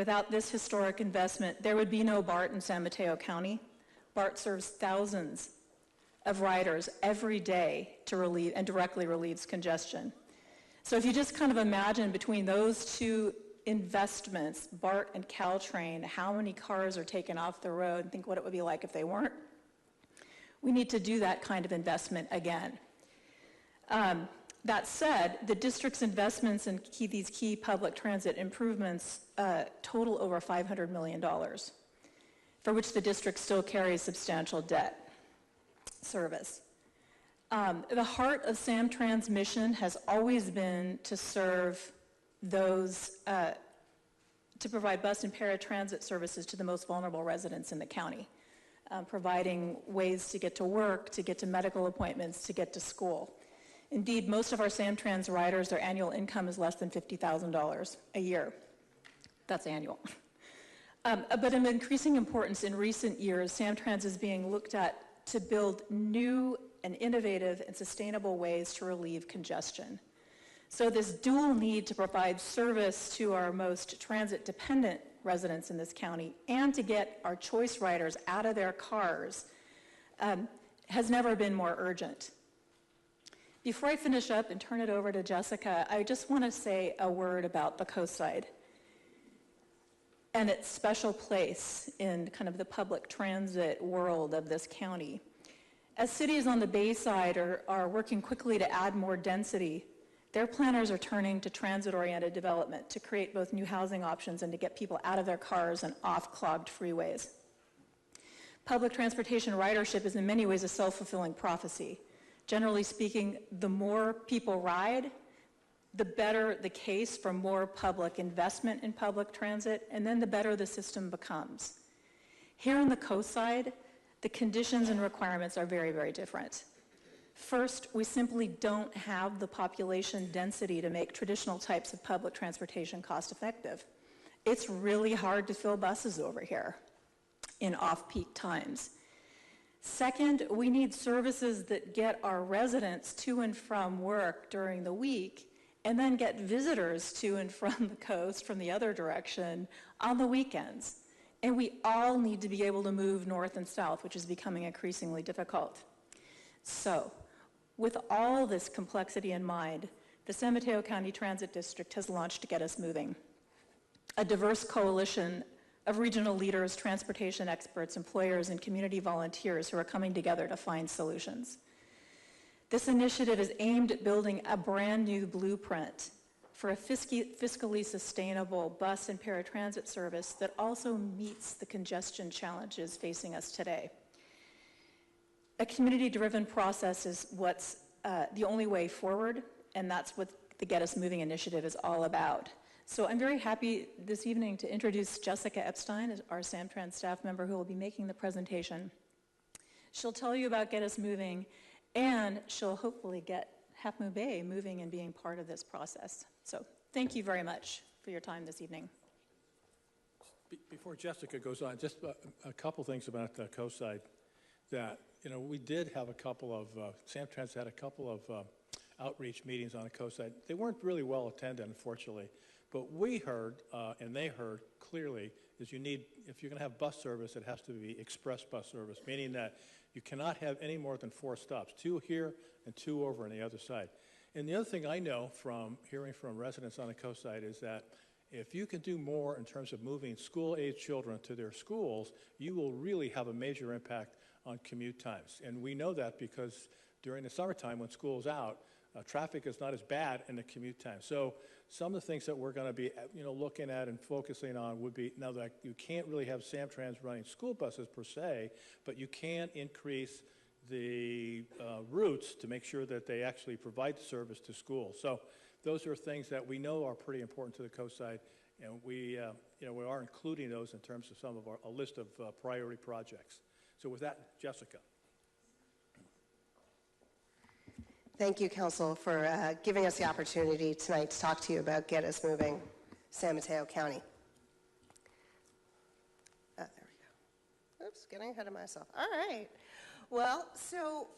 Without this historic investment, there would be no BART in San Mateo County. BART serves thousands of riders every day to relieve and directly relieves congestion. So if you just kind of imagine between those two investments, BART and Caltrain, how many cars are taken off the road, and think what it would be like if they weren't. We need to do that kind of investment again. That said, the district's investments in these key public transit improvements total over $500 million, for which the district still carries substantial debt service. The heart of Samtrans' mission has always been to serve those, to provide bus and paratransit services to the most vulnerable residents in the county, providing ways to get to work, to get to medical appointments, to get to school. Indeed, most of our Samtrans riders, their annual income is less than $50,000 a year. That's annual. But of increasing importance in recent years, Samtrans is being looked at to build new and innovative and sustainable ways to relieve congestion. So this dual need to provide service to our most transit-dependent residents in this county and to get our choice riders out of their cars has never been more urgent. Before I finish up and turn it over to Jessica, I just want to say a word about the coast side and its special place in kind of the public transit world of this county. As cities on the bay side are working quickly to add more density, their planners are turning to transit-oriented development to create both new housing options and to get people out of their cars and off clogged freeways. Public transportation ridership is in many ways a self-fulfilling prophecy. Generally speaking, the more people ride, the better the case for more public investment in public transit, and then the better the system becomes. Here on the coast side, the conditions and requirements are very, very different. First, we simply don't have the population density to make traditional types of public transportation cost effective. It's really hard to fill buses over here in off-peak times. Second, we need services that get our residents to and from work during the week and then get visitors to and from the coast from the other direction on the weekends. And we all need to be able to move north and south, which is becoming increasingly difficult. So, with all this complexity in mind, the San Mateo County Transit District has launched Get Us Moving, a diverse coalition of regional leaders, transportation experts, employers, and community volunteers who are coming together to find solutions. This initiative is aimed at building a brand new blueprint for a fiscally sustainable bus and paratransit service that also meets the congestion challenges facing us today. A community-driven process is what's the only way forward, and that's what the Get Us Moving initiative is all about. So I'm very happy this evening to introduce Jessica Epstein, our Samtrans staff member who will be making the presentation. She'll tell you about Get Us Moving, and she'll hopefully get Half Moon Bay moving and being part of this process. So thank you very much for your time this evening. Before Jessica goes on, just a couple things about the coast side that, we did have a couple of, Samtrans had a couple of outreach meetings on the coast side. They weren't really well attended, unfortunately. But we heard, and they heard clearly, is if you're going to have bus service, it has to be express bus service, meaning that you cannot have any more than 4 stops, 2 here and 2 over on the other side. And the other thing I know from hearing from residents on the coast side is that if you can do more in terms of moving school-age children to their schools, you will really have a major impact on commute times. And we know that because during the summertime when school's out, traffic is not as bad in the commute time. So some of the things that we're going to be looking at and focusing on would be, now that you can't really have Samtrans running school buses per se, but you can increase the routes to make sure that they actually provide the service to schools. So those are things that we know are pretty important to the coast side, and we are including those in terms of some of a list of priority projects. So with that, Jessica. Thank you, Council, for giving us the opportunity tonight to talk to you about Get Us Moving, San Mateo County. There we go. Oops, getting ahead of myself. All right. Well, so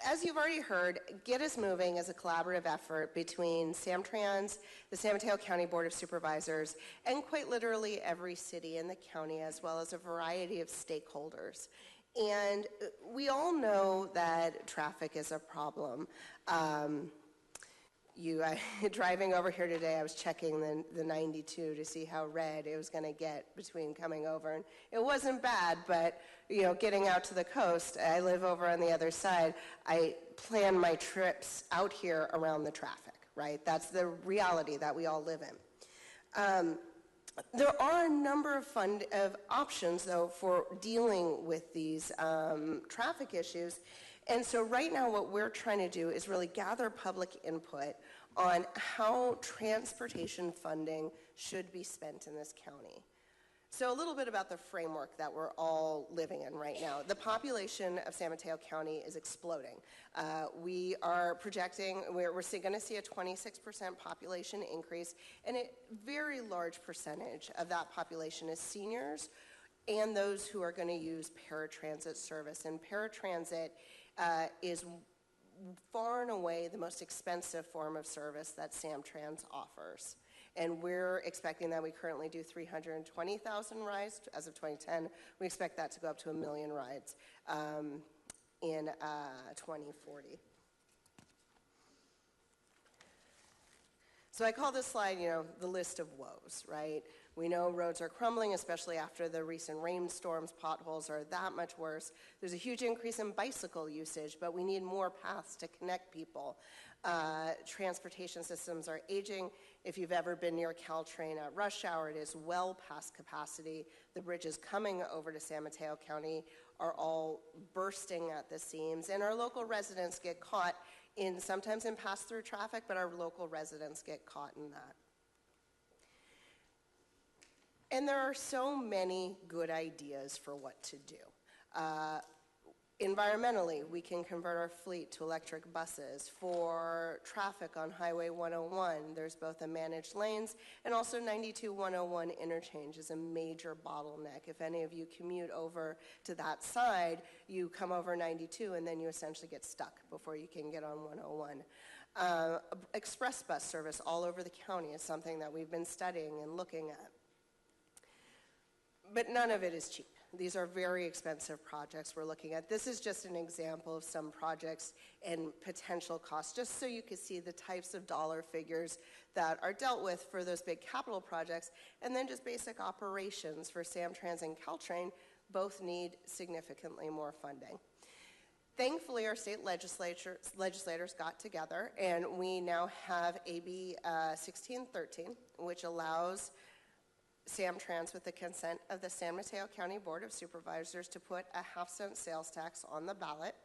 As you've already heard, Get Us Moving is a collaborative effort between Samtrans, the San Mateo County Board of Supervisors, and quite literally every city in the county, as well as a variety of stakeholders. And we all know that traffic is a problem. Driving over here today, I was checking the 92 to see how red it was going to get between coming over. And it wasn't bad, but, getting out to the coast, I live over on the other side, I plan my trips out here around the traffic, right? That's the reality that we all live in. There are a number of options, though, for dealing with these traffic issues. And so right now what we're trying to do is really gather public input on how transportation funding should be spent in this county. So a little bit about the framework that we're all living in right now. The population of San Mateo County is exploding. We are projecting, we're going to see a 26% population increase, and a very large percentage of that population is seniors and those who are going to use paratransit service. And paratransit is far and away the most expensive form of service that Samtrans offers. And we're expecting that we currently do 320,000 rides. As of 2010, we expect that to go up to 1 million rides in 2040. So I call this slide, the list of woes, right? We know roads are crumbling, especially after the recent rainstorms. Potholes are that much worse. There's a huge increase in bicycle usage, but we need more paths to connect people. Transportation systems are aging. If you've ever been near Caltrain at rush hour, it is well past capacity. The bridges coming over to San Mateo County are all bursting at the seams, and our local residents get caught sometimes in pass-through traffic, but our local residents get caught in that. And there are so many good ideas for what to do. Environmentally, we can convert our fleet to electric buses. For traffic on Highway 101, there's both a managed lanes and also 92-101 interchange is a major bottleneck. If any of you commute over to that side, you come over 92 and then you essentially get stuck before you can get on 101. Express bus service all over the county is something that we've been studying and looking at. But none of it is cheap. These are very expensive projects we're looking at. This is just an example of some projects and potential costs, just so you can see the types of dollar figures that are dealt with for those big capital projects, and then just basic operations for Samtrans and Caltrain both need significantly more funding. Thankfully, our state legislators got together, and we now have AB 1613, which allows Samtrans, with the consent of the San Mateo County Board of Supervisors, to put a half-cent sales tax on the ballot.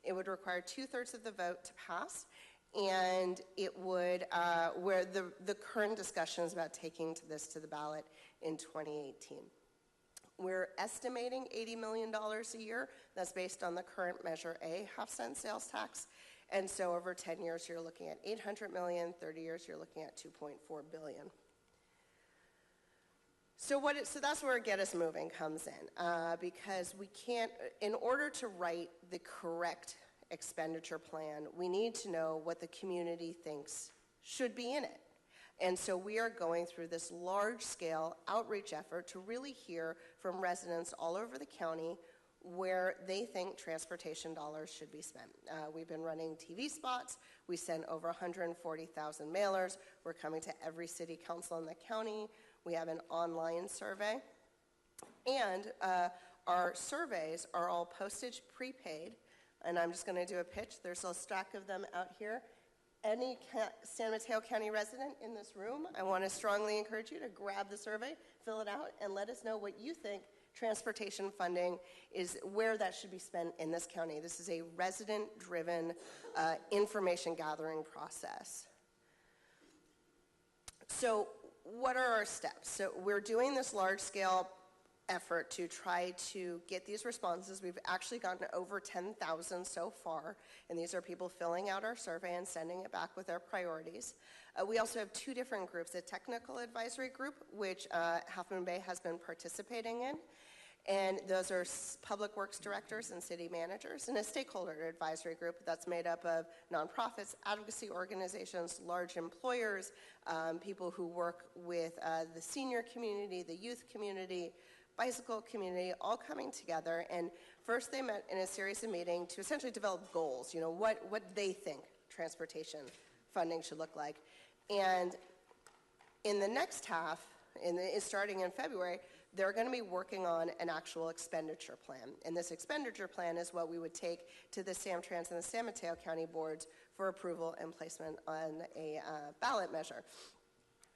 It would require 2/3 of the vote to pass, and it would, where the current discussion is about taking this to the ballot in 2018. We're estimating $80 million a year. That's based on the current Measure A half-cent sales tax. And so over 10 years, you're looking at $800 million. 30 years, you're looking at $2.4 billion. So that's where Get Us Moving comes in, because we can't, in order to write the correct expenditure plan, we need to know what the community thinks should be in it. And so we are going through this large-scale outreach effort to really hear from residents all over the county where they think transportation dollars should be spent. We've been running TV spots. We sent over 140,000 mailers. We're coming to every city council in the county. We have an online survey. And our surveys are all postage prepaid. And I'm just going to do a pitch. There's a stack of them out here. Any San Mateo County resident in this room, I want to strongly encourage you to grab the survey, fill it out, and let us know what you think transportation funding is, where that should be spent in this county. This is a resident-driven information gathering process. So what are our steps? So we're doing this large-scale effort to try to get these responses. We've actually gotten over 10,000 so far, and these are people filling out our survey and sending it back with their priorities. We also have two different groups, a technical advisory group, which Half Moon Bay has been participating in, And those are public works directors and city managers, and a stakeholder advisory group that's made up of nonprofits, advocacy organizations, large employers, people who work with the senior community, the youth community, bicycle community, all coming together. And first they met in a series of meetings to essentially develop goals, what they think transportation funding should look like. And in the next half, starting in February, they're going to be working on an actual expenditure plan. And this expenditure plan is what we would take to the Samtrans and the San Mateo County boards for approval and placement on a ballot measure.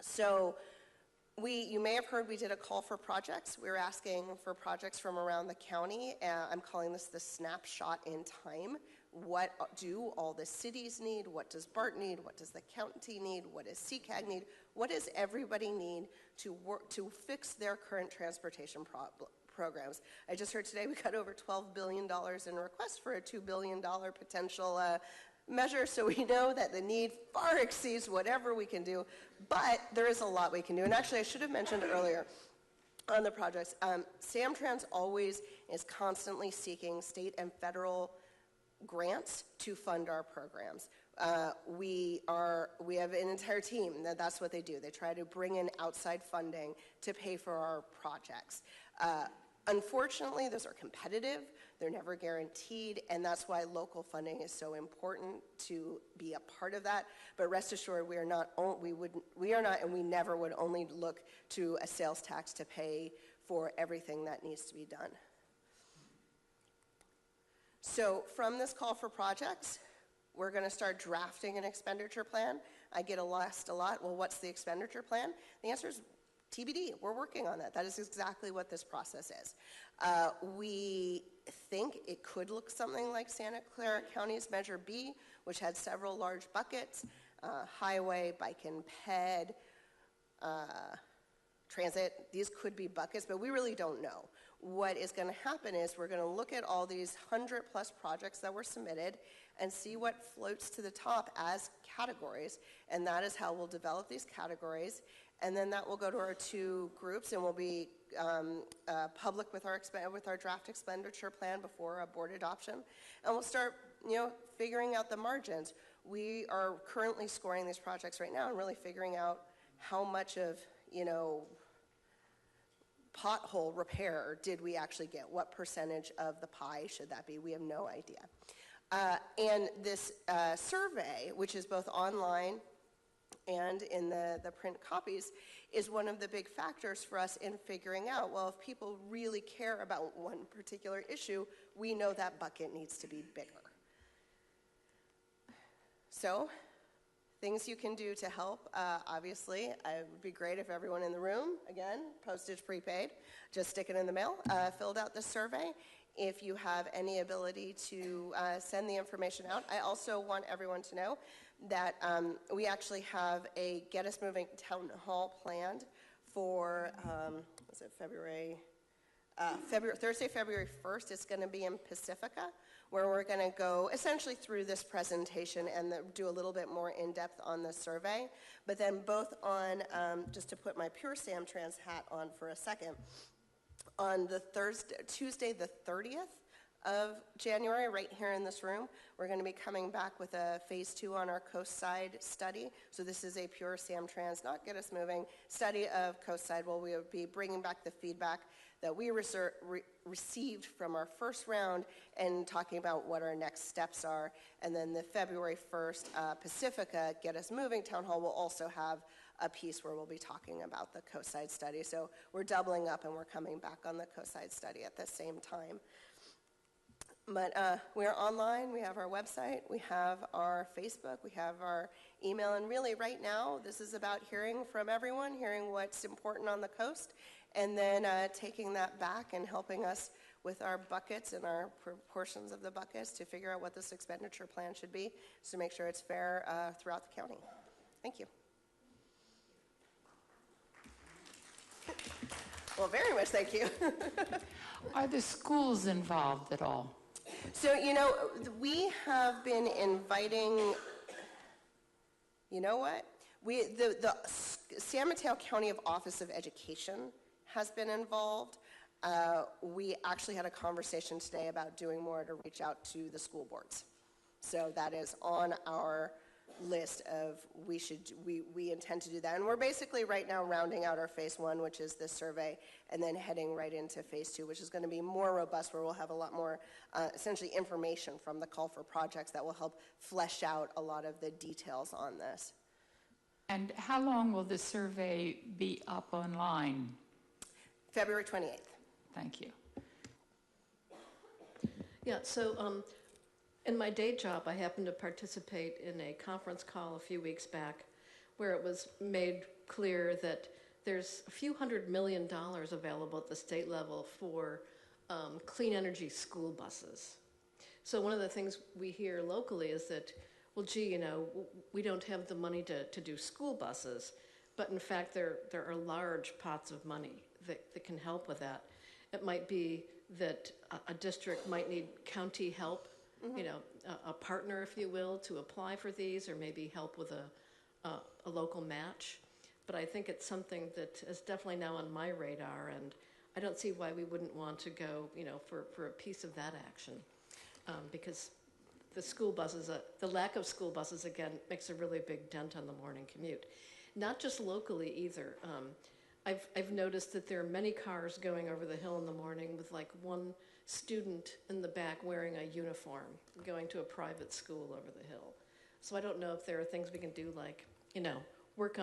So you may have heard we did a call for projects. We were asking for projects from around the county. I'm calling this the snapshot in time. What do all the cities need? What does BART need? What does the county need? What does CCAG need? What does everybody need to work to fix their current transportation programs? I just heard today we got over $12 billion in requests for a $2 billion potential measure, so we know that the need far exceeds whatever we can do, but there is a lot we can do. And actually, I should have mentioned earlier on the projects, Samtrans always is constantly seeking state and federal grants to fund our programs. We have an entire team that's what they do. They try to bring in outside funding to pay for our projects. Unfortunately, those are competitive. They're never guaranteed, and that's why local funding is so important to be a part of that. But rest assured, we are not, and we never would only look to a sales tax to pay for everything that needs to be done. So from this call for projects, we're going to start drafting an expenditure plan. I get asked a lot, well, what's the expenditure plan? The answer is TBD. We're working on that. That is exactly what this process is. We think it could look something like Santa Clara County's Measure B, which had several large buckets, highway, bike and ped, transit. These could be buckets, but we really don't know. What is going to happen is we're going to look at all these 100+ projects that were submitted and see what floats to the top as categories, and that is how we'll develop these categories. And then that will go to our two groups, and we'll be public with our draft expenditure plan before a board adoption, and we'll start figuring out the margins. We are currently scoring these projects right now and really figuring out how much of pothole repair did we actually get? What percentage of the pie should that be? We have no idea. And this survey, which is both online and in the print copies, is one of the big factors for us in figuring out, well, if people really care about one particular issue, we know that bucket needs to be bigger. So, things you can do to help, obviously, it would be great if everyone in the room, again, postage prepaid, just stick it in the mail, filled out the survey. If you have any ability to send the information out, I also want everyone to know that we actually have a Get Us Moving town hall planned for, Thursday, February 1st. It's going to be in Pacifica, where we're going to go essentially through this presentation and do a little bit more in-depth on the survey. But then both on, just to put my pure Samtrans hat on for a second, on the Tuesday the 30th of January, right here in this room, we're going to be coming back with a phase 2 on our Coast Side study. So this is a pure Samtrans, not Get Us Moving, study of Coast Side, where we will be bringing back the feedback that we received from our first round and talking about what our next steps are. And then the February 1st Pacifica Get Us Moving Town Hall will also have a piece where we'll be talking about the Coast Side study. So we're doubling up and we're coming back on the Coast Side study at the same time. But we're online, we have our website, we have our Facebook, we have our email, and really right now this is about hearing from everyone, hearing what's important on the coast, and then taking that back and helping us with our buckets and our proportions of the buckets to figure out what this expenditure plan should be to make sure it's fair throughout the county. Thank you. Well, very much thank you. Are the schools involved at all? So, we have been inviting, the San Mateo County Office of Education has been involved. We actually had a conversation today about doing more to reach out to the school boards. So that is on our list of we intend to do that. And we're basically right now rounding out our phase 1, which is this survey, and then heading right into phase 2, which is going to be more robust, where we'll have a lot more essentially information from the call for projects that will help flesh out a lot of the details on this. And how long will the survey be up online? February 28th. Thank you. Yeah, so in my day job, I happened to participate in a conference call a few weeks back where it was made clear that there's a few $100 million available at the state level for clean energy school buses. So one of the things we hear locally is that, well, gee, you know, we don't have the money to do school buses, but in fact there are large pots of money that can help with that. It might be that a district might need county help, you know, a partner, if you will, to apply for these, or maybe help with a local match. But I think it's something that is definitely now on my radar, and I don't see why we wouldn't want to go, you know, for a piece of that action, because the school buses, the lack of school buses, again, makes a really big dent on the morning commute. Not just locally either. I've noticed that there are many cars going over the hill in the morning with like one student in the back wearing a uniform going to a private school over the hill. So I don't know if there are things we can do, like, you know, work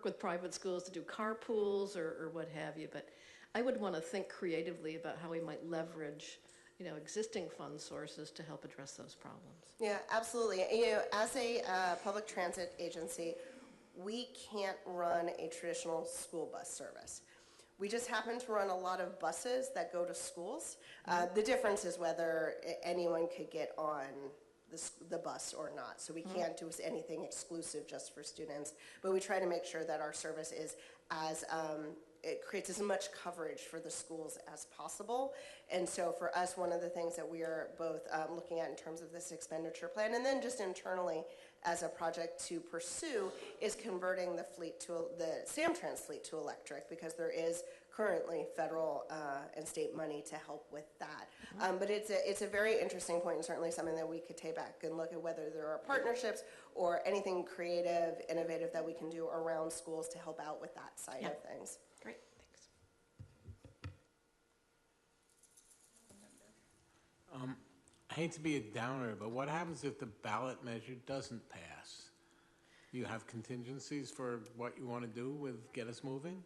with private schools to do carpools or what have you. But I would want to think creatively about how we might leverage, you know, existing fund sources to help address those problems. Yeah, absolutely. You know, as a public transit agency, we can't run a traditional school bus service. We just happen to run a lot of buses that go to schools. The difference is whether anyone could get on the bus or not. So we can't do anything exclusive just for students, but we try to make sure that our service is as it creates as much coverage for the schools as possible. And so for us, one of the things that we are both looking at in terms of this expenditure plan, and then just internally as a project to pursue, is converting the fleet to the Samtrans fleet to electric, because there is currently federal and state money to help with that. But it's a very interesting point, and certainly something that we could take back and look at whether there are partnerships or anything creative, innovative that we can do around schools to help out with that side of things. Great, thanks. I hate to be a downer, but what happens if the ballot measure doesn't pass? You have contingencies for what you want to do with Get Us Moving?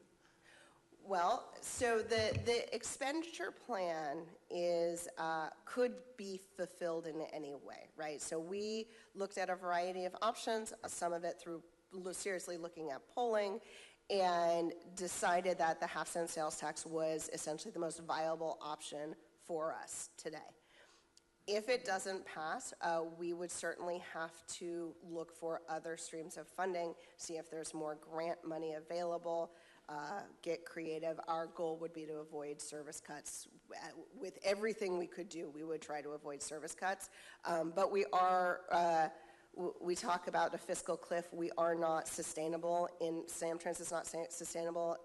Well, so the expenditure plan is could be fulfilled in any way, right? So we looked at a variety of options, some of it through seriously looking at polling, and decided that the half-cent sales tax was essentially the most viable option for us today. If it doesn't pass, we would certainly have to look for other streams of funding, see if there's more grant money available, get creative. Our goal would be to avoid service cuts. With everything we could do, we would try to avoid service cuts. But we talk about a fiscal cliff. We are not sustainable. Samtrans is not sustainable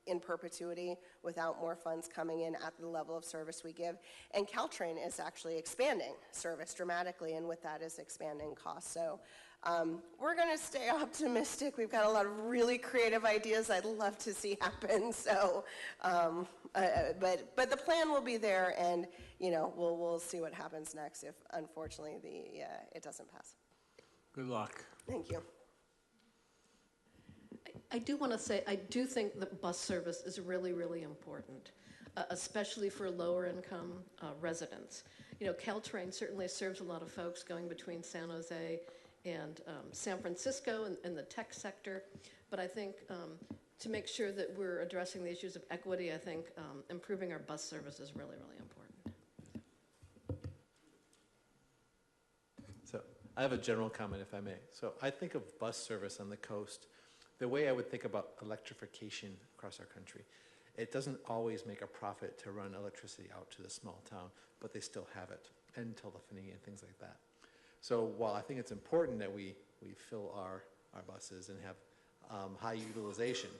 in perpetuity without more funds coming in at the level of service we give. And Caltrain is actually expanding service dramatically, and with that is expanding costs. So we're going to stay optimistic. We've got a lot of really creative ideas I'd love to see happen. So, but the plan will be there, and you know we'll see what happens next if unfortunately it doesn't pass. Good luck. Thank you. I do want to say, I do think that bus service is really, really important, especially for lower income residents. You know, Caltrain certainly serves a lot of folks going between San Jose and San Francisco in the tech sector, but I think to make sure that we're addressing the issues of equity, I think improving our bus service is really, really important. So I have a general comment, if I may. So I think of bus service on the coast the way I would think about electrification across our country. It doesn't always make a profit to run electricity out to the small town, but they still have it, and telephony and things like that. So while I think it's important that we fill our buses and have high utilization,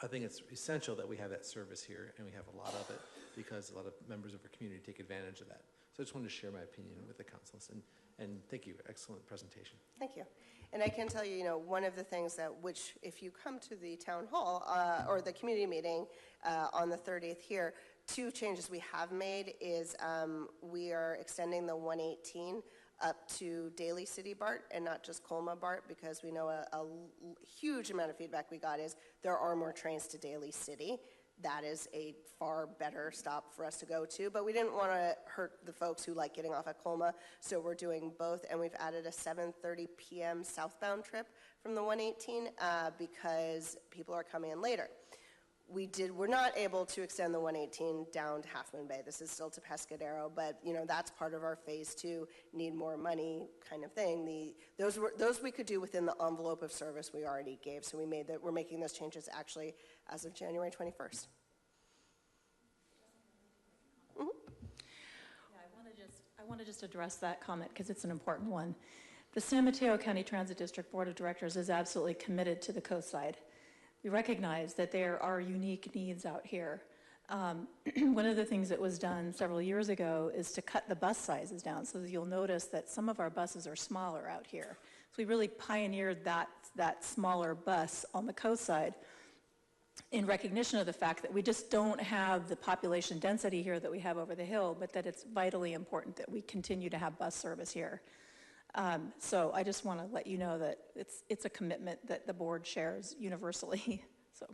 I think it's essential that we have that service here, and we have a lot of it because a lot of members of our community take advantage of that. So I just wanted to share my opinion with the councils, and thank you. Excellent presentation. Thank you. And I can tell you, one of the things which if you come to the town hall or the community meeting on the 30th here, 2 changes we have made is we are extending the 118 up to daly city BART and not just Colma BART, because we know a huge amount of feedback we got is there are more trains to daly city. That is a far better stop for us to go to, but we didn't want to hurt the folks who like getting off at Colma, so we're doing both, and we've added a 7:30 p.m. southbound trip from the 118 because people are coming in later. We're not able to extend the 118 down to Half Moon Bay. This is still to Pescadero, but that's part of our phase 2, need more money kind of thing. Those we could do within the envelope of service we already gave, so we're making those changes actually as of January 21st. Yeah, I want to just address that comment because it's an important one. The San Mateo County Transit District Board of Directors is absolutely committed to the coast side. We recognize that there are unique needs out here. One of the things that was done several years ago is to cut the bus sizes down, so you'll notice that some of our buses are smaller out here. So we really pioneered that smaller bus on the coast side in recognition of the fact that we just don't have the population density here that we have over the hill, but that it's vitally important that we continue to have bus service here. So I just want to let you know that it's a commitment that the board shares universally. So.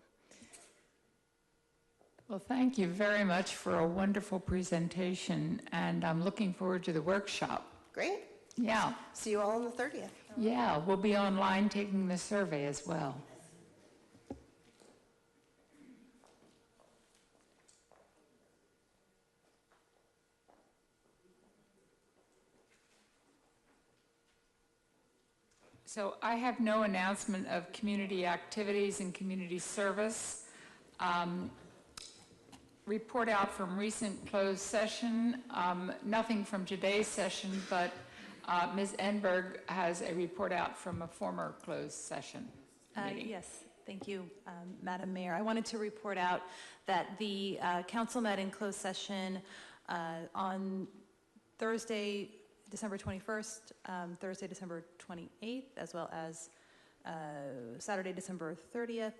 Well, thank you very much for a wonderful presentation, and I'm looking forward to the workshop. Great. Yeah. See you all on the 30th. Yeah, we'll be online taking the survey as well. So I have no announcement of community activities and community service. Report out from recent closed session. Nothing from today's session, but Ms. Enberg has a report out from a former closed session meeting. Yes, thank you, Madam Mayor. I wanted to report out that the council met in closed session on Thursday, December 21st, Thursday, December 28th, as well as Saturday, December 30th,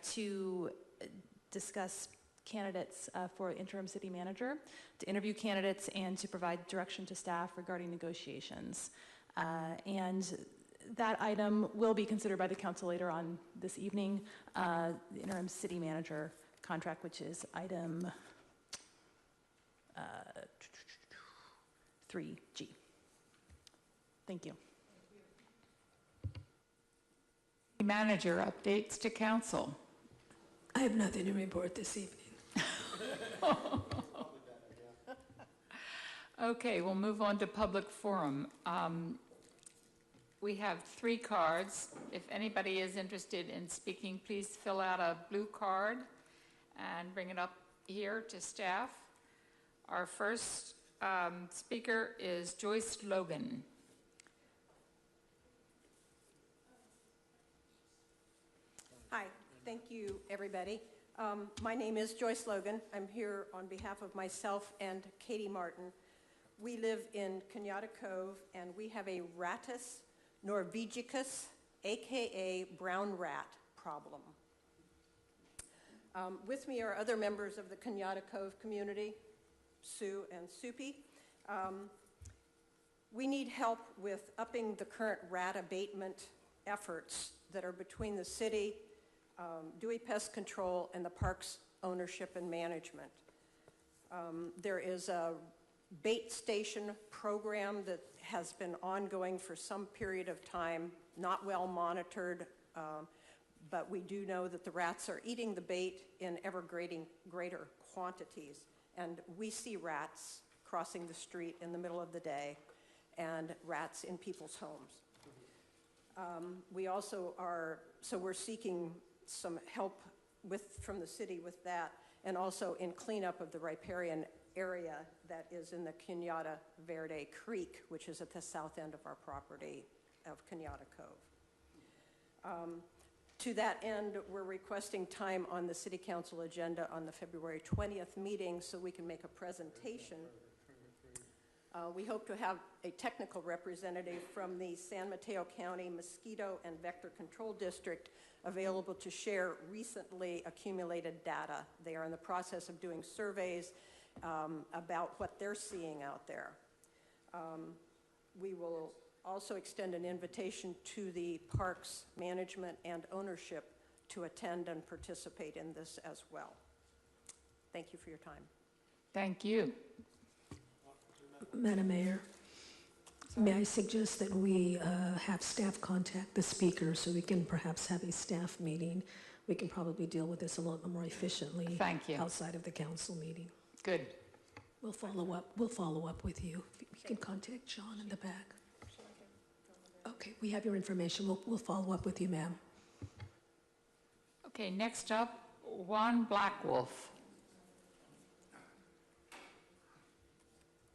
to discuss candidates for interim city manager, to interview candidates, and to provide direction to staff regarding negotiations. And that item will be considered by the council later on this evening, the interim city manager contract, which is item 3G. Thank you. Manager updates to council. I have nothing to report this evening. Okay, we'll move on to public forum. We have 3 cards. If anybody is interested in speaking, please fill out a blue card and bring it up here to staff. Our first speaker is Joyce Logan. Hi, thank you, everybody. My name is Joyce Logan. I'm here on behalf of myself and Katie Martin. We live in Kenyatta Cove, and we have a Rattus norvegicus, aka brown rat, problem. With me are other members of the Kenyatta Cove community, Sue and Soupy. We need help with upping the current rat abatement efforts that are between the city, Dewey Pest Control, and the park's ownership and management. There is a bait station program that has been ongoing for some period of time, not well monitored, but we do know that the rats are eating the bait in ever greater quantities. And we see rats crossing the street in the middle of the day and rats in people's homes. We also we're seeking some help from the city with that, and also in cleanup of the riparian area that is in the Kenyatta Verde Creek, which is at the south end of our property of Kenyatta Cove. To that end, we're requesting time on the City Council agenda on the February 20th meeting so we can make a presentation. We hope to have a technical representative from the San Mateo County Mosquito and Vector Control District available to share recently accumulated data. They are in the process of doing surveys about what they're seeing out there. We will also extend an invitation to the parks management and ownership to attend and participate in this as well. Thank you for your time. Thank you. Madam Mayor, may I suggest that we have staff contact the speaker so we can perhaps have a staff meeting? We can probably deal with this a lot more efficiently. Thank you. Outside of the council meeting. Good. We'll follow up. We'll follow up with you. You can contact John in the back. Okay, we have your information. We'll follow up with you, ma'am. Okay, next up, Juan Blackwolf.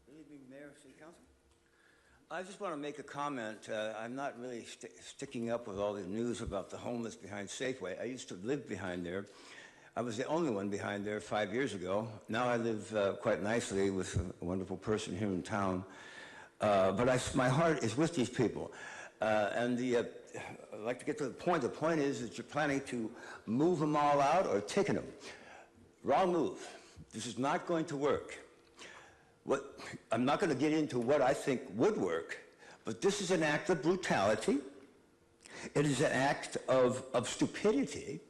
Good evening, Mayor, City Council. I just want to make a comment. I'm not really sticking up with all the news about the homeless behind Safeway. I used to live behind there. I was the only one behind there 5 years ago. Now I live quite nicely with a wonderful person here in town. But my heart is with these people. I'd like to get to the point. The point is that you're planning to move them all out or taking them. Wrong move. This is not going to work. I'm not going to get into what I think would work, but this is an act of brutality. It is an act of stupidity.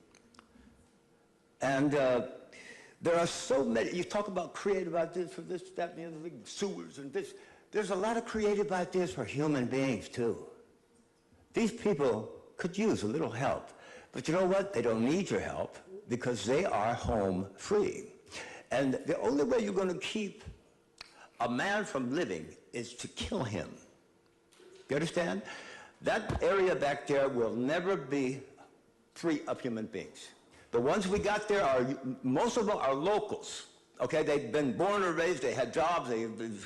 And there are so many. You talk about creative ideas for this, that, and the other thing, sewers and this. There's a lot of creative ideas for human beings, too. These people could use a little help. But you know what? They don't need your help because they are home free. And the only way you're going to keep a man from living is to kill him. You understand? That area back there will never be free of human beings. The ones we got there most of them are locals. Okay, they've been born or raised, they had jobs,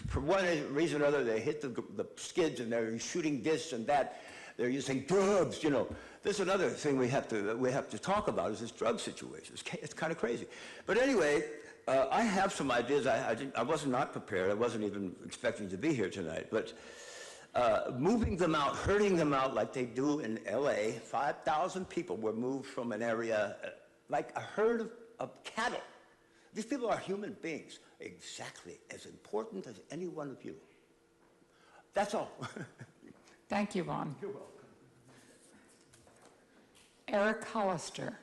for one reason or other, they hit the skids and they're shooting this and that. They're using drugs, you know. This is another thing we have to talk about is this drug situation. It's kind of crazy. But anyway, I have some ideas. I was not prepared. I wasn't even expecting to be here tonight. But moving them out, herding them out like they do in L.A., 5,000 people were moved from an area like a herd of cattle. These people are human beings, exactly as important as any one of you. That's all. Thank you, Vaughn. You're welcome. Eric Hollister.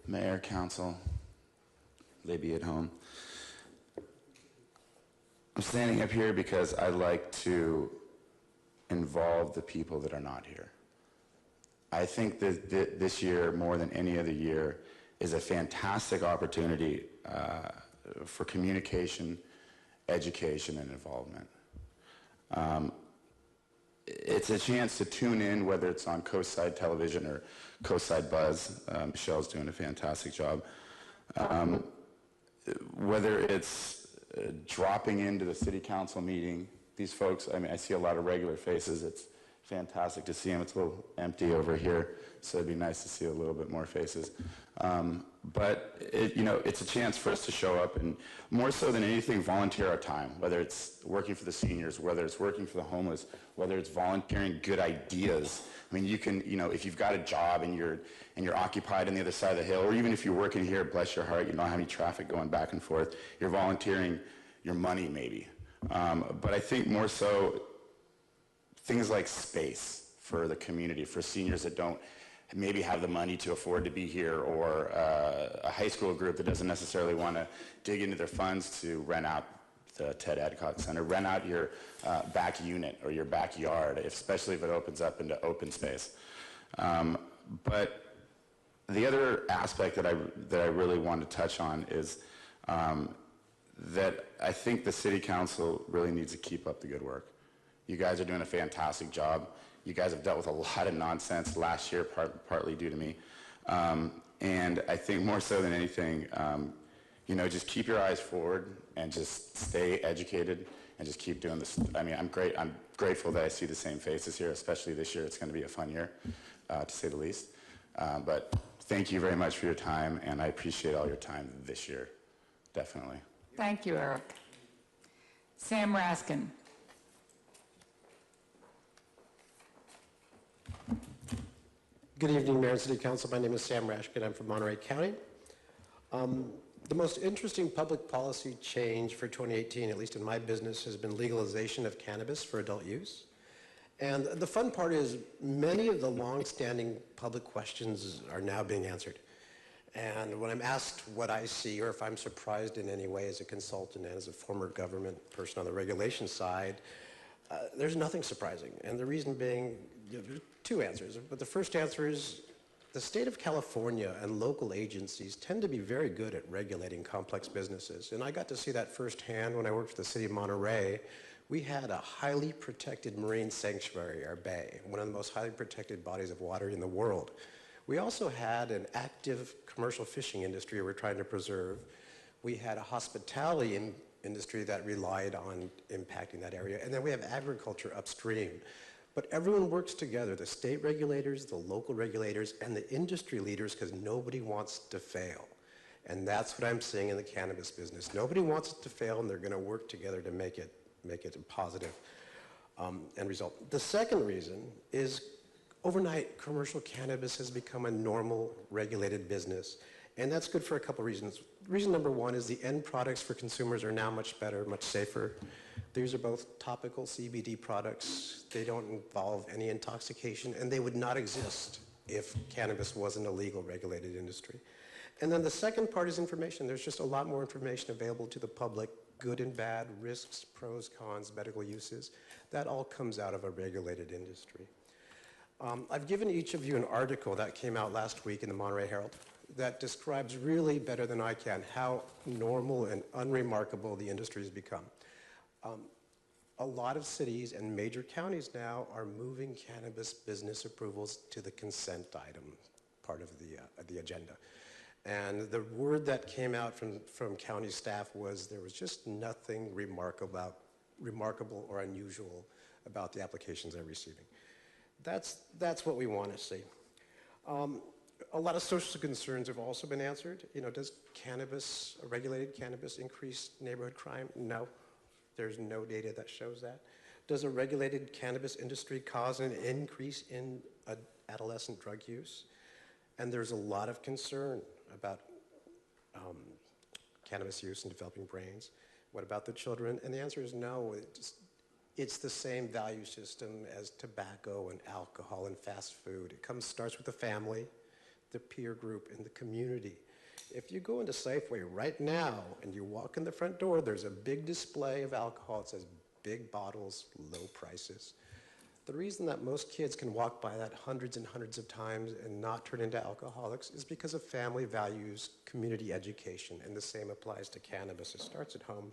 Mayor, Council, Libby at home. I'm standing up here because I like to involve the people that are not here. I think that this year, more than any other year, is a fantastic opportunity for communication, education, and involvement. It's a chance to tune in, whether it's on Coastside Television or Coastside Buzz. Michelle's doing a fantastic job. Whether it's dropping into the city council meeting, these folks, I mean, I see a lot of regular faces. It's fantastic to see them. It's a little empty over here, so it'd be nice to see a little bit more faces. But it's a chance for us to show up and, more so than anything, volunteer our time, whether it's working for the seniors, whether it's working for the homeless, whether it's volunteering good ideas. I mean, you can, if you've got a job and you're occupied on the other side of the hill, or even if you're working here, bless your heart, you don't have any traffic going back and forth, you're volunteering your money maybe. But I think more so things like space for the community, for seniors that don't maybe have the money to afford to be here, or a high school group that doesn't necessarily want to dig into their funds to rent out the Ted Adcock Center, rent out your back unit or your backyard, especially if it opens up into open space. But the other aspect that I really want to touch on is that I think the City Council really needs to keep up the good work. You guys are doing a fantastic job. You guys have dealt with a lot of nonsense last year, partly due to me. And I think more so than anything, just keep your eyes forward and just stay educated and just keep doing this. I mean, I'm grateful that I see the same faces here, especially this year. It's going to be a fun year, to say the least. But thank you very much for your time, and I appreciate all your time this year, definitely. Thank you, Eric. Sam Raskin. Good evening, Mayor and City Council. My name is Sam Rashkin. I'm from Monterey County. The most interesting public policy change for 2018, at least in my business, has been legalization of cannabis for adult use. And the fun part is many of the long-standing public questions are now being answered. And when I'm asked what I see or if I'm surprised in any way as a consultant and as a former government person on the regulation side, there's nothing surprising. And the reason being, there's two answers. But the first answer is the state of California and local agencies tend to be very good at regulating complex businesses. And I got to see that firsthand when I worked for the city of Monterey. We had a highly protected marine sanctuary, our bay, one of the most highly protected bodies of water in the world. We also had an active commercial fishing industry we're trying to preserve. We had a hospitality industry that relied on impacting that area. And then we have agriculture upstream. But everyone works together, the state regulators, the local regulators, and the industry leaders, because nobody wants to fail. And that's what I'm seeing in the cannabis business. Nobody wants it to fail, and they're going to work together to make it a positive end result. The second reason is overnight commercial cannabis has become a normal regulated business. And that's good for a couple reasons. Reason number one is the end products for consumers are now much better, much safer. These are both topical CBD products. They don't involve any intoxication, and they would not exist if cannabis wasn't a legal regulated industry. And then the second part is information. There's just a lot more information available to the public, good and bad, risks, pros, cons, medical uses. That all comes out of a regulated industry. I've given each of you an article that came out last week in the Monterey Herald that describes really better than I can how normal and unremarkable the industry has become. A lot of cities and major counties now are moving cannabis business approvals to the consent item part of the agenda. And the word that came out from county staff was there was just nothing remarkable or unusual about the applications they're receiving. That's what we want to see. A lot of social concerns have also been answered. You know, does cannabis, regulated cannabis, increase neighborhood crime? No. There's no data that shows that. Does a regulated cannabis industry cause an increase in adolescent drug use? And there's a lot of concern about cannabis use in developing brains. What about the children? And the answer is no. It's the same value system as tobacco and alcohol and fast food. It starts with the family, the peer group, and the community. If you go into Safeway right now and you walk in the front door, there's a big display of alcohol. It says big bottles, low prices. The reason that most kids can walk by that hundreds and hundreds of times and not turn into alcoholics is because of family values, community education, and the same applies to cannabis. It starts at home.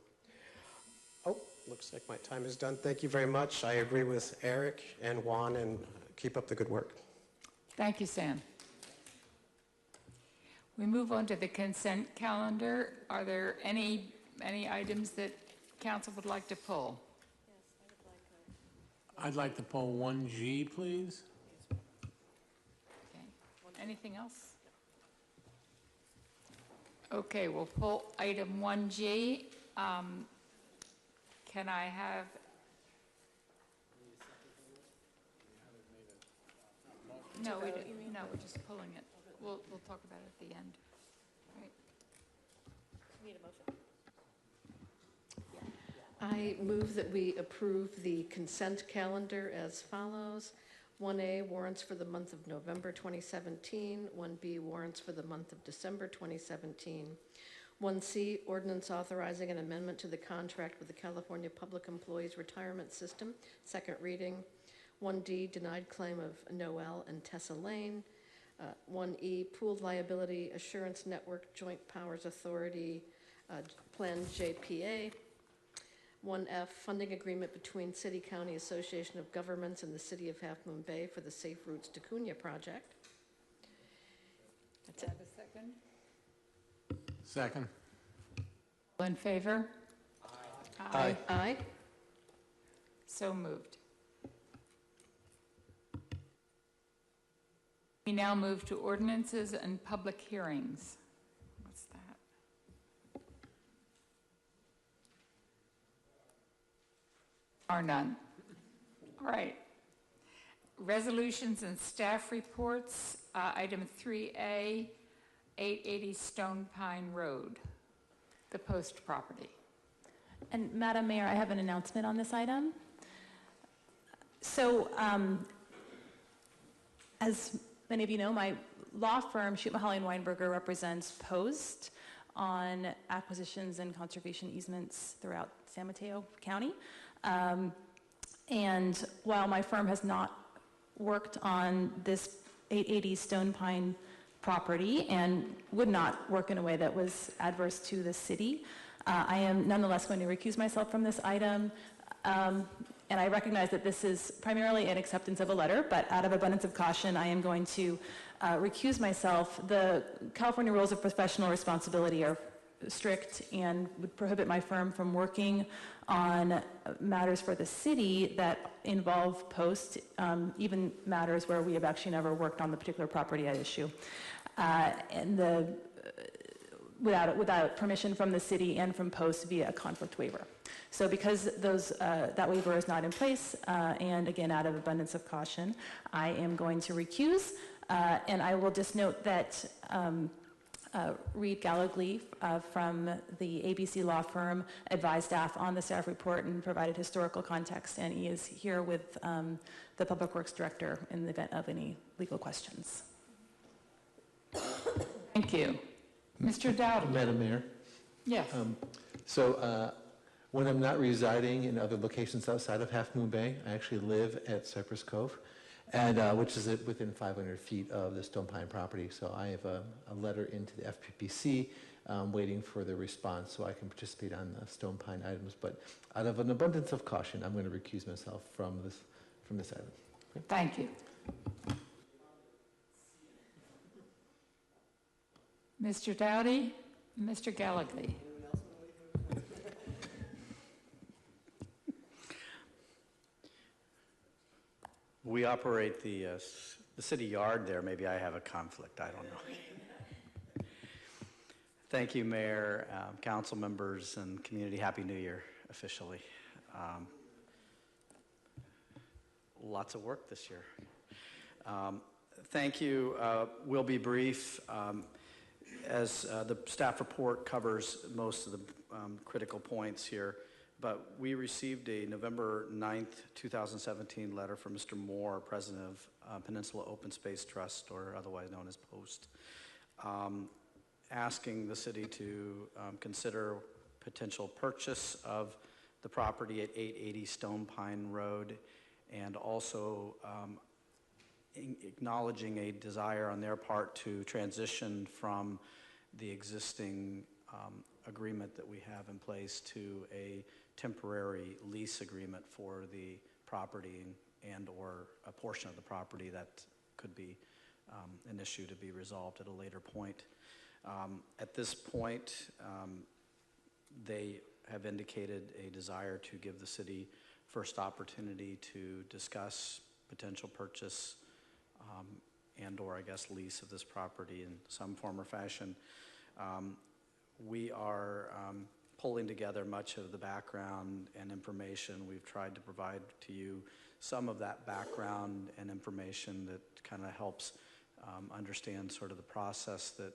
Oh, looks like my time is done. Thank you very much. I agree with Eric and Juan, and keep up the good work. Thank you, Sam. We move on to the consent calendar. Are there any items that council would like to pull? I'd like to pull 1G, please. Okay. Anything else? Okay, we'll pull item 1G. Can I have? No, we didn't. No, we're just pulling it. We'll talk about it at the end. Right. Need a motion? I move that we approve the consent calendar as follows. 1A, warrants for the month of November 2017. 1B, warrants for the month of December 2017. 1C, ordinance authorizing an amendment to the contract with the California Public Employees Retirement System, second reading. 1D, denied claim of Noel and Tessa Lane. 1E, pooled liability assurance network joint powers authority, Plan JPA. 1F, funding agreement between City County Association of Governments and the City of Half Moon Bay for the Safe Routes to Cunha project. That's it. Have a second? Second. All in favor? Aye. Aye. So moved. We now move to ordinances and public hearings. What's that? Are none. All right. Resolutions and staff reports. Item 3A, 880 Stone Pine Road, the Post property. And Madam Mayor, I have an announcement on this item. So, as many of you know, my law firm, Shoot Mahaly and Weinberger, represents Post on acquisitions and conservation easements throughout San Mateo County. And while my firm has not worked on this 880 Stone Pine property and would not work in a way that was adverse to the city, I am nonetheless going to recuse myself from this item. And I recognize that this is primarily an acceptance of a letter, but out of abundance of caution, I am going to recuse myself. The California rules of professional responsibility are strict and would prohibit my firm from working on matters for the city that involve Post, even matters where we have actually never worked on the particular property at issue. Without permission from the city and from Post via a conflict waiver. So because that waiver is not in place, and again, out of abundance of caution, I am going to recuse. And I will just note that Reed Gallagly from the ABC law firm advised staff on the staff report and provided historical context, and he is here with the Public Works Director in the event of any legal questions. Thank you. Mr. Dowd. Madam Mayor? Yes. When I'm not residing in other locations outside of Half Moon Bay, I actually live at Cypress Cove, and which is within 500 feet of the Stone Pine property. So I have a letter into the FPPC waiting for the response so I can participate on the Stone Pine items. But out of an abundance of caution, I'm going to recuse myself from this item. Okay? Thank you. Mr. Dowdy, Mr. Gallagly. We operate the city yard there. Maybe I have a conflict. I don't know. Thank you, Mayor, council members, and community. Happy New Year, officially. Lots of work this year. Thank you. We'll be brief. As the staff report covers most of the critical points here, but we received a November 9th, 2017 letter from Mr. Moore, President of Peninsula Open Space Trust, or otherwise known as POST, asking the city to consider potential purchase of the property at 880 Stone Pine Road, and also acknowledging a desire on their part to transition from the existing agreement that we have in place to a temporary lease agreement for the property and or a portion of the property that could be an issue to be resolved at a later point. At this point, they have indicated a desire to give the city first opportunity to discuss potential purchase and or I guess lease of this property in some form or fashion. We are pulling together much of the background and information. We've tried to provide to you some of that background and information that kind of helps understand sort of the process that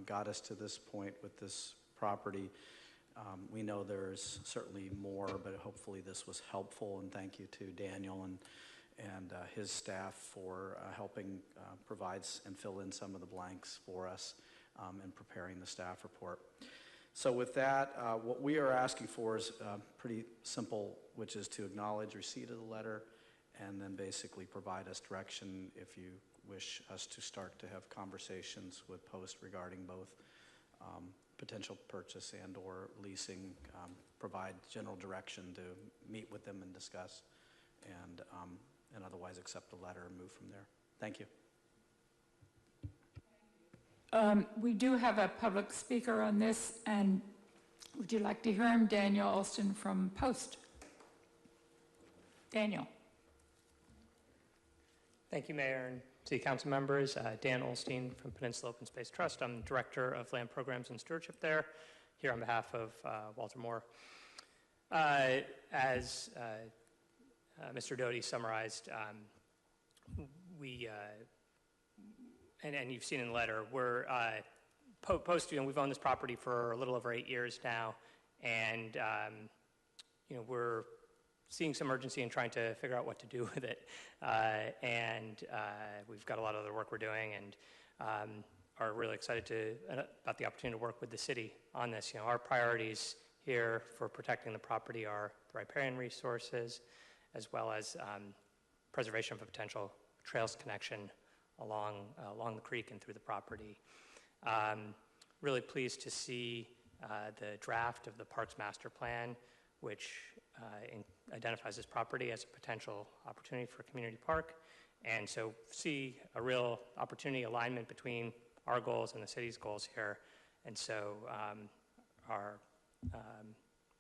got us to this point with this property. We know there's certainly more, but hopefully this was helpful, and thank you to Daniel and his staff for helping provide and fill in some of the blanks for us in preparing the staff report. So with that, what we are asking for is pretty simple, which is to acknowledge receipt of the letter and then basically provide us direction if you wish us to start to have conversations with Post regarding both potential purchase and or leasing, provide general direction to meet with them and discuss, and otherwise accept the letter and move from there. Thank you. We do have a public speaker on this, and would you like to hear him? Daniel Alston from Post. Daniel. Thank you, Mayor and City Council members. Dan Olstein from Peninsula Open Space Trust. I'm Director of Land Programs and Stewardship there, here on behalf of Walter Moore. As Mr. Doty summarized, and you've seen in the letter, we're we've owned this property for a little over 8 years now, and we're seeing some urgency in trying to figure out what to do with it. We've got a lot of other work we're doing, and are really excited about the opportunity to work with the city on this. Our priorities here for protecting the property are the riparian resources, as well as preservation of a potential trails connection along the creek and through the property. Really pleased to see the draft of the Parks Master Plan, which identifies this property as a potential opportunity for a community park. And so see a real opportunity alignment between our goals and the city's goals here. And so are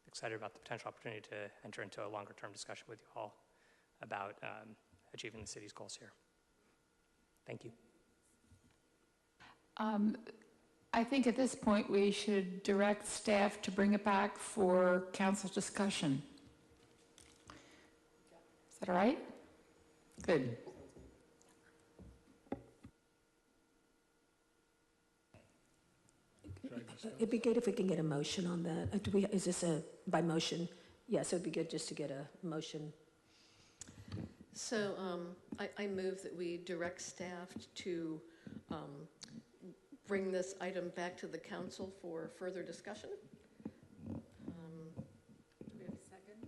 excited about the potential opportunity to enter into a longer term discussion with you all about achieving the city's goals here. Thank you. I think at this point we should direct staff to bring it back for council discussion. Is that all right? Good. It'd be good if we can get a motion on that. Is this by motion? Yes, it would be good just to get a motion. So I move that we direct staff to bring this item back to the council for further discussion. Do we have a second?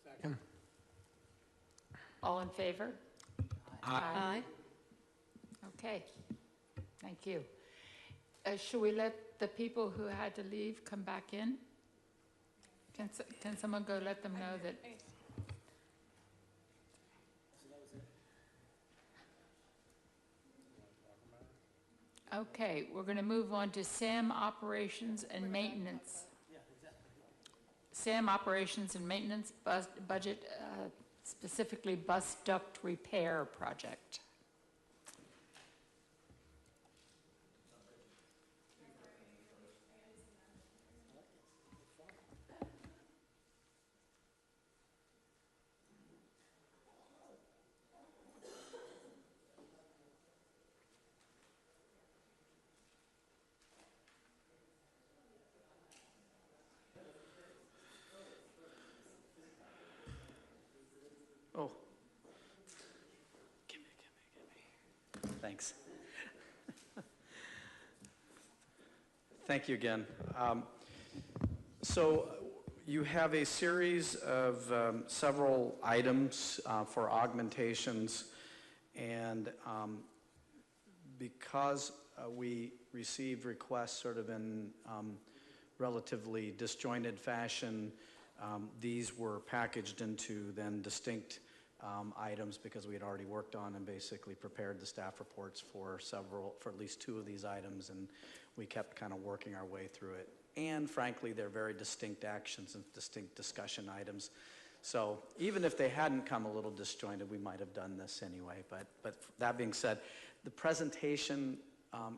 Second. All in favor? Aye. Okay. Thank you. Should we let the people who had to leave come back in? Can someone go let them know that? Okay, we're going to move on to SAM operations and maintenance. SAM operations and maintenance budget, specifically bus duct repair project. Oh. Give me. Thanks. Thank you again. So you have a series of several items for augmentations, and because we received requests sort of in relatively disjointed fashion, these were packaged into then distinct items because we had already worked on and basically prepared the staff reports for at least two of these items, and we kept kind of working our way through it. And frankly, they're very distinct actions and distinct discussion items. So even if they hadn't come a little disjointed, we might have done this anyway. But that being said, the presentation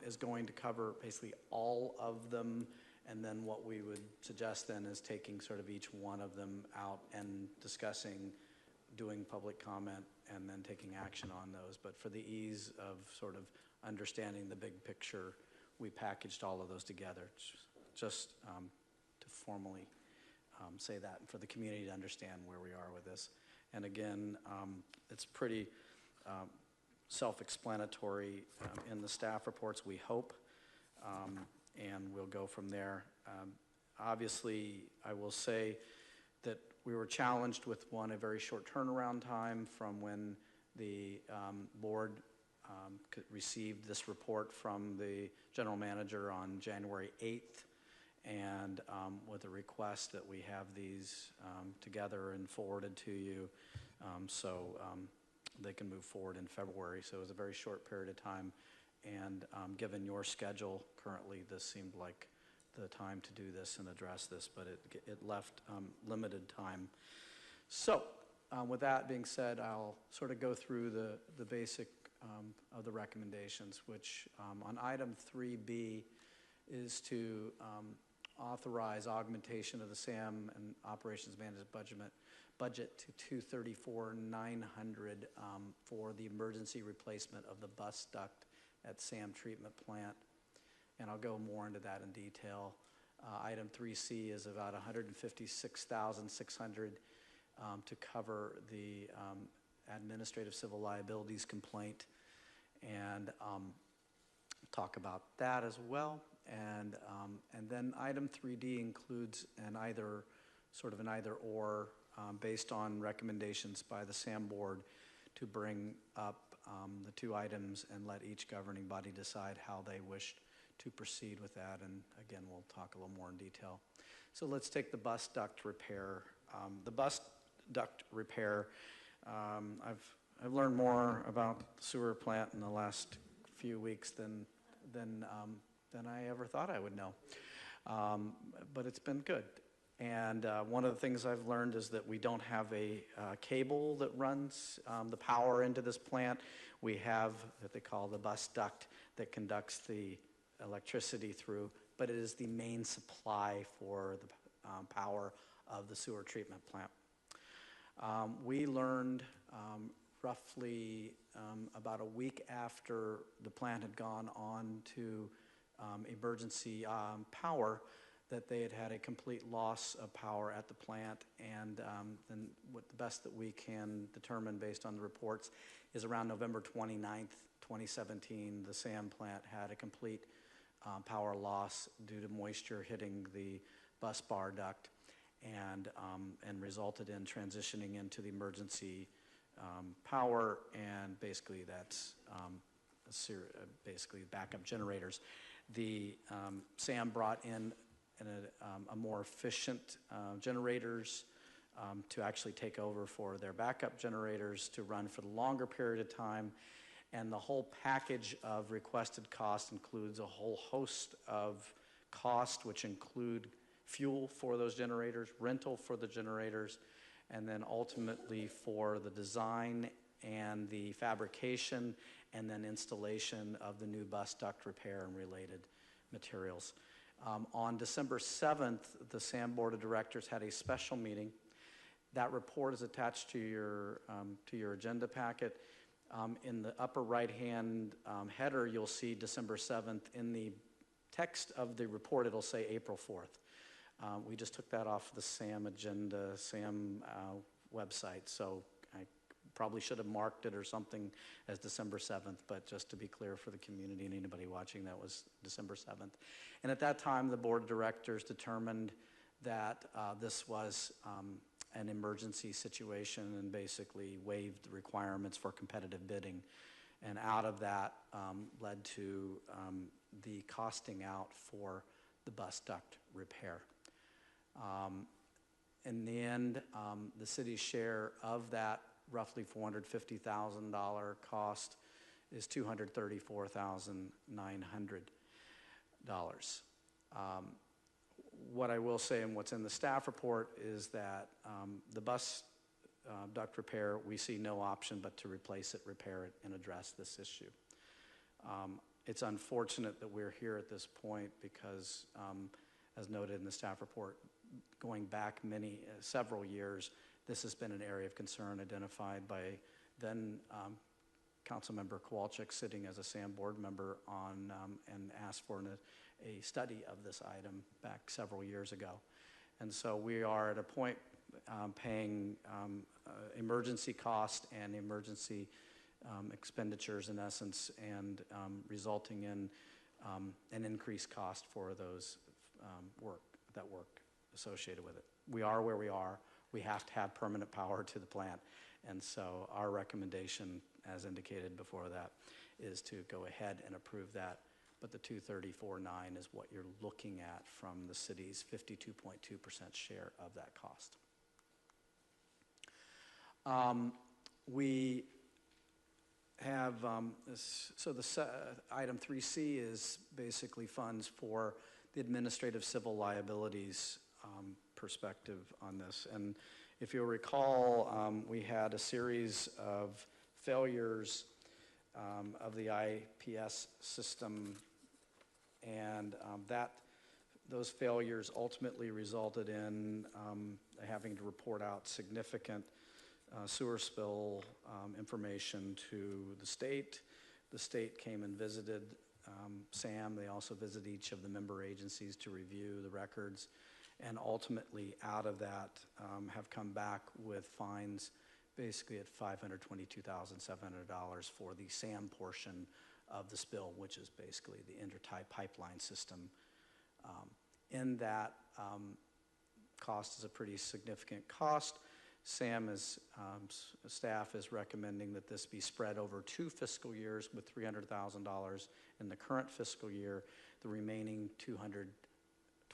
is going to cover basically all of them, and then what we would suggest then is taking sort of each one of them out and discussing, doing public comment, and then taking action on those. But for the ease of sort of understanding the big picture, we packaged all of those together just to formally say that, and for the community to understand where we are with this. And again, it's pretty self-explanatory in the staff reports, we hope, and we'll go from there. Obviously, I will say that we were challenged with a very short turnaround time from when the board received this report from the general manager on January 8th, and with a request that we have these together and forwarded to you so they can move forward in February. So it was a very short period of time, and given your schedule currently, this seemed like the time to do this and address this, but it left limited time. So with that being said, I'll sort of go through the basic of the recommendations, which on item 3B is to authorize augmentation of the SAM and Operations Management budget to $234,900 for the emergency replacement of the bus duct at SAM treatment plant. And I'll go more into that in detail. Item 3C is about $156,600 to cover the administrative civil liabilities complaint, and talk about that as well. And then item 3D includes an either or based on recommendations by the SAM board to bring up the two items and let each governing body decide how they wish to proceed with that. And again, we'll talk a little more in detail. So let's take the bus duct repair. The bus duct repair, I've learned more about the sewer plant in the last few weeks than I ever thought I would know. But it's been good. And one of the things I've learned is that we don't have a cable that runs the power into this plant. We have what they call the bus duct that conducts the electricity through, but it is the main supply for the power of the sewer treatment plant. We learned roughly about a week after the plant had gone on to emergency power that they had had a complete loss of power at the plant, and then what the best that we can determine based on the reports is around November 29th, 2017, the SAM plant had a complete power loss due to moisture hitting the bus bar duct, and resulted in transitioning into the emergency power, and basically that's basically backup generators. The SAM brought in a more efficient generators to actually take over for their backup generators to run for the longer period of time. And the whole package of requested cost includes a whole host of costs, which include fuel for those generators, rental for the generators, and then ultimately for the design and the fabrication and then installation of the new bus duct repair and related materials. On December 7th, the SAM Board of Directors had a special meeting. That report is attached to your agenda packet. In the upper right-hand header, you'll see December 7th. In the text of the report, it'll say April 4th. We just took that off the SAM agenda, SAM website, so I probably should have marked it or something as December 7th, but just to be clear for the community and anybody watching, that was December 7th. And at that time, the board of directors determined that this was an emergency situation and basically waived the requirements for competitive bidding. And out of that led to the costing out for the bus duct repair. In the end, the city's share of that roughly $450,000 cost is $234,900. What I will say and what's in the staff report is that the bus duct repair, we see no option but to replace it, repair it, and address this issue. It's unfortunate that we're here at this point because, as noted in the staff report, going back several years, this has been an area of concern identified by then Councilmember Kowalczyk, sitting as a SAM board member on and asked for a study of this item back several years ago. And so we are at a point paying emergency cost and emergency expenditures in essence, and resulting in an increased cost for those work associated with it. We are where we are. We have to have permanent power to the plant. And so our recommendation, as indicated before that, is to go ahead and approve that. But the $234,900 is what you're looking at from the city's 52.2% share of that cost. We have, so the item 3C is basically funds for the administrative civil liabilities perspective on this. And If you'll recall, we had a series of failures of the IPS system, and those failures ultimately resulted in having to report out significant sewer spill information to the state. The state came and visited SAM. They also visited each of the member agencies to review the records, and ultimately out of that have come back with fines basically at $522,700 for the SAM portion of the spill, which is basically the intertie pipeline system. In that cost is a pretty significant cost. SAM staff is recommending that this be spread over 2 fiscal years with $300,000 in the current fiscal year, the remaining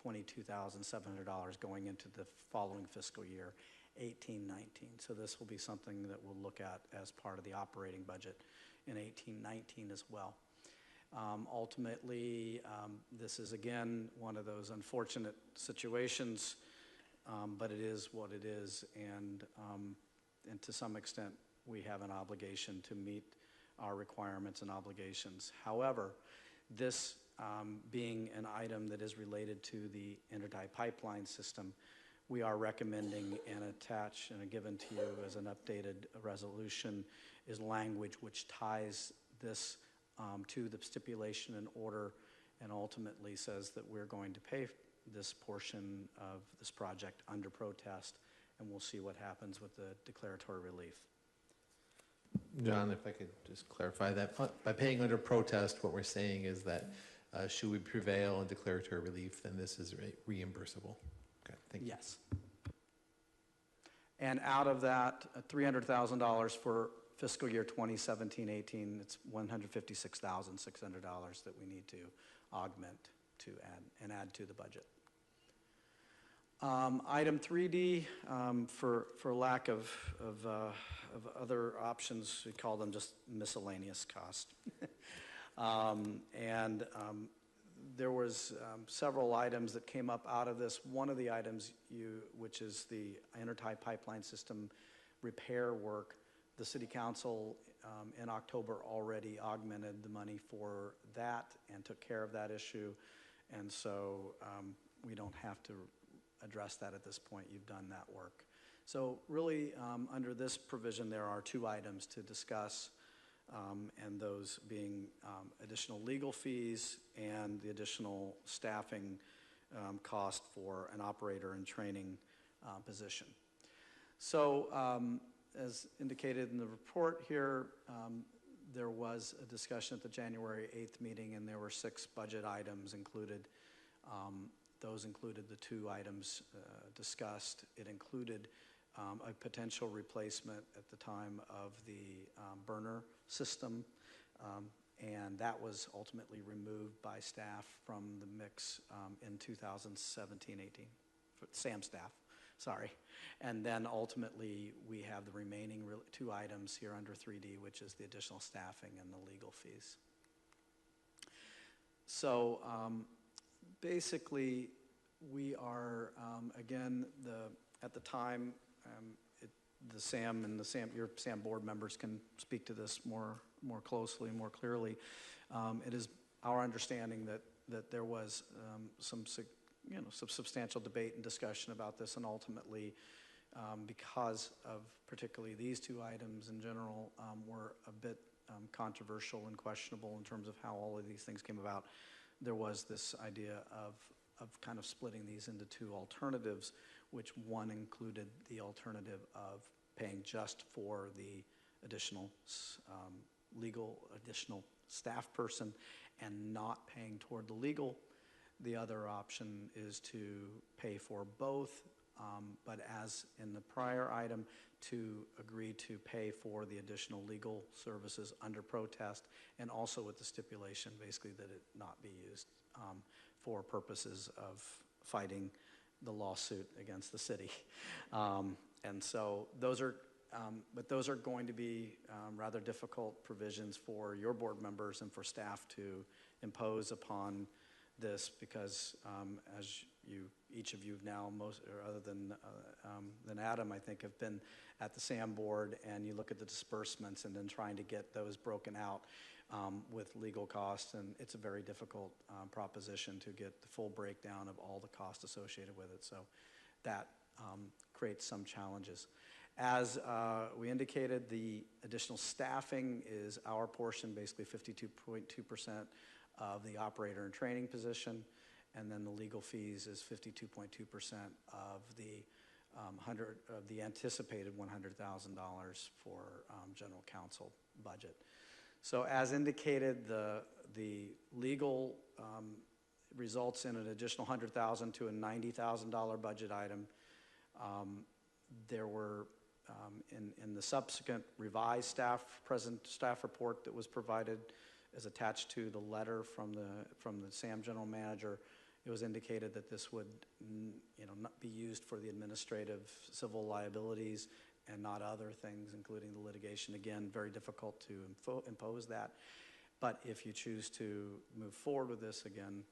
$222,700 going into the following fiscal year, 18-19. So this will be something that we'll look at as part of the operating budget in 18-19 as well. Ultimately, this is again one of those unfortunate situations, but it is what it is, and to some extent we have an obligation to meet our requirements and obligations. However, this being an item that is related to the intertie pipeline system, we are recommending and attach and given to you as an updated resolution is language which ties this to the stipulation and order, and ultimately says that we're going to pay this portion of this project under protest, and we'll see what happens with the declaratory relief. John, if I could just clarify that. By paying under protest, what we're saying is that should we prevail in declaratory relief, then this is reimbursable. Okay, thank you. Yes. And out of that, $300,000 for fiscal year 2017-18, it's $156,600 that we need to augment to add to the budget. Item 3D, for lack of other options, we call them just miscellaneous cost. There was several items that came up out of this. One of the items, which is the intertie pipeline system repair work, the City Council in October already augmented the money for that and took care of that issue, and so we don't have to address that at this point. You've done that work. So really, under this provision, there are 2 items to discuss, and those being additional legal fees and the additional staffing cost for an operator and training position. So as indicated in the report here, there was a discussion at the January 8th meeting, and there were 6 budget items included. Those included the 2 items discussed. It included a potential replacement at the time of the burner system, and that was ultimately removed by staff from the mix in 2017-18, SAM staff, sorry. And then ultimately we have the remaining 2 items here under 3D, which is the additional staffing and the legal fees. So basically we are, again, at the time, the SAM and your SAM board members can speak to this more closely, more clearly. It is our understanding that there was some substantial debate and discussion about this, and ultimately, because of particularly these 2 items in general, were a bit controversial and questionable in terms of how all of these things came about. There was this idea of kind of splitting these into 2 alternatives, which one included the alternative of paying just for the additional additional staff person and not paying toward the legal. The other option is to pay for both, but as in the prior item, to agree to pay for the additional legal services under protest, and also with the stipulation basically that it not be used for purposes of fighting the lawsuit against the city. And so those are, but those are going to be rather difficult provisions for your board members and for staff to impose upon this because, as each of you now, other than Adam, I think, have been at the SAM board, and you look at the disbursements and then trying to get those broken out with legal costs, and it's a very difficult proposition to get the full breakdown of all the costs associated with it. So that creates some challenges. As we indicated, the additional staffing is our portion, basically 52.2% of the operator and training position, and then the legal fees is 52.2% of the anticipated $100,000 for general counsel budget. So as indicated, the legal results in an additional $100,000 to a $90,000 budget item. There were in the subsequent revised staff report that was provided as attached to the letter from the SAM general manager, it was indicated that this would not be used for the administrative civil liabilities and not other things, including the litigation. Again, very difficult to impose that. But if you choose to move forward with this, again,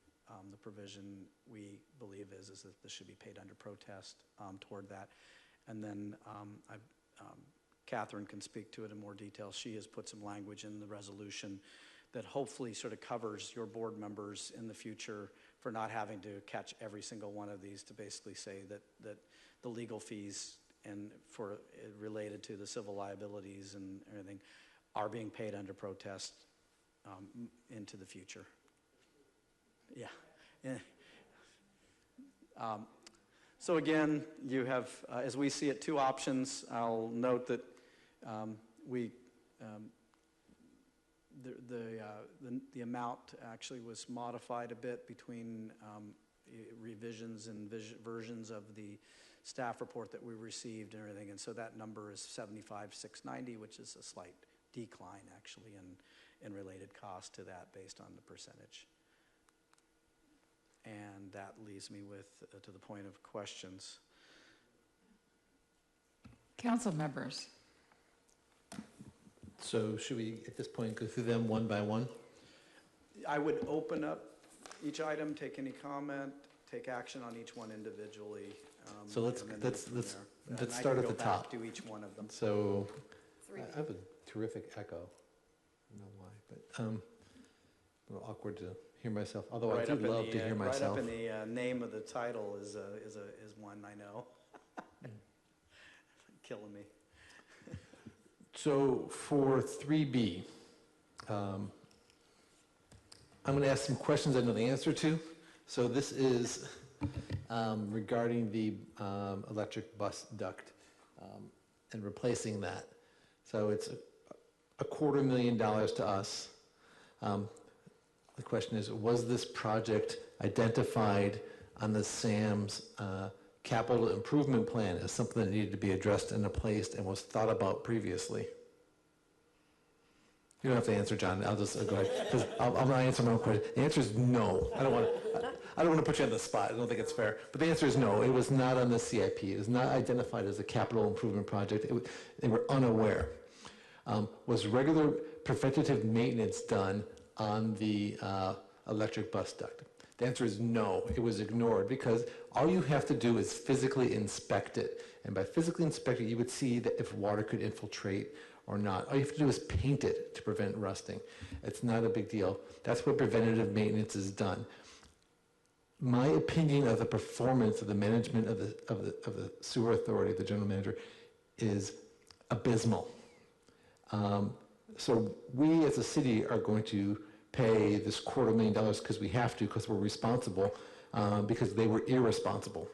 the provision we believe is that this should be paid under protest toward that. And then Catherine can speak to it in more detail. She has put some language in the resolution that hopefully sort of covers your board members in the future for not having to catch every single one of these, to basically say that the legal fees and for related to the civil liabilities and everything are being paid under protest into the future. Yeah. So again, you have, as we see it, two options. I'll note that the amount actually was modified a bit between revisions and versions of the staff report that we received and everything, and so that number is 75,690, which is a slight decline actually in related cost to that based on the percentage. And that leaves me with to the point of questions. Council members. So should we, at this point, go through them one by one? I would open up each item, take any comment, take action on each one individually. So let's start at the top. Do each one of them. So I have a terrific echo. I don't know why, but a little awkward to hear myself. Although I do love to hear myself. Right up in the name of the title is one I know. Killing me. So for 3B, I'm going to ask some questions I know the answer to. So this is regarding the electric bus duct and replacing that. So it's $250,000 to us. The question is, was this project identified on the SAM's capital improvement plan as something that needed to be addressed and replaced and was thought about previously? You don't have to answer, John. I'll just go ahead. 'Cause I'm going to answer my own question. The answer is no. I don't want to put you on the spot. I don't think it's fair. But the answer is no. It was not on the CIP. It was not identified as a capital improvement project. They were unaware. Was regular preventative maintenance done on the electric bus duct? The answer is no. It was ignored because all you have to do is physically inspect it. And by physically inspecting it, you would see that if water could infiltrate or not. All you have to do is paint it to prevent rusting. It's not a big deal. That's what preventative maintenance is done. My opinion of the performance of the management of the sewer authority, the general manager, is abysmal. So we as a city are going to pay this $250,000 because we have to, because we're responsible, because they were irresponsible.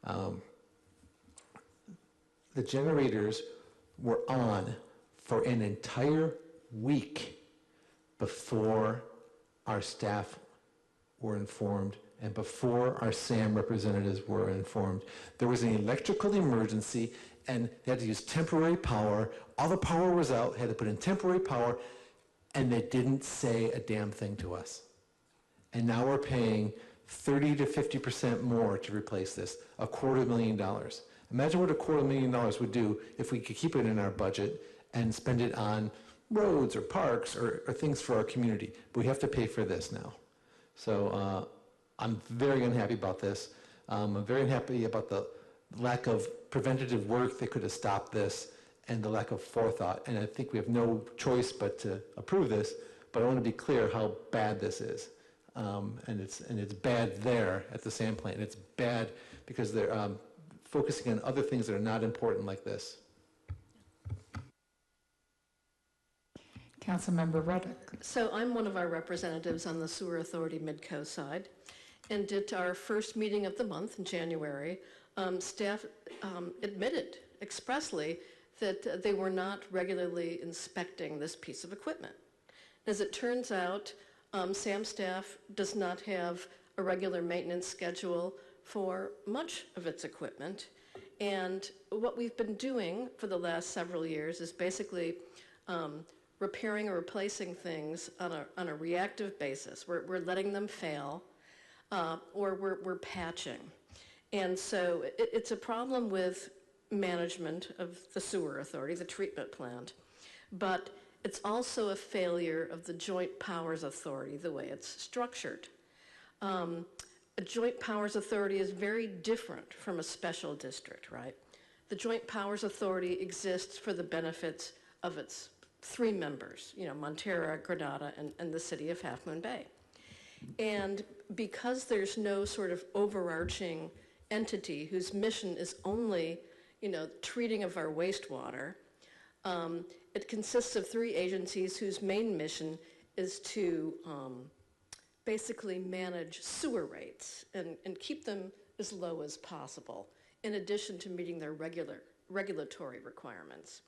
The generators were on for an entire week before our staff were informed and before our SAM representatives were informed. There was an electrical emergency and they had to use temporary power. All the power was out, had to put in temporary power, and they didn't say a damn thing to us. And now we're paying 30 to 50% more to replace this, $250,000. Imagine what $250,000 would do if we could keep it in our budget and spend it on roads or parks or things for our community. But we have to pay for this now. So I'm very unhappy about this. I'm very unhappy about the lack of preventative work that could have stopped this and the lack of forethought. And I think we have no choice but to approve this, but I want to be clear how bad this is. And it's bad there at the sand plant. It's bad because they're focusing on other things that are not important like this. Councilmember Reddick. So I'm one of our representatives on the Sewer Authority Midco side, and at our first meeting of the month in January, staff admitted expressly that they were not regularly inspecting this piece of equipment. As it turns out, SAM staff does not have a regular maintenance schedule for much of its equipment, and what we've been doing for the last several years is basically repairing or replacing things on a reactive basis. We're letting them fail, or we're patching. And so it's a problem with management of the sewer authority, the treatment plant, but it's also a failure of the Joint Powers Authority, the way it's structured. A Joint Powers Authority is very different from a special district, right? The Joint Powers Authority exists for the benefits of its 3 members, Montera, Granada, and the city of Half Moon Bay. And because there's no sort of overarching entity whose mission is only, treating of our wastewater, it consists of 3 agencies whose main mission is to basically manage sewer rates and keep them as low as possible, in addition to meeting their regulatory requirements.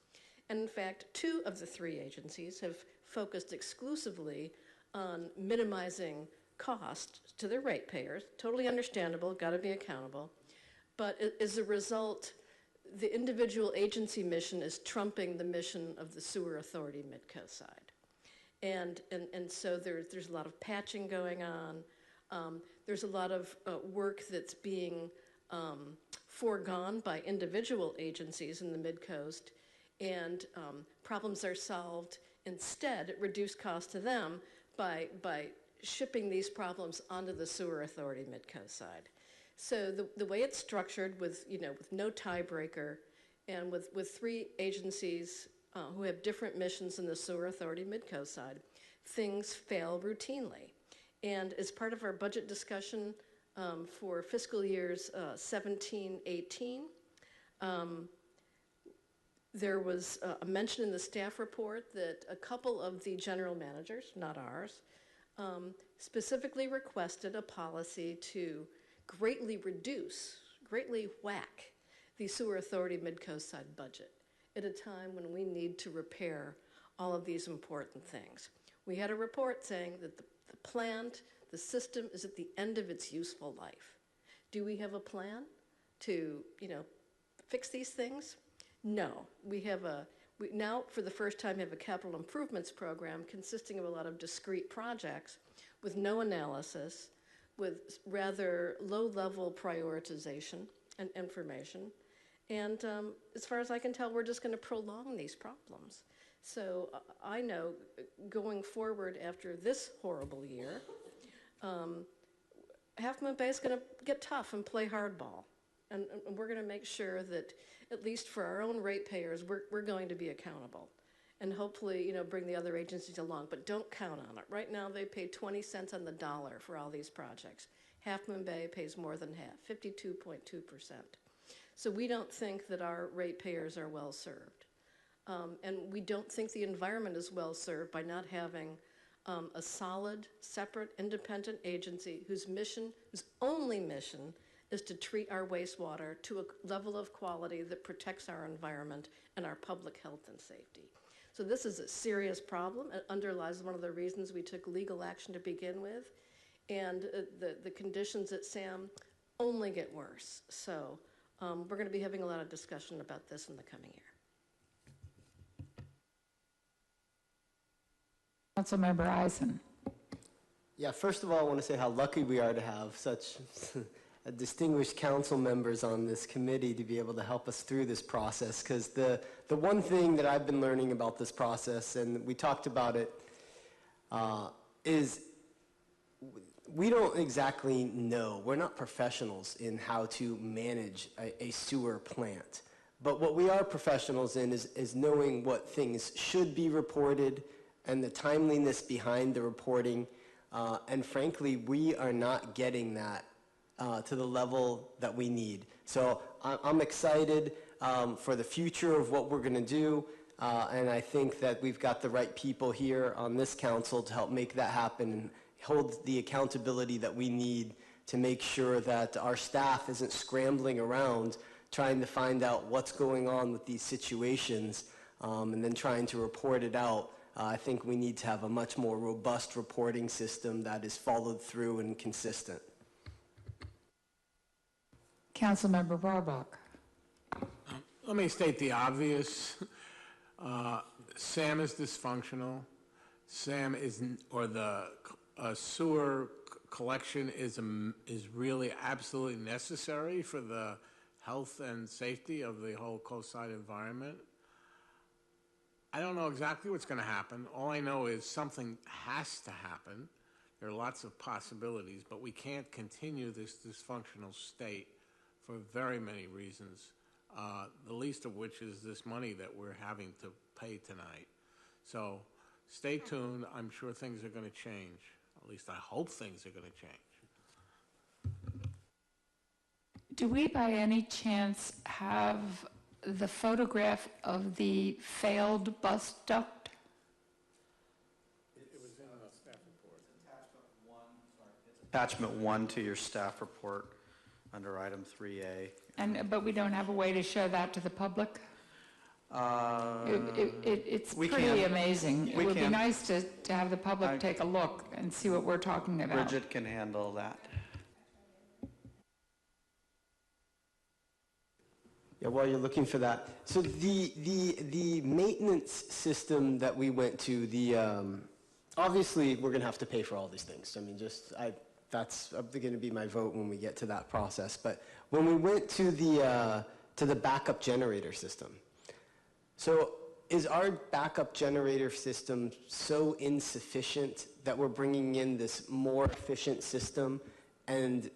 And in fact, 2 of the 3 agencies have focused exclusively on minimizing cost to their ratepayers. Totally understandable, got to be accountable. But as a result, the individual agency mission is trumping the mission of the Sewer Authority Midco side. And so there's a lot of patching going on. There's a lot of work that's being foregone by individual agencies in the Mid-Coast, and problems are solved instead at reduced cost to them by shipping these problems onto the Sewer Authority Midco side. So the way it's structured with no tiebreaker and with 3 agencies who have different missions in the Sewer Authority Midco side, things fail routinely. And as part of our budget discussion for fiscal years 17-18, there was a mention in the staff report that a couple of the general managers, not ours, specifically requested a policy to greatly whack the Sewer Authority Midco side budget at a time when we need to repair all of these important things. We had a report saying that the plant, the system is at the end of its useful life. Do we have a plan to, fix these things? No. We now, for the first time, have a capital improvements program consisting of a lot of discrete projects with no analysis, with rather low-level prioritization and information. And as far as I can tell, we're just going to prolong these problems. So I know going forward after this horrible year, Half Moon Bay is going to get tough and play hardball. And we're going to make sure that, at least for our own ratepayers, we're going to be accountable. And hopefully, bring the other agencies along. But don't count on it. Right now, they pay 20 cents on the dollar for all these projects. Half Moon Bay pays more than half, 52.2%. So we don't think that our ratepayers are well served. And we don't think the environment is well served by not having a solid, separate, independent agency whose only mission is to treat our wastewater to a level of quality that protects our environment and our public health and safety. So this is a serious problem. It underlies one of the reasons we took legal action to begin with. And the conditions at SAM only get worse. So we're going to be having a lot of discussion about this in the coming year. Councilmember Eisen. Yeah, first of all, I want to say how lucky we are to have such distinguished council members on this committee to be able to help us through this process, because the one thing that I've been learning about this process, and we talked about it, is we don't exactly know. We're not professionals in how to manage a sewer plant. But what we are professionals in is knowing what things should be reported and the timeliness behind the reporting. And frankly, we are not getting that to the level that we need. So I'm excited for the future of what we're going to do. And I think that we've got the right people here on this council to help make that happen and hold the accountability that we need to make sure that our staff isn't scrambling around trying to find out what's going on with these situations and then trying to report it out. I think we need to have a much more robust reporting system that is followed through and consistent. Councilmember Barbach. Let me state the obvious. SAM is dysfunctional. SAM isn't, or the sewer collection is really absolutely necessary for the health and safety of the whole coastside environment. I don't know exactly what's going to happen. All I know is something has to happen. There are lots of possibilities, but we can't continue this dysfunctional state for very many reasons, the least of which is this money that we're having to pay tonight. So stay tuned. I'm sure things are going to change. At least I hope things are going to change. Do we by any chance have the photograph of the failed bus duct? It was in the staff report. Attachment 1 to your staff report under item 3A. But we don't have a way to show that to the public? It's pretty amazing. It would be nice to have the public take a look and see what we're talking about. Bridget can handle that. Yeah, while you're looking for that, so the maintenance system that we went to, obviously we're going to have to pay for all these things. I mean, that's going to be my vote when we get to that process. But when we went to the backup generator system, so is our backup generator system so insufficient that we're bringing in this more efficient system, and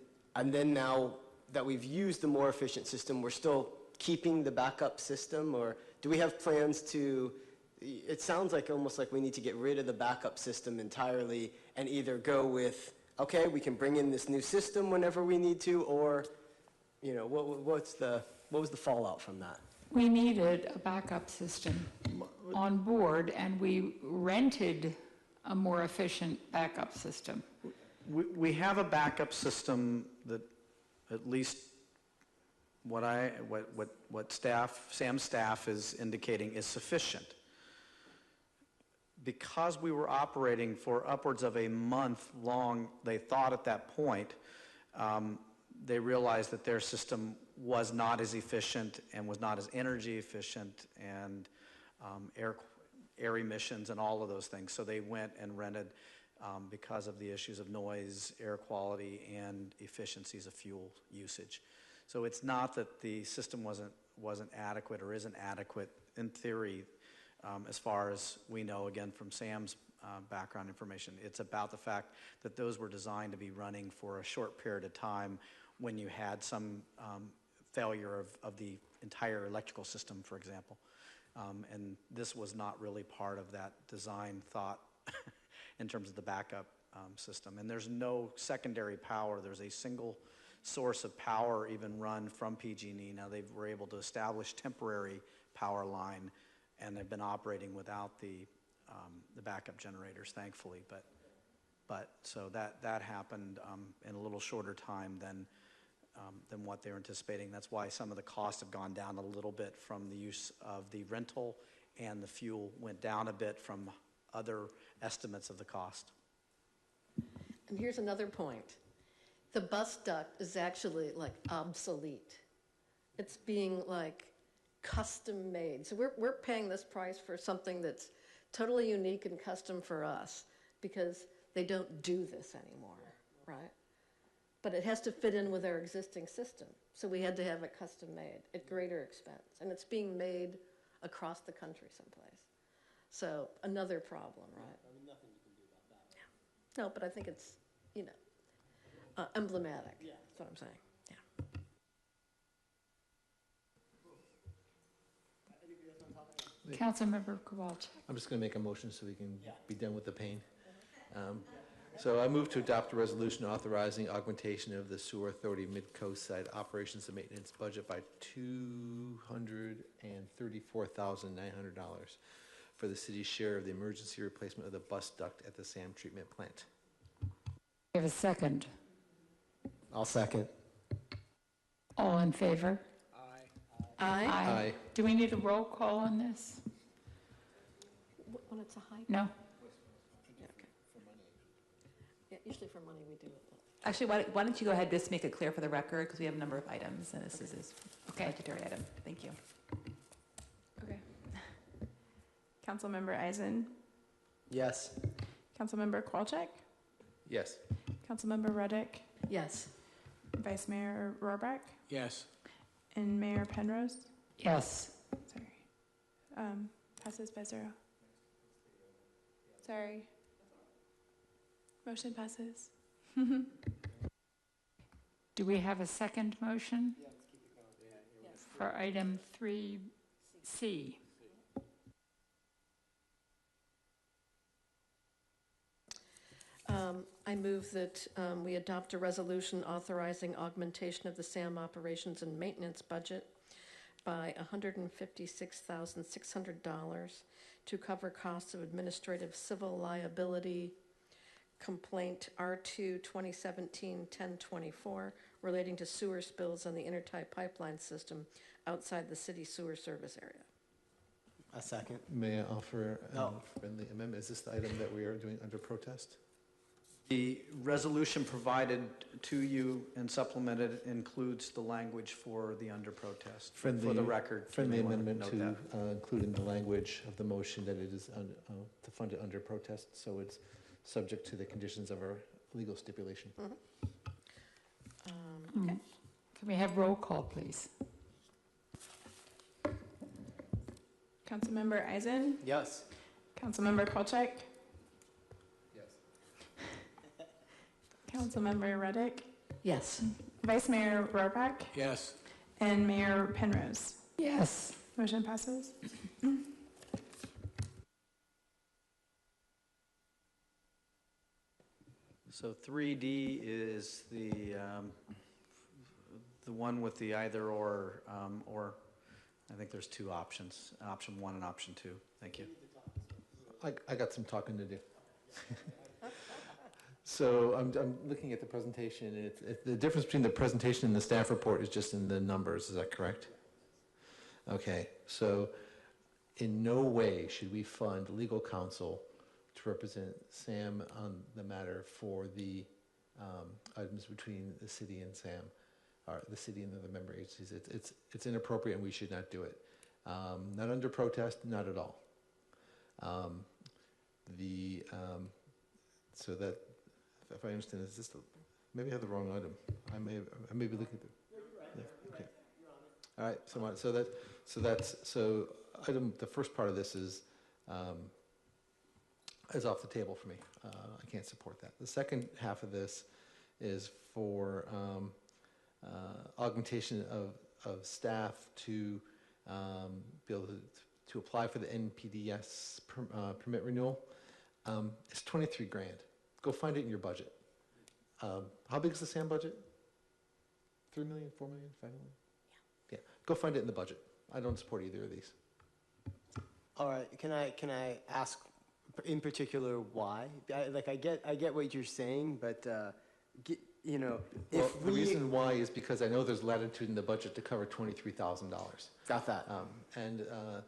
then now that we've used the more efficient system, we're still keeping the backup system, or do we have plans to, it sounds like almost like we need to get rid of the backup system entirely and either go with, okay, we can bring in this new system whenever we need to, or, you know, what was the fallout from that? We needed a backup system on board, and we rented a more efficient backup system. We have a backup system that at least what Sam's staff is indicating is sufficient. Because we were operating for upwards of a month long, they thought at that point, they realized that their system was not as efficient and was not as energy efficient and air emissions and all of those things. So they went and rented because of the issues of noise, air quality, and efficiencies of fuel usage. So it's not that the system wasn't adequate or isn't adequate in theory, as far as we know, again, from Sam's background information. It's about the fact that those were designed to be running for a short period of time when you had some failure of the entire electrical system, for example. And this was not really part of that design thought in terms of the backup system. And there's no secondary power. There's a single source of power even run from PG&E. Now they were able to establish temporary power line, and they've been operating without the backup generators, thankfully. But so that happened in a little shorter time than what they were anticipating. That's why some of the costs have gone down a little bit from the use of the rental, and the fuel went down a bit from other estimates of the cost. And here's another point. The bus duct is actually like obsolete. It's being like custom made. So we're paying this price for something that's totally unique and custom for us because they don't do this anymore, right? But it has to fit in with our existing system. So we had to have it custom made at greater expense. And it's being made across the country someplace. So another problem, right? I mean, nothing you can do about that. Yeah. No, but I think it's, you know, emblematic. Yeah. That's what I'm saying. Yeah. Councilmember Kowalczyk. I'm just going to make a motion so we can be done with the pain. So I move to adopt a resolution authorizing augmentation of the sewer authority mid-coast side operations and maintenance budget by $234,900 for the city's share of the emergency replacement of the bus duct at the SAM treatment plant. We have a second. I'll second. All in favor? Aye. Aye. Do we need a roll call on this? When it's a high. No? Yeah, okay. Yeah, usually for money we do it. Actually, why don't you go ahead, just make it clear for the record, because we have a number of items, and this is a budgetary item. Thank you. Okay. Councilmember Eisen, Yes. Councilmember Kowalczyk, Yes. Councilmember Reddick, Yes. Vice Mayor Rohrbach, Yes. and Mayor Penrose. Yes. Sorry. Passes by 0. Sorry. Motion passes. Do we have a second motion? For item 3C. I move that we adopt a resolution authorizing augmentation of the SAM operations and maintenance budget by $156,600 to cover costs of administrative civil liability complaint R2 2017-1024 relating to sewer spills on the intertie pipeline system outside the city sewer service area. A second. May I offer a No. friendly amendment? Is this the item that we are doing under protest? The resolution provided to you and supplemented includes the language for the under protest. For the record. you Friendly may wanna amendment note to that. include in the language of the motion that it is to fund it under protest, so it's subject to the conditions of our legal stipulation. Okay. Can we have roll call, please? Councilmember Eisen, Yes. Councilmember Kowalczyk, Yes. Councilmember Reddick, Yes. Vice Mayor Rohrbach, Yes. and Mayor Penrose. Yes. Motion passes. So 3D is the one with the either or I think there's two options, option 1 and option 2. Thank you. I got some talking to do. So I'm looking at the presentation, and the difference between the presentation and the staff report is just in the numbers, is that correct? Okay, so in no way should we fund legal counsel to represent SAM on the matter for the items between the city and SAM, or the city and the other member agencies. It's inappropriate and we should not do it. Not under protest, not at all. So that, if I understand, is this maybe I have the wrong item. I may be looking at the. Yeah, okay. All right. So the first part of this is off the table for me. I can't support that. The second half of this is for augmentation of staff to be able to apply for the NPDS permit renewal. It's 23 grand. Go find it in your budget. How big is the SAM budget? 3 million, 4 million, 5 million? Yeah. Go find it in the budget. I don't support either of these. All right. Can I ask in particular why? I get what you're saying, but Well, the reason why is because I know there's latitude in the budget to cover $23,000. Got that. The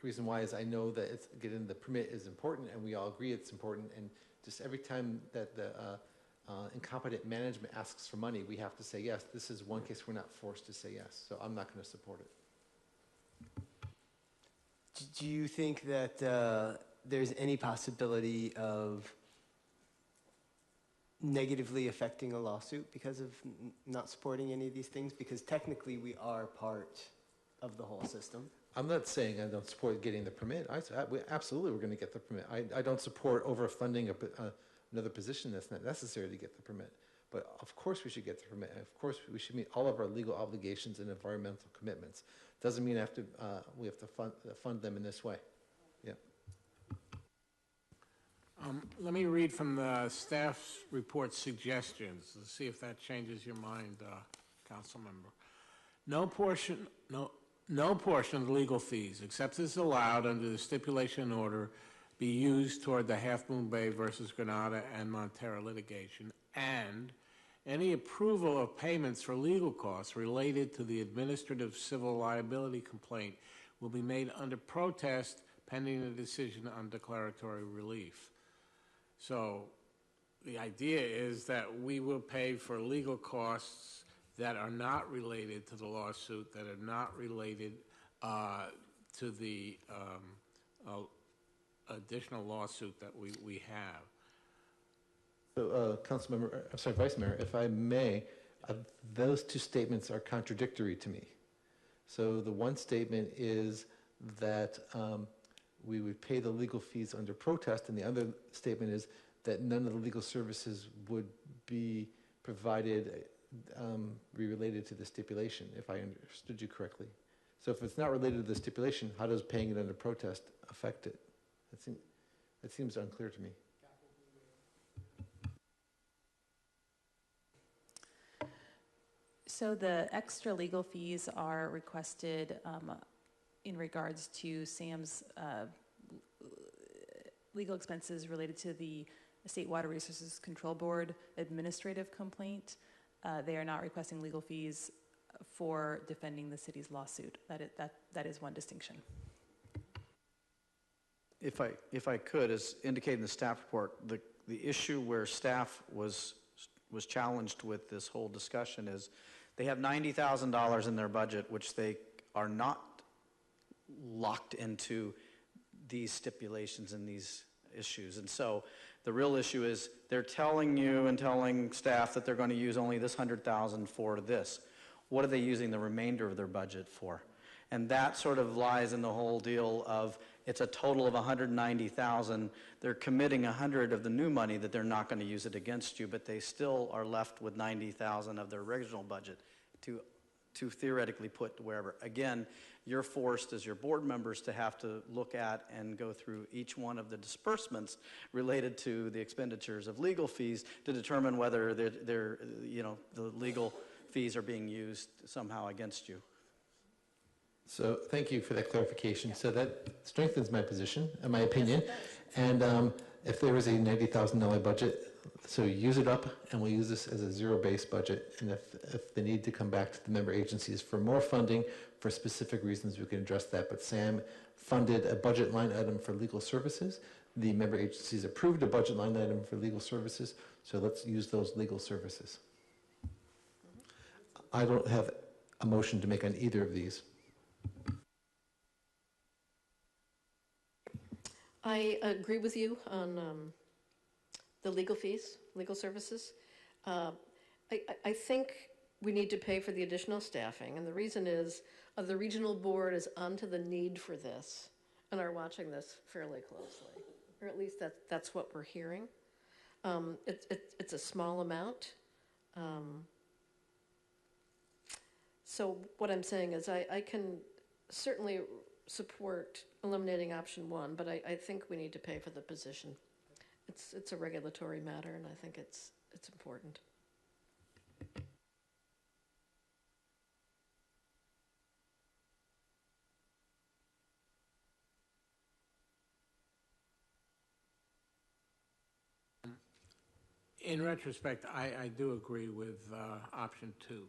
reason why is I know that getting the permit is important, and we all agree it's important. And just every time that the incompetent management asks for money, we have to say yes. This is one case we're not forced to say yes. So I'm not going to support it. Do you think that there's any possibility of negatively affecting a lawsuit because of not supporting any of these things? Because technically we are part of the whole system. I'm not saying I don't support getting the permit. Absolutely, we're going to get the permit. I don't support overfunding another position that's not necessary to get the permit. But of course we should get the permit, and of course we should meet all of our legal obligations and environmental commitments. Doesn't mean we have to fund them in this way. Yeah. Let me read from the staff's report suggestions. Let's see if that changes your mind, council member. No portion of the legal fees, except as allowed under the stipulation order, be used toward the Half Moon Bay versus Granada and Montera litigation, and any approval of payments for legal costs related to the administrative civil liability complaint will be made under protest pending a decision on declaratory relief. So the idea is that we will pay for legal costs that are not related to the lawsuit, that are not related to the additional lawsuit that we have. So, Vice Mayor, if I may, those two statements are contradictory to me. So the one statement is that we would pay the legal fees under protest, and the other statement is that none of the legal services would be provided related to the stipulation, if I understood you correctly. So if it's not related to the stipulation, how does paying it under protest affect it? That seems unclear to me. So the extra legal fees are requested in regards to Sam's legal expenses related to the State Water Resources Control Board administrative complaint. They are not requesting legal fees for defending the city's lawsuit. That is one distinction. If I could, as indicated in the staff report, the issue where staff was challenged with this whole discussion is they have $90,000 in their budget, which they are not locked into these stipulations and these issues. And so the real issue is they're telling you and telling staff that they're going to use only this $100,000 for this. What are they using the remainder of their budget for? And that sort of lies in the whole deal of it's a total of $190,000. They're committing $100,000 of the new money that they're not going to use it against you, but they still are left with $90,000 of their original budget to theoretically put to wherever. Again, you're forced as your board members to have to look at and go through each one of the disbursements related to the expenditures of legal fees to determine whether the legal fees are being used somehow against you. So thank you for that clarification. So that strengthens my position, in my opinion. And if there is a $90,000 budget, so use it up, and we'll use this as a zero-based budget. And if the need to come back to the member agencies for more funding for specific reasons, we can address that. But Sam funded a budget line item for legal services. The member agencies approved a budget line item for legal services. So let's use those legal services. I don't have a motion to make on either of these. I agree with you on the legal fees, legal services. I think we need to pay for the additional staffing, and the reason is the regional board is onto the need for this and are watching this fairly closely, or at least that's what we're hearing. It's a small amount. So what I'm saying is I can certainly support eliminating option one, but I think we need to pay for the position. It's a regulatory matter, and I think it's important. In retrospect, I do agree with option two.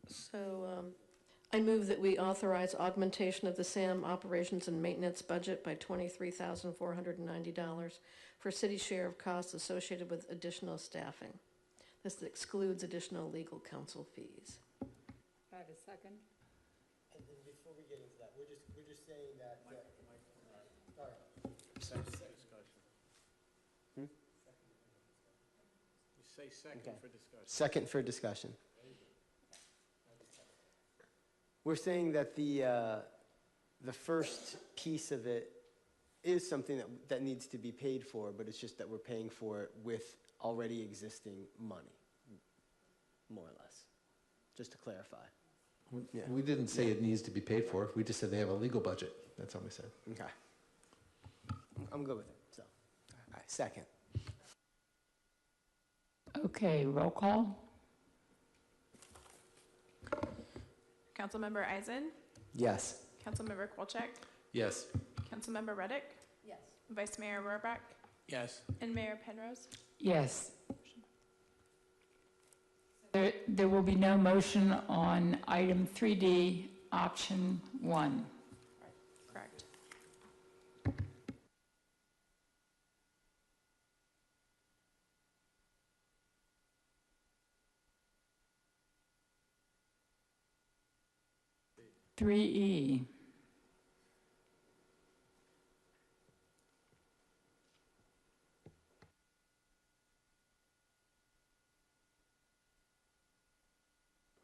So I move that we authorize augmentation of the SAM operations and maintenance budget by $23,490 for city share of costs associated with additional staffing. This excludes additional legal counsel fees. I have a second. And then before we get into that, we're just saying that. You say second for discussion. Second for discussion. We're saying that the first piece of it is something that needs to be paid for, but it's just that we're paying for it with already existing money, more or less, just to clarify. We didn't say it needs to be paid for. We just said they have a legal budget. That's all we said. Okay. I'm good with it, so. All right, second. Okay, roll call. Councilmember Eisen, Yes. Councilmember Kolchak, Yes. Councilmember Reddick, Yes. Vice Mayor Rohrbach, Yes. and Mayor Penrose. Yes. There will be no motion on item 3D, option 1. Correct. Three E.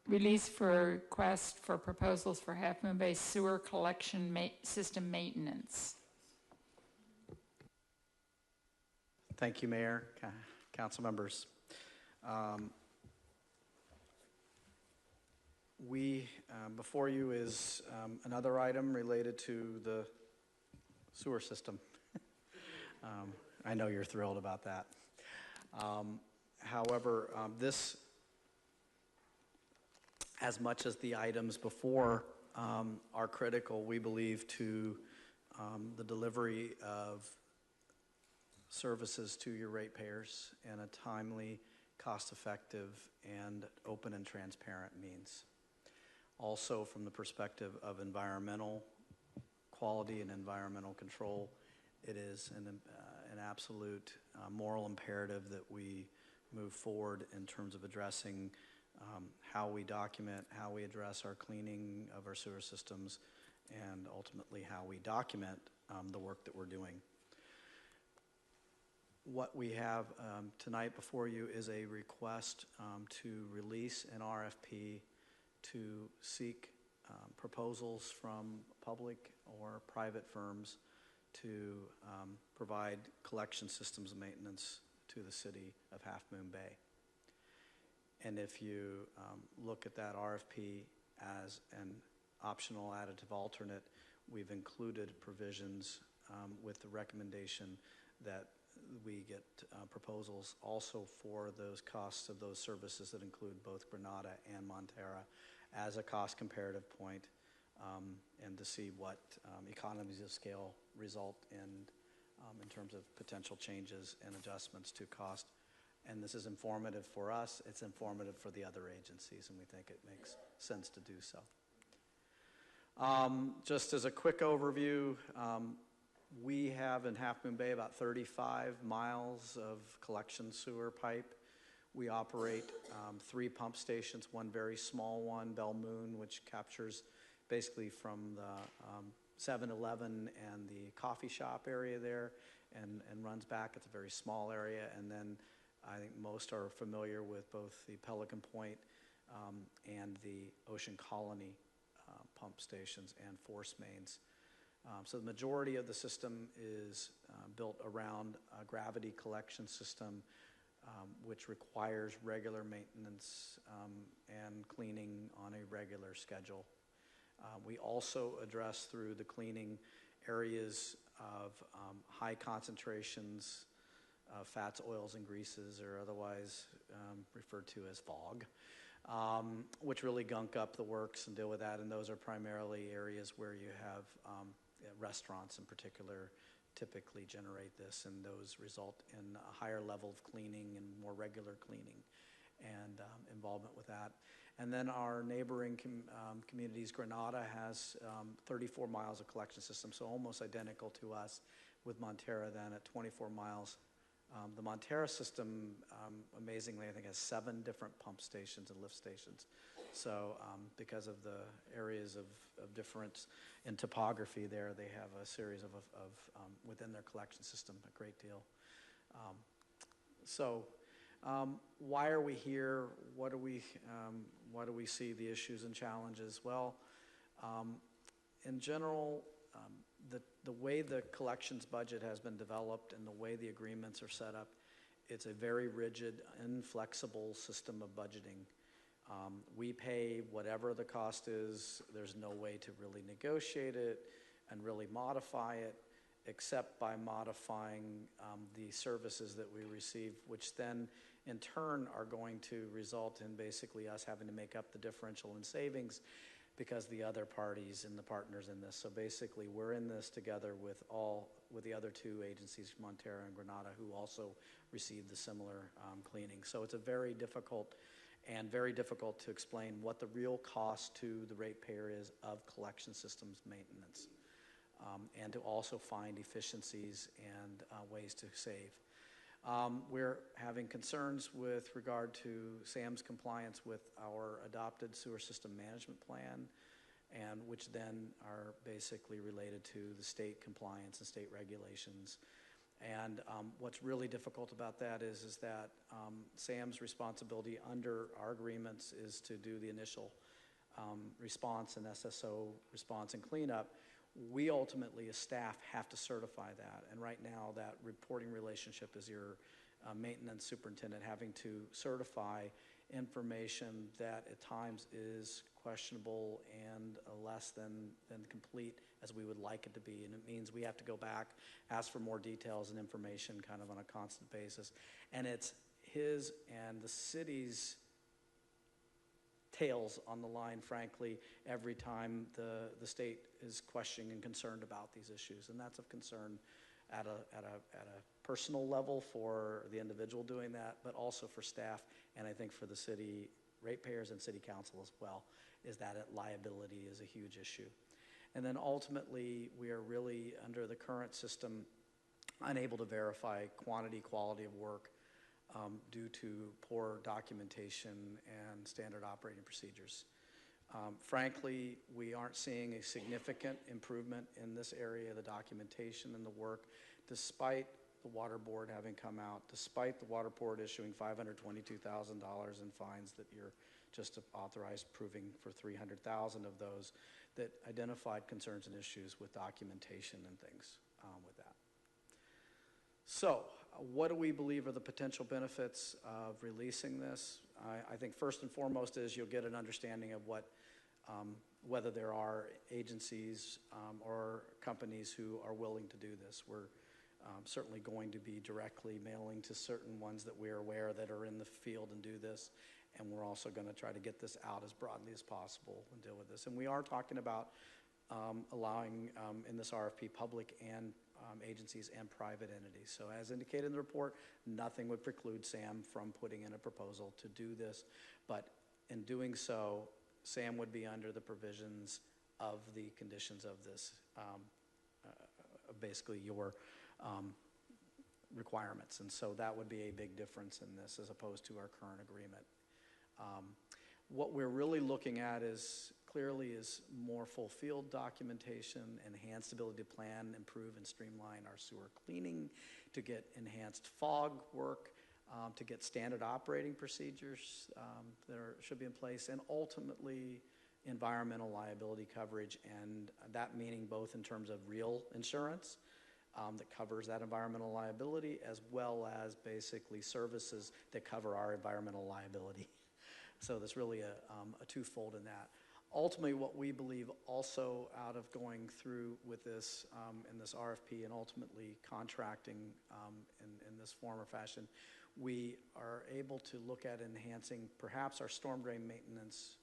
Release for request for proposals for Half Moon Bay sewer collection system maintenance. Thank you, Mayor, council members. Before you is another item related to the sewer system. I know you're thrilled about that. However, this, as much as the items before are critical, we believe, to the delivery of services to your ratepayers in a timely, cost-effective, and open and transparent means. Also, from the perspective of environmental quality and environmental control, it is an absolute moral imperative that we move forward in terms of addressing how we document, how we address our cleaning of our sewer systems, and ultimately how we document the work that we're doing. What we have tonight before you is a request to release an RFP to seek proposals from public or private firms to provide collection systems maintenance to the city of Half Moon Bay. And if you look at that RFP as an optional additive alternate, we've included provisions with the recommendation that we get proposals also for those costs of those services that include both Granada and Montara as a cost comparative point, and to see what economies of scale result in terms of potential changes and adjustments to cost. And this is informative for us, it's informative for the other agencies, and we think it makes sense to do so. Just as a quick overview, we have in Half Moon Bay about 35 miles of collection sewer pipe. We operate 3 pump stations, one very small one, Bell Moon, which captures basically from the 7-Eleven and the coffee shop area there and runs back. It's a very small area. And then I think most are familiar with both the Pelican Point and the Ocean Colony pump stations and force mains. So the majority of the system is built around a gravity collection system, which requires regular maintenance and cleaning on a regular schedule. We also address through the cleaning areas of high concentrations of fats, oils, and greases, or otherwise referred to as fog, which really gunk up the works and deal with that. And those are primarily areas where you have restaurants in particular typically generate this, and those result in a higher level of cleaning and more regular cleaning and involvement with that. And then our neighboring communities, Granada has 34 miles of collection system, so almost identical to us, with Montara then at 24 miles. The Montara system, amazingly, I think has 7 different pump stations and lift stations. So because of the areas of difference in topography there, they have a series of within their collection system, a great deal. Why are we here? What do we see the issues and challenges? Well, in general, the the way the collections budget has been developed and the way the agreements are set up, it's a very rigid, inflexible system of budgeting. We pay whatever the cost is. There's no way to really negotiate it and really modify it, except by modifying the services that we receive, which then in turn are going to result in basically us having to make up the differential in savings because the other parties and the partners in this. So basically we're in this together with the other two agencies, Montera and Granada, who also received the similar cleaning. So it's a very difficult to explain what the real cost to the ratepayer is of collection systems maintenance, and to also find efficiencies and ways to save. We're having concerns with regard to SAM's compliance with our adopted sewer system management plan, and which then are basically related to the state compliance and state regulations. And what's really difficult about that is that SAM's responsibility under our agreements is to do the initial response and SSO response and cleanup. We ultimately, as staff, have to certify that. And right now, that reporting relationship is your maintenance superintendent having to certify information that at times is questionable and less than complete as we would like it to be. And it means we have to go back, ask for more details and information kind of on a constant basis. And it's his and the city's tails on the line, frankly, every time the state is questioning and concerned about these issues. And that's of concern at a personal level for the individual doing that, but also for staff, and I think for the city ratepayers and city council as well, is that liability is a huge issue. And then ultimately, we are really, under the current system, unable to verify quality of work due to poor documentation and standard operating procedures. Frankly, we aren't seeing a significant improvement in this area, the documentation and the work, despite the Water Board having come out, despite the Water Board issuing $522,000 in fines that you're just authorized approving for 300,000 of those, that identified concerns and issues with documentation and things with that. So, what do we believe are the potential benefits of releasing this? I think first and foremost is you'll get an understanding of whether there are agencies or companies who are willing to do this. We're certainly going to be directly mailing to certain ones that we're aware that are in the field and do this, and we're also going to try to get this out as broadly as possible and deal with this. And we are talking about allowing in this RFP public and agencies and private entities. So as indicated in the report, nothing would preclude SAM from putting in a proposal to do this, but in doing so, SAM would be under the provisions of the conditions of this, basically your requirements. And so that would be a big difference in this as opposed to our current agreement. What we're really looking at is more full field documentation, enhanced ability to plan, improve, and streamline our sewer cleaning, to get enhanced fog work, to get standard operating procedures that should be in place, and ultimately environmental liability coverage, and that meaning both in terms of real insurance that covers that environmental liability, as well as basically services that cover our environmental liability. So there's really a twofold in that. Ultimately, what we believe also out of going through with this in this RFP and ultimately contracting in this form or fashion, we are able to look at enhancing perhaps our storm drain maintenance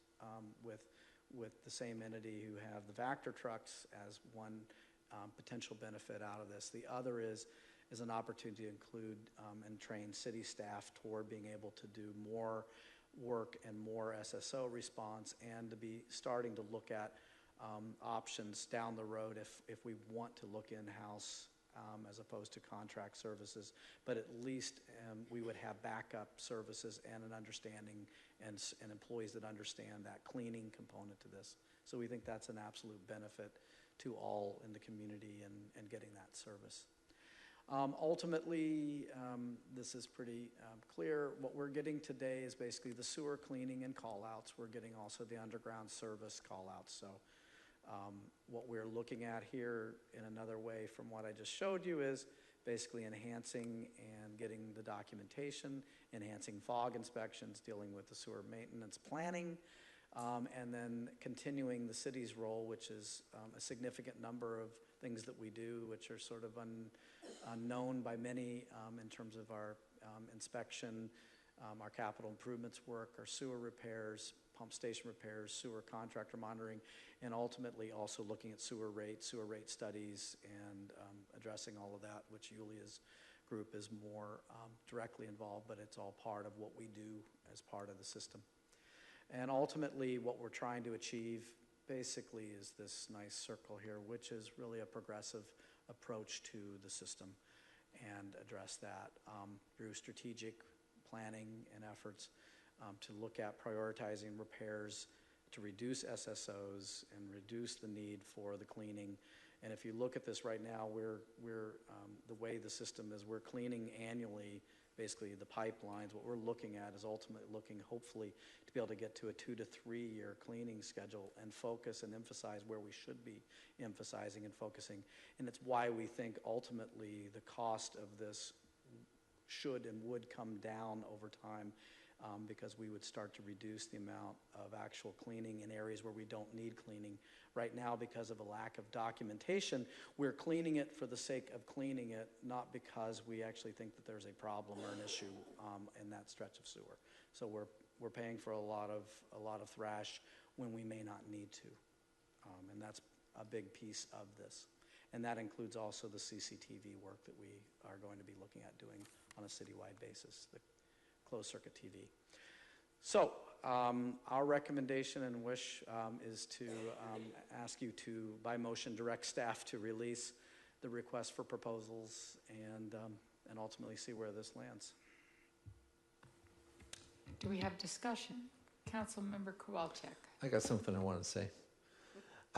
with the same entity who have the Vector trucks as one potential benefit out of this. The other is an opportunity to include and train city staff toward being able to do more work and more SSO response, and to be starting to look at options down the road if we want to look in-house as opposed to contract services. But at least we would have backup services and an understanding and employees that understand that cleaning component to this. So we think that's an absolute benefit to all in the community and getting that service. Ultimately, this is pretty clear. What we're getting today is basically the sewer cleaning and call-outs. We're getting also the underground service call-outs. So What we're looking at here in another way from what I just showed you is basically enhancing and getting the documentation, enhancing fog inspections, dealing with the sewer maintenance planning, and then continuing the city's role, which is a significant number of things that we do, which are sort of unknown by many in terms of our inspection, our capital improvements work, our sewer repairs, pump station repairs, sewer contractor monitoring, and ultimately also looking at sewer rate studies, and addressing all of that, which Yulia's group is more directly involved, but it's all part of what we do as part of the system. And ultimately, what we're trying to achieve basically is this nice circle here, which is really a progressive approach to the system, and address that through strategic planning and efforts to look at prioritizing repairs, to reduce SSOs and reduce the need for the cleaning. And if you look at this right now, the way the system is, we're cleaning annually, basically the pipelines. What we're looking at is ultimately looking, hopefully, to be able to get to a 2 to 3 year cleaning schedule and focus and emphasize where we should be emphasizing and focusing. And it's why we think ultimately the cost of this should and would come down over time, because we would start to reduce the amount of actual cleaning in areas where we don't need cleaning. Right now, because of a lack of documentation, we're cleaning it for the sake of cleaning it, not because we actually think that there's a problem or an issue in that stretch of sewer. So we're paying for a lot of thrash when we may not need to, and that's a big piece of this. And that includes also the CCTV work that we are going to be looking at doing on a citywide basis, the closed circuit TV. So our recommendation and wish is to ask you to, by motion, direct staff to release the request for proposals and ultimately see where this lands. Do we have discussion? Councilmember Kowalczyk. I got something I want to say.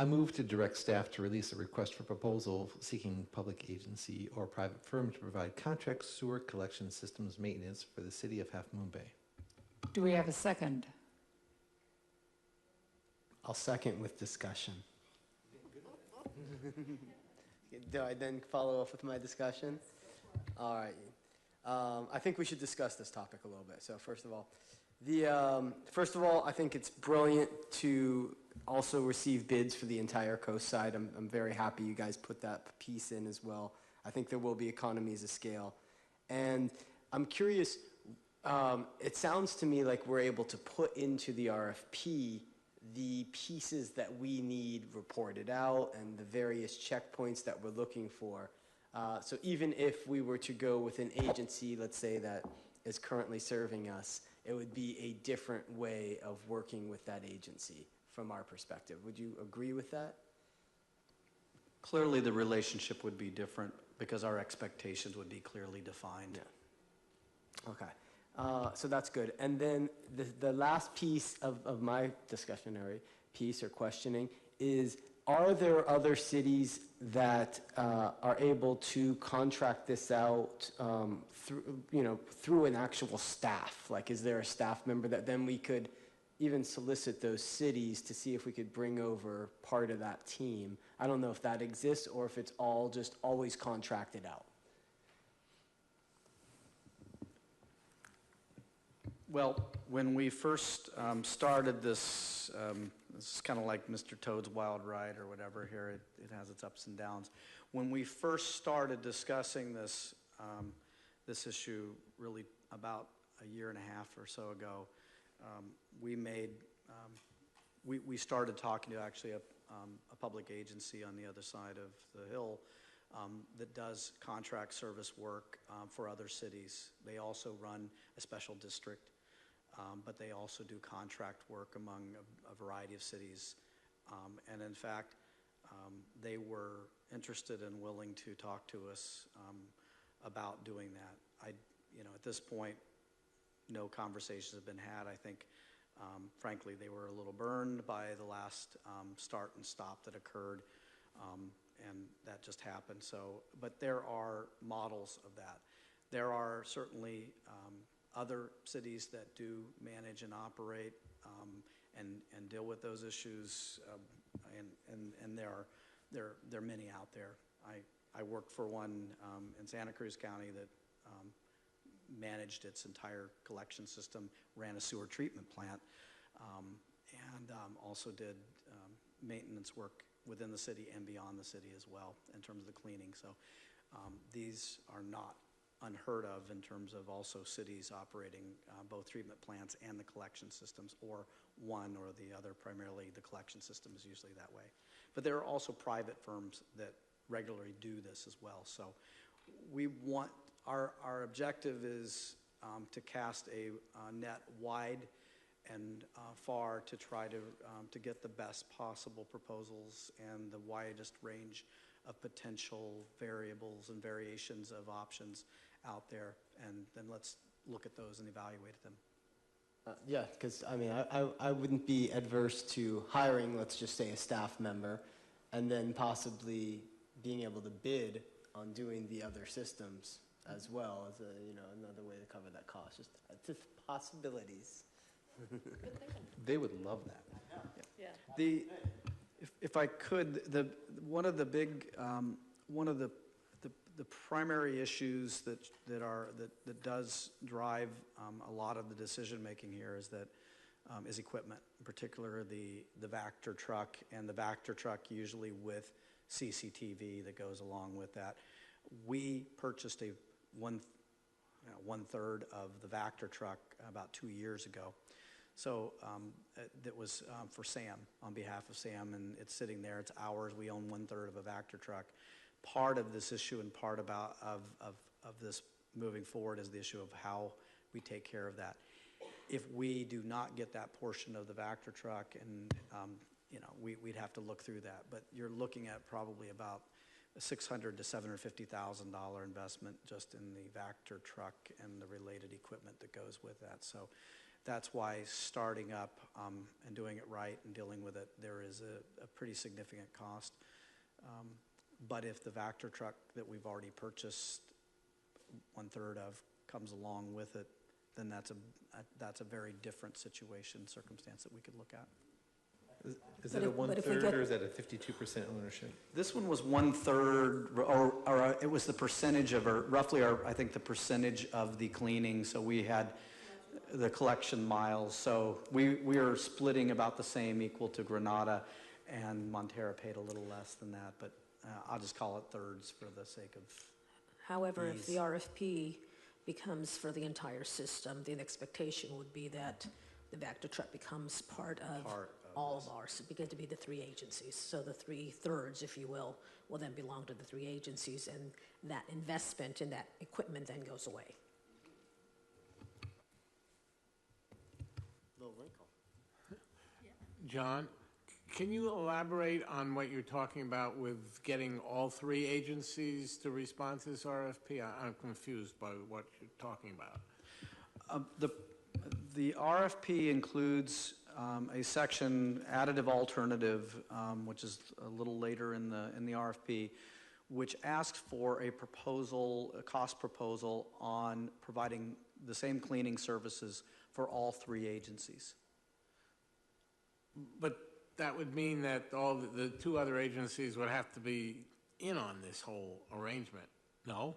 I move to direct staff to release a request for proposal seeking public agency or private firm to provide contract sewer collection systems maintenance for the city of Half Moon Bay. Do we have a second? I'll second with discussion. Do I then follow up with my discussion? All right. I think we should discuss this topic a little bit. So first of all, I think it's brilliant to also receive bids for the entire coast side. I'm very happy you guys put that piece in as well. I think there will be economies of scale. And I'm curious, it sounds to me like we're able to put into the RFP the pieces that we need reported out and the various checkpoints that we're looking for. So even if we were to go with an agency, let's say, that is currently serving us, it would be a different way of working with that agency from our perspective. Would you agree with that? Clearly, the relationship would be different because our expectations would be clearly defined. Yeah. Okay. So that's good. And then the last piece of my discussionary piece or questioning is, are there other cities that are able to contract this out through an actual staff? Like, is there a staff member that then we could even solicit those cities to see if we could bring over part of that team? I don't know if that exists or if it's all just always contracted out. Well, when we first started this, this is kind of like Mr. Toad's Wild Ride or whatever here. It has its ups and downs. When we first started discussing this, this issue really about a year and a half or so ago, we started talking to actually a public agency on the other side of the hill that does contract service work for other cities. They also run a special district, but they also do contract work among a variety of cities. And in fact, they were interested and willing to talk to us about doing that. At this point, no conversations have been had. I think, frankly, they were a little burned by the last start and stop that occurred, and that just happened. So, but there are models of that. There are certainly other cities that do manage and operate and deal with those issues. and there are many out there. I worked for one in Santa Cruz County that managed its entire collection system, ran a sewer treatment plant, and also did maintenance work within the city and beyond the city as well in terms of the cleaning. So these are not unheard of in terms of also cities operating both treatment plants and the collection systems, or one or the other. Primarily the collection system is usually that way. But there are also private firms that regularly do this as well. So we want, our objective is to cast a net wide and far to try to get the best possible proposals and the widest range of potential variables and variations of options out there, and then let's look at those and evaluate them. Yeah, because I mean, I wouldn't be adverse to hiring, let's just say, a staff member, and then possibly being able to bid on doing the other systems as well as another way to cover that cost. Just possibilities. They would love that. Yeah. If I could, one of the primary issues that does drive a lot of the decision making here is equipment, in particular the Vector truck, and the Vector truck usually with CCTV that goes along with that. We purchased one third of the Vector truck about 2 years ago. So that was for Sam, on behalf of Sam, and it's sitting there. It's ours. We own 1/3 of a Vector truck. Part of this issue and part of this moving forward is the issue of how we take care of that. If we do not get that portion of the Vector truck, and we'd have to look through that. But you're looking at probably about a $600,000 to $750,000 investment just in the Vector truck and the related equipment that goes with that. So that's why starting up and doing it right and dealing with it, there is a pretty significant cost. But if the Vector truck that we've already purchased 1/3 of comes along with it, then that's a very different circumstance that we could look at. Is it a 1/3 or is that a 52% ownership? This one was 1/3, or it was the percentage of, or roughly, I think the percentage of the cleaning. So we had the collection miles. So we are splitting about the same, equal to Granada, and Montera paid a little less than that. But I'll just call it thirds for the sake of However, if ease. the RFP becomes for the entire system, the expectation would be that the Vector truck becomes part of all of ours, begin to be the 3 agencies. So the 3/3, if you will then belong to the 3 agencies, and that investment in that equipment then goes away. Little wrinkle. John, can you elaborate on what you're talking about with getting all 3 agencies to respond to this RFP? I'm confused by what you're talking about. The RFP includes a section, additive alternative, which is a little later in the RFP, which asks for a cost proposal on providing the same cleaning services for all 3 agencies. But that would mean that all the 2 other agencies would have to be in on this whole arrangement. No?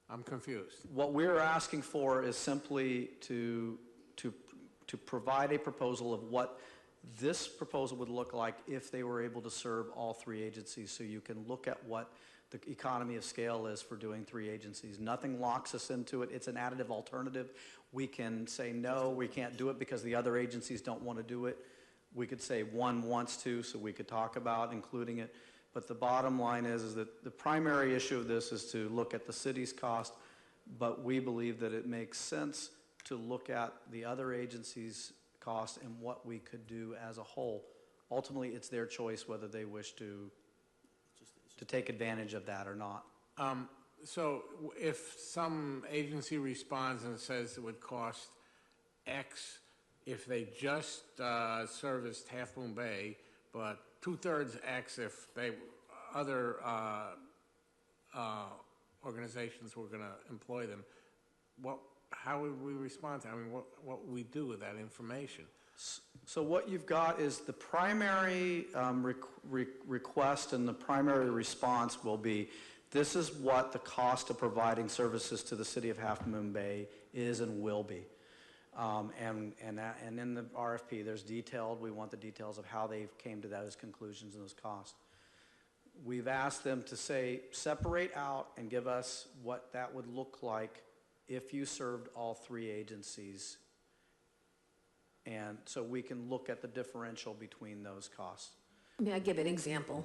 I'm confused. What we're asking for is simply to provide a proposal of what this proposal would look like if they were able to serve all 3 agencies, so you can look at what the economy of scale is for doing 3 agencies. Nothing locks us into it. It's an additive alternative. We can say, no, we can't do it because the other agencies don't want to do it. We could say one wants to, so we could talk about including it. But the bottom line is that the primary issue of this is to look at the city's cost, but we believe that it makes sense to look at the other agencies' cost and what we could do as a whole. Ultimately, it's their choice whether they wish to take advantage of that or not. So if some agency responds and says it would cost X if they just serviced Half Moon Bay, but 2/3 X if other organizations were going to employ them, how would we respond to that? I mean, what would we do with that information? So what you've got is the primary request and the primary response will be, this is what the cost of providing services to the city of Half Moon Bay is and will be. And in the RFP, there's detailed, we want the details of how they came to those conclusions and those costs. We've asked them to say, separate out and give us what that would look like if you served all three agencies. And so we can look at the differential between those costs. May I give an example?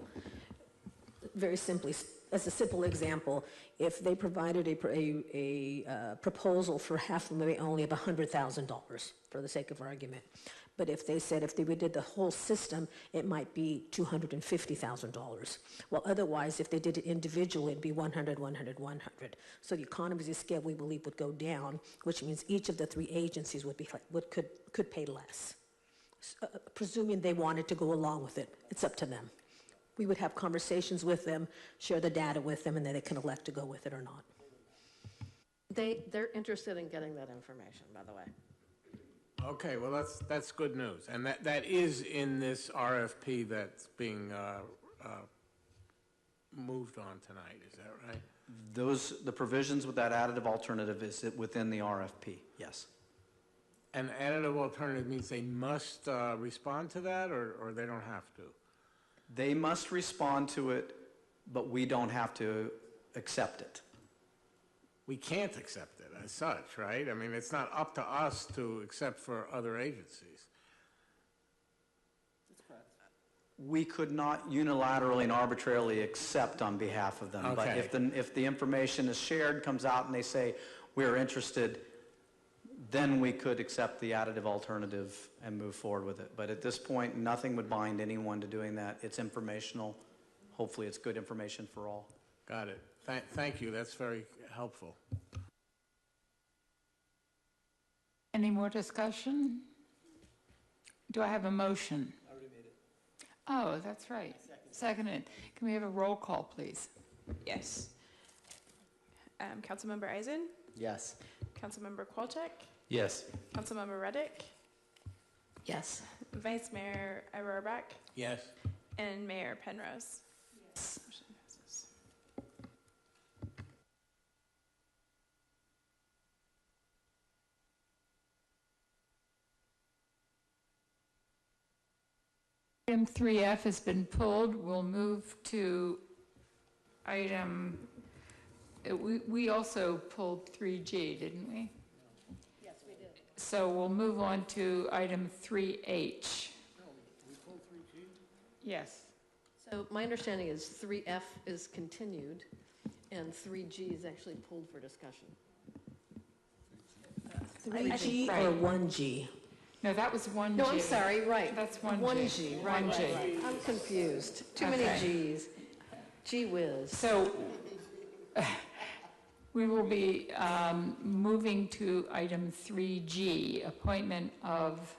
Very simply, as a simple example, if they provided a proposal for Half Moon Bay only of $100,000, for the sake of argument, but if they said if they did the whole system, it might be $250,000. Well, otherwise, if they did it individually, it'd be 100, 100, 100. So the economies of scale, we believe, would go down, which means each of the three agencies could pay less, presuming they wanted to go along with it. It's up to them. We would have conversations with them, share the data with them, and then they can elect to go with it or not. They're interested in getting that information, by the way. Okay, well, that's good news. And that is in this RFP that's being moved on tonight, is that right? The provisions with that additive alternative is within the RFP, yes. And additive alternative means they must respond to that, or they don't have to? They must respond to it, but we don't have to accept it. We can't accept it as such, right? I mean, it's not up to us to accept for other agencies. We could not unilaterally and arbitrarily accept on behalf of them. Okay. But if the information is shared, comes out, and they say, we're interested, then we could accept the additive alternative and move forward with it. But at this point, nothing would bind anyone to doing that. It's informational. Hopefully, it's good information for all. Got it. Thank you. That's very helpful. Any more discussion? Do I have a motion? I already made it. Oh, that's right. Seconded. Can we have a roll call, please? Yes. Councilmember Eisen? Yes. Councilmember Qualcheck? Yes. Councilmember Reddick? Yes. Vice Mayor Rohraback? Yes. And Mayor Penrose? Yes. Motion passes. Item 3F has been pulled. We'll move to item, we also pulled 3G, didn't we? Yes, we did. So we'll move on to item 3H. No, we pulled 3G? Yes. So my understanding is 3F is continued, and 3G is actually pulled for discussion. 3G right. or 1G? No, that was 1G. No, I'm sorry, right. That's 1G. 1G, right, 1G. right. I'm confused. Too many Gs. Gee whiz. So we will be moving to item 3G, appointment of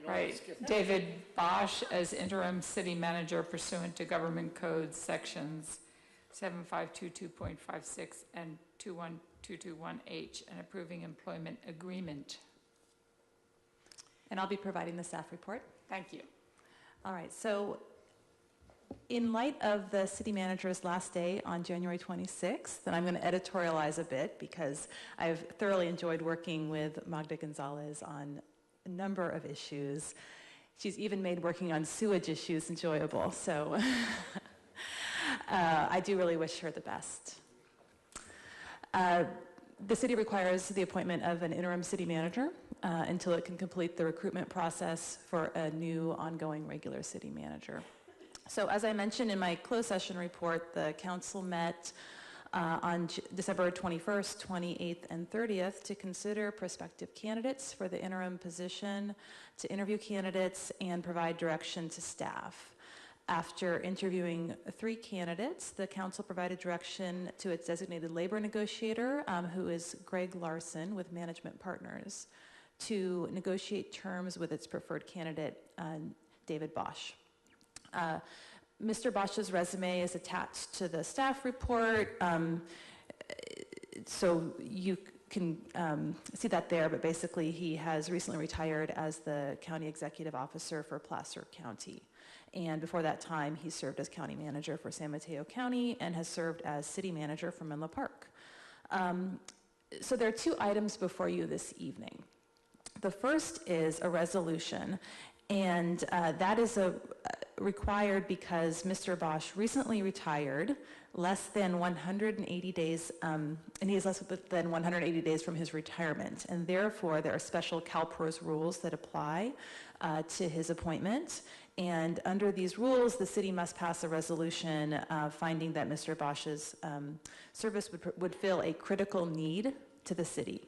right, David Bosch as interim city manager pursuant to government code sections 7522.56 and 21221H, and approving employment agreement. And I'll be providing the staff report. Thank you. All right, so in light of the city manager's last day on January 26th, and I'm going to editorialize a bit because I've thoroughly enjoyed working with Magda Gonzalez on a number of issues. She's even made working on sewage issues enjoyable, so I do really wish her the best. The city requires the appointment of an interim city manager until it can complete the recruitment process for a new ongoing regular city manager. So as I mentioned in my closed session report, the council met on December 21st, 28th, and 30th to consider prospective candidates for the interim position, to interview candidates, and provide direction to staff. After interviewing 3 candidates, the council provided direction to its designated labor negotiator, who is Greg Larson with Management Partners, to negotiate terms with its preferred candidate, David Bosch. Mr. Bosch's resume is attached to the staff report, so can see that there, but basically he has recently retired as the county executive officer for Placer County. And before that time, he served as county manager for San Mateo County and has served as city manager for Menlo Park. So there are two items before you this evening. The first is a resolution, and that is required because Mr. Bosch recently retired, less than 180 days, and he is less than 180 days from his retirement, and therefore there are special CalPERS rules that apply to his appointment. And under these rules, the city must pass a resolution finding that Mr. Bosch's service would fill a critical need to the city.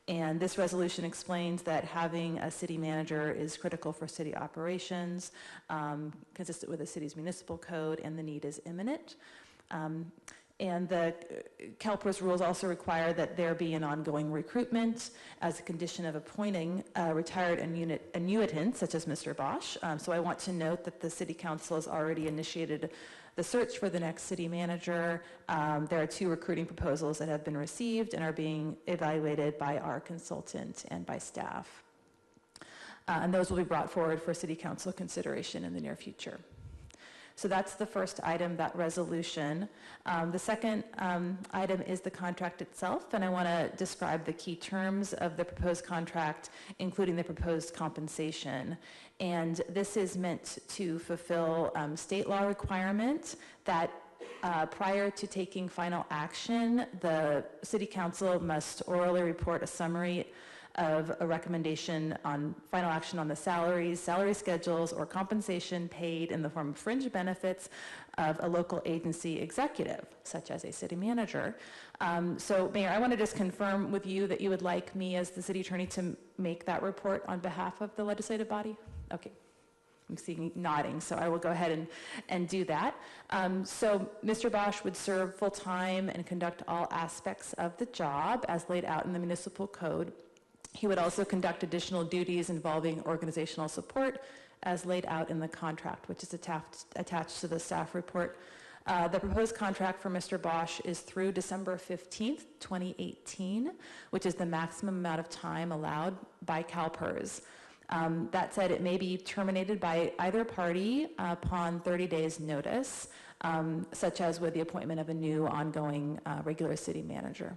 And this resolution explains that having a city manager is critical for city operations, consistent with the city's municipal code, and the need is imminent. And the CalPERS rules also require that there be an ongoing recruitment as a condition of appointing retired annuitants, such as Mr. Bosch. So I want to note that the City Council has already initiated the search for the next city manager. There are 2 recruiting proposals that have been received and are being evaluated by our consultant and by staff. And those will be brought forward for City Council consideration in the near future. So that's the first item, that resolution. The second item is the contract itself, and I want to describe the key terms of the proposed contract, including the proposed compensation. And this is meant to fulfill state law requirement that prior to taking final action, the City Council must orally report a summary of a recommendation on final action on the salaries, salary schedules, or compensation paid in the form of fringe benefits of a local agency executive, such as a city manager. So, Mayor, I want to just confirm with you that you would like me as the city attorney to make that report on behalf of the legislative body? Okay. I'm seeing nodding, so I will go ahead and do that. So Mr. Bosch would serve full-time and conduct all aspects of the job as laid out in the municipal code. He would also conduct additional duties involving organizational support as laid out in the contract, which is attached to the staff report. The proposed contract for Mr. Bosch is through December 15th, 2018, which is the maximum amount of time allowed by CalPERS. That said, it may be terminated by either party upon 30 days notice, such as with the appointment of a new ongoing regular city manager.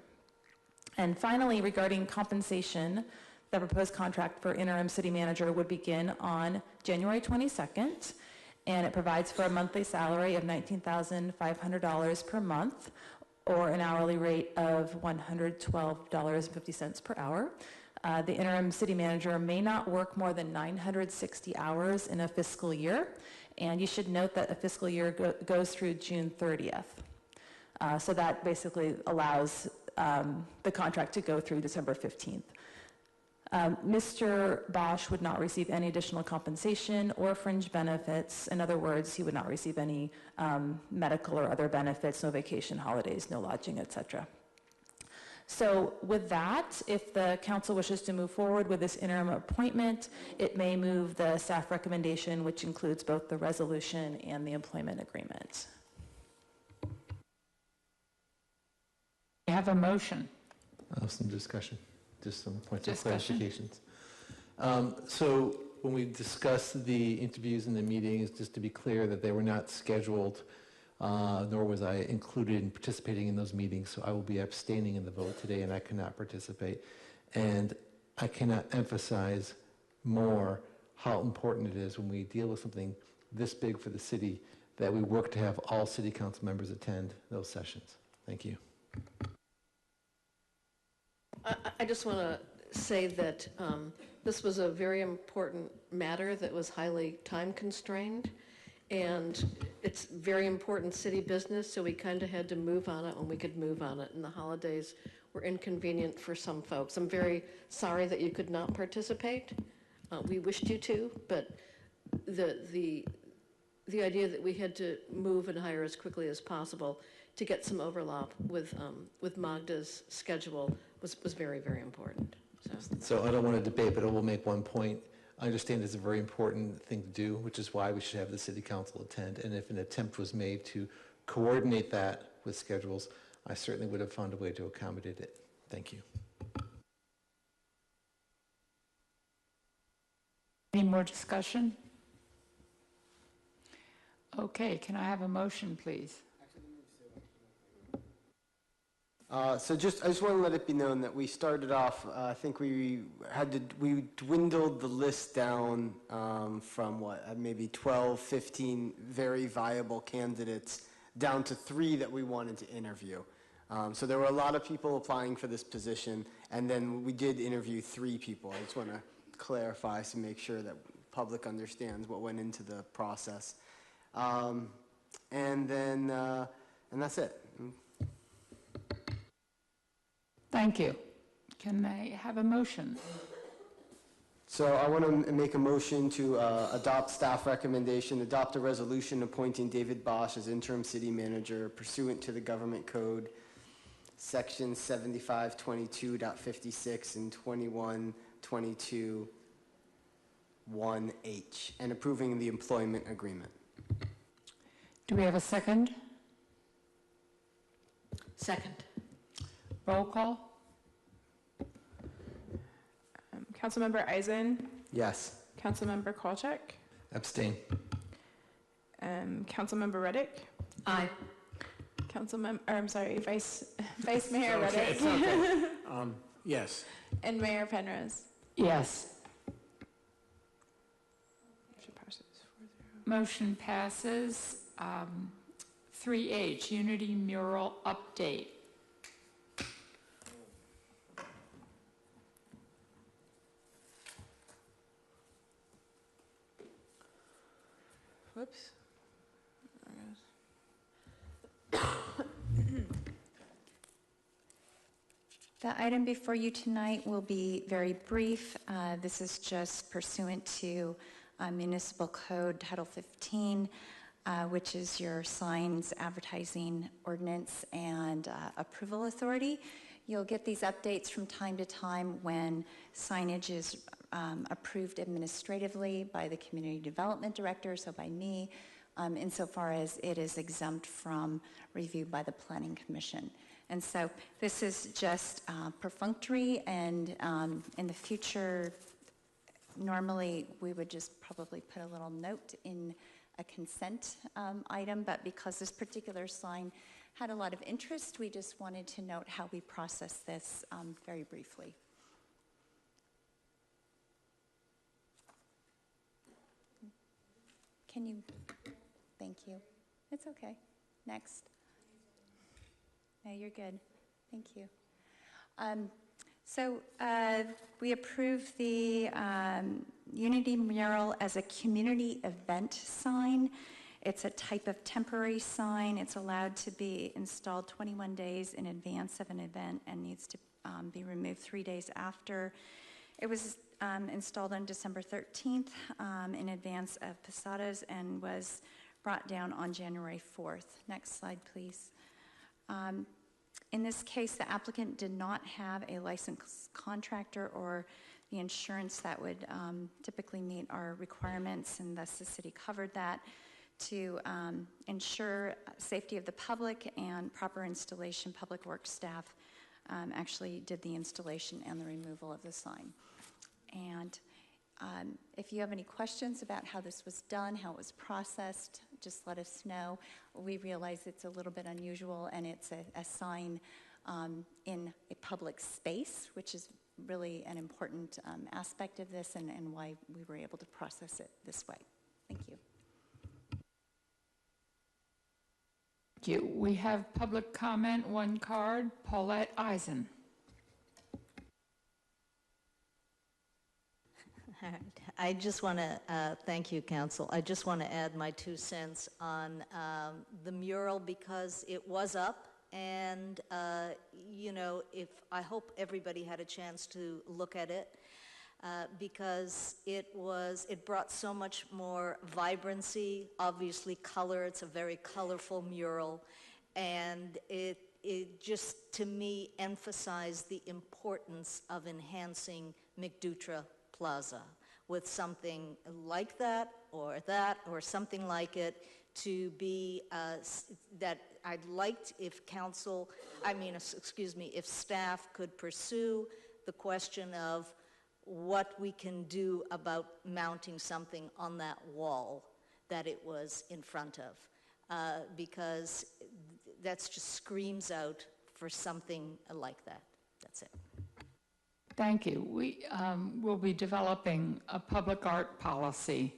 And finally, regarding compensation, the proposed contract for interim city manager would begin on January 22nd, and it provides for a monthly salary of $19,500 per month, or an hourly rate of $112.50 per hour. The interim city manager may not work more than 960 hours in a fiscal year, and you should note that a fiscal year goes through June 30th. So that basically allows the contract to go through December 15th. Mr. Bosch would not receive any additional compensation or fringe benefits. In other words, he would not receive any medical or other benefits, no vacation, holidays, no lodging, etc. So with that, if the council wishes to move forward with this interim appointment, it may move the staff recommendation, which includes both the resolution and the employment agreement. We have a motion. Some discussion, just some points of clarifications. So when we discussed the interviews and the meetings, just to be clear that they were not scheduled, nor was I included in participating in those meetings, so I will be abstaining in the vote today, and I cannot participate. And I cannot emphasize more how important it is when we deal with something this big for the city that we work to have all city council members attend those sessions. Thank you. I just want to say that this was a very important matter that was highly time constrained, and it's very important city business, so we kind of had to move on it when we could move on it, and the holidays were inconvenient for some folks. I'm very sorry that you could not participate. We wished you to, but the idea that we had to move and hire as quickly as possible to get some overlap with Magda's schedule was very, very important. So I don't want to debate, but I will make one point. I understand it's a very important thing to do, which is why we should have the city council attend. And if an attempt was made to coordinate that with schedules, I certainly would have found a way to accommodate it. Thank you. Any more discussion? Okay, can I have a motion, please? I just want to let it be known that we started off, I think we dwindled the list down from maybe 12, 15 very viable candidates down to 3 that we wanted to interview. So there were a lot of people applying for this position, and then we did interview 3 people. I just want to clarify to make sure that public understands what went into the process. And that's it. Thank you. Can I have a motion? So I want to make a motion to adopt staff recommendation, adopt a resolution appointing David Bosch as interim city manager pursuant to the government code, section 7522.56 and 2122(1)H, and approving the employment agreement. Do we have a second? Second. Roll call? Councilmember Eisen, Yes. Councilmember Kolchak, Abstain. Councilmember Reddick, Aye. Vice Mayor Reddick, It's okay. Yes. and Mayor Penrose. Yes. Motion passes. 3H, Unity Mural Update. Whoops. The item before you tonight will be very brief. This is just pursuant to Municipal Code Title 15, which is your signs, advertising ordinance, and approval authority. You'll get these updates from time to time when signage is approved administratively by the Community Development Director, so by me, insofar as it is exempt from review by the Planning Commission. And so this is just perfunctory, and in the future, normally we would just probably put a little note in a consent item, but because this particular sign had a lot of interest, we just wanted to note how we process this very briefly. Can you, thank you. It's okay. Next. No, you're good. Thank you. So we approved the Unity mural as a community event sign. It's a type of temporary sign. It's allowed to be installed 21 days in advance of an event and needs to be removed 3 days after. It was installed on December 13th in advance of Posadas and was brought down on January 4th. Next slide, please. In this case, the applicant did not have a licensed contractor or the insurance that would typically meet our requirements, and thus the city covered that to ensure safety of the public and proper installation. Public Works staff actually did the installation and the removal of the sign. And if you have any questions about how this was done, how it was processed, just let us know. We realize it's a little bit unusual, and it's a sign in a public space, which is really an important aspect of this and why we were able to process it this way. Thank you. Thank you. We have public comment, one card, Paulette Eisen. I just want to thank you, Council. I just want to add my 2 cents on the mural because it was up, and you know, I hope everybody had a chance to look at it because it brought so much more vibrancy. Obviously, color. It's a very colorful mural, and it just to me emphasized the importance of enhancing McDutra Plaza with something like that or something like it to be that I'd liked if if staff could pursue the question of what we can do about mounting something on that wall that it was in front of, because that just screams out for something like that. That's it. Thank you. We will be developing a public art policy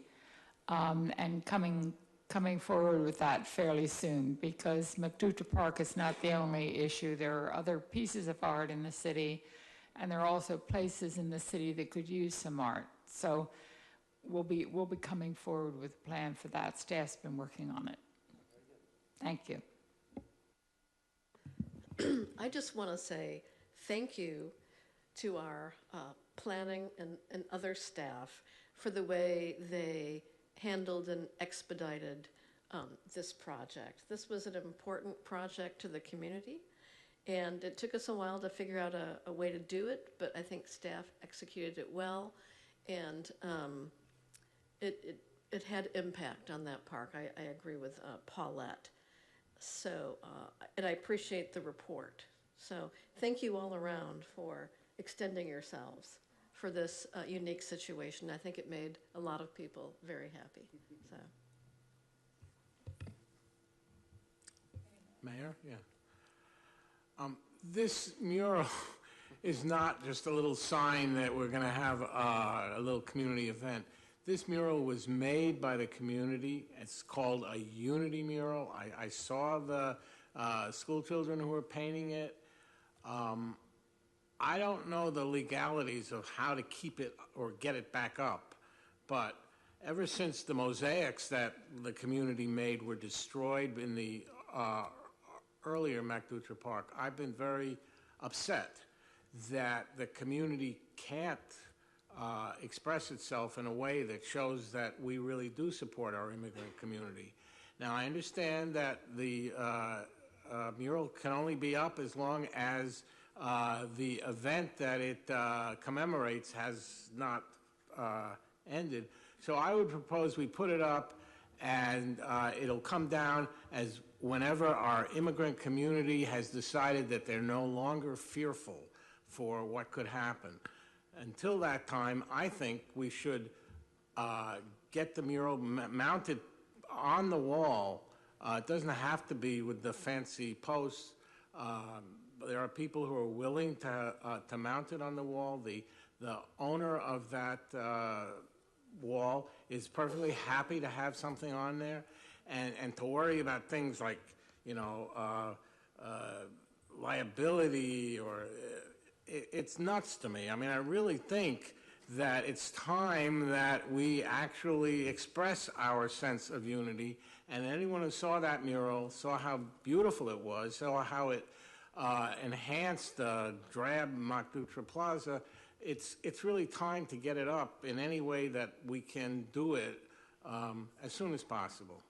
and coming forward with that fairly soon, because McDutra Park is not the only issue. There are other pieces of art in the city, and there are also places in the city that could use some art. So we'll be coming forward with a plan for that. Staff's been working on it. Thank you. I just want to say thank you to our planning and other staff for the way they handled and expedited this project. This was an important project to the community, and it took us a while to figure out a way to do it, but I think staff executed it well, and it had impact on that park. I agree with Paulette. So, and I appreciate the report. So thank you all around for extending yourselves for this unique situation. I think it made a lot of people very happy. So. Mayor? Yeah. This mural is not just a little sign that we're going to have a little community event. This mural was made by the community. It's called a unity mural. I saw the school children who were painting it. I don't know the legalities of how to keep it or get it back up, but ever since the mosaics that the community made were destroyed in the earlier McDutra Park, I've been very upset that the community can't express itself in a way that shows that we really do support our immigrant community. Now, I understand that the mural can only be up as long as the event that it commemorates has not ended. So I would propose we put it up, and it'll come down as whenever our immigrant community has decided that they're no longer fearful for what could happen. Until that time, I think we should get the mural mounted on the wall. It doesn't have to be with the fancy posts. There are people who are willing to mount it on the wall. The owner of that wall is perfectly happy to have something on there, and to worry about things like, liability or it's nuts to me. I mean, I really think that it's time that we actually express our sense of unity, and anyone who saw that mural saw how beautiful it was, saw how it enhanced the drab McDutra Plaza. It's really time to get it up in any way that we can do it as soon as possible.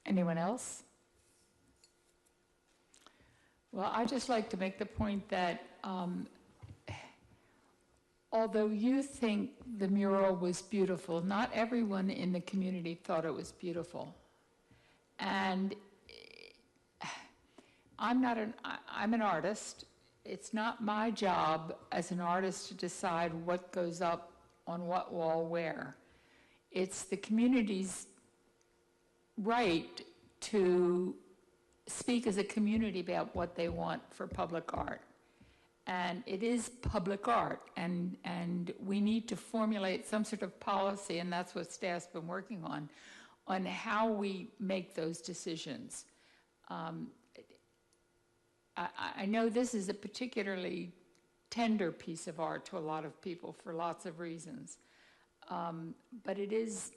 Anyone else? Well, I'd just like to make the point that although you think the mural was beautiful, not everyone in the community thought it was beautiful. And I'm an artist. It's not my job as an artist to decide what goes up on what wall where. It's the community's right to speak as a community about what they want for public art. And it is public art, and we need to formulate some sort of policy, and that's what staff's been working on how we make those decisions. I know this is a particularly tender piece of art to a lot of people for lots of reasons, but it is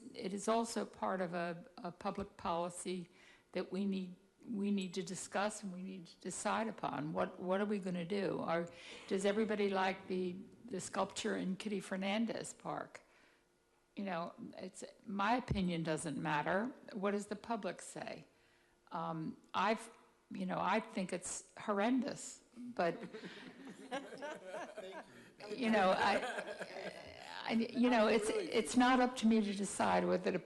also part of a public policy that we need to discuss and we need to decide upon. What are we going to do? Does everybody like the sculpture in Kitty Fernandez Park? My opinion doesn't matter. What does the public say? I think it's horrendous, but it's not up to me to decide whether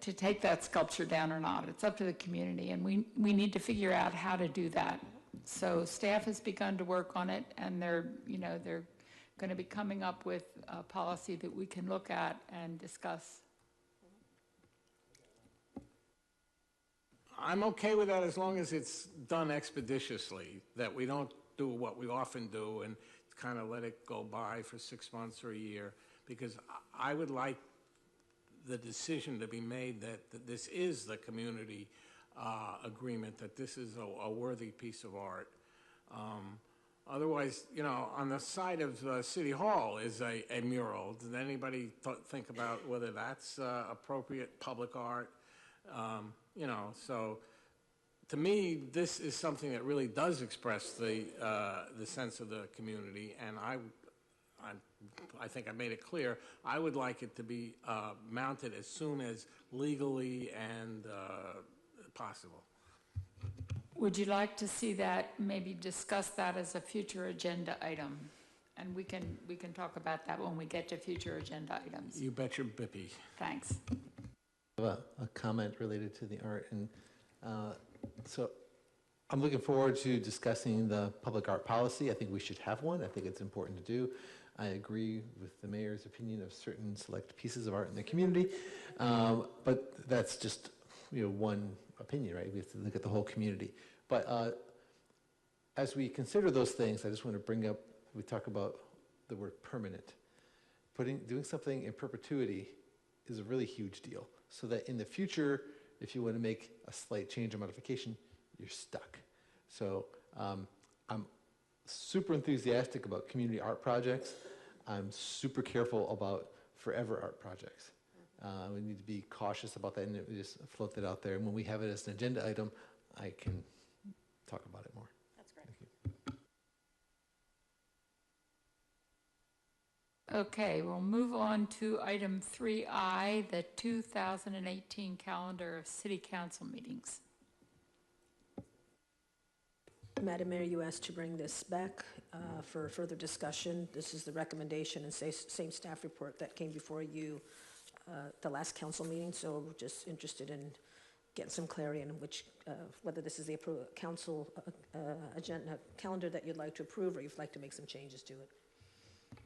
to take that sculpture down or not. It's up to the community, and we need to figure out how to do that. So staff has begun to work on it, and they're going to be coming up with a policy that we can look at and discuss. I'm okay with that as long as it's done expeditiously, that we don't do what we often do and kind of let it go by for 6 months or a year, because I would like the decision to be made that this is the community agreement, that this is a worthy piece of art. Otherwise, on the side of City Hall is a mural. Did anybody think about whether that's appropriate public art? So to me, this is something that really does express the sense of the community, and I think I made it clear. I would like it to be mounted as soon as legally and possible. Would you like to see that, maybe discuss that as a future agenda item? And we can talk about that when we get to future agenda items. You bet your bippy. Thanks. I have a comment related to the art, and so I'm looking forward to discussing the public art policy. I think we should have one. I think it's important to do. I agree with the mayor's opinion of certain select pieces of art in the community, but that's just one opinion, right? We have to look at the whole community. But as we consider those things, I just want to bring up, we talk about the word permanent. Doing something in perpetuity is a really huge deal, so that in the future, if you want to make a slight change or modification, you're stuck. So I'm super enthusiastic about community art projects. I'm super careful about forever art projects. We need to be cautious about that, and we just float that out there. And when we have it as an agenda item, I can talk about it more. That's great. Thank you. Okay, we'll move on to item 3I, the 2018 calendar of city council meetings. Madam Mayor, you asked to bring this back for further discussion. This is the recommendation and same staff report that came before you the last council meeting, so we're just interested in getting some clarity on whether this is the council agenda calendar that you'd like to approve, or you'd like to make some changes to it.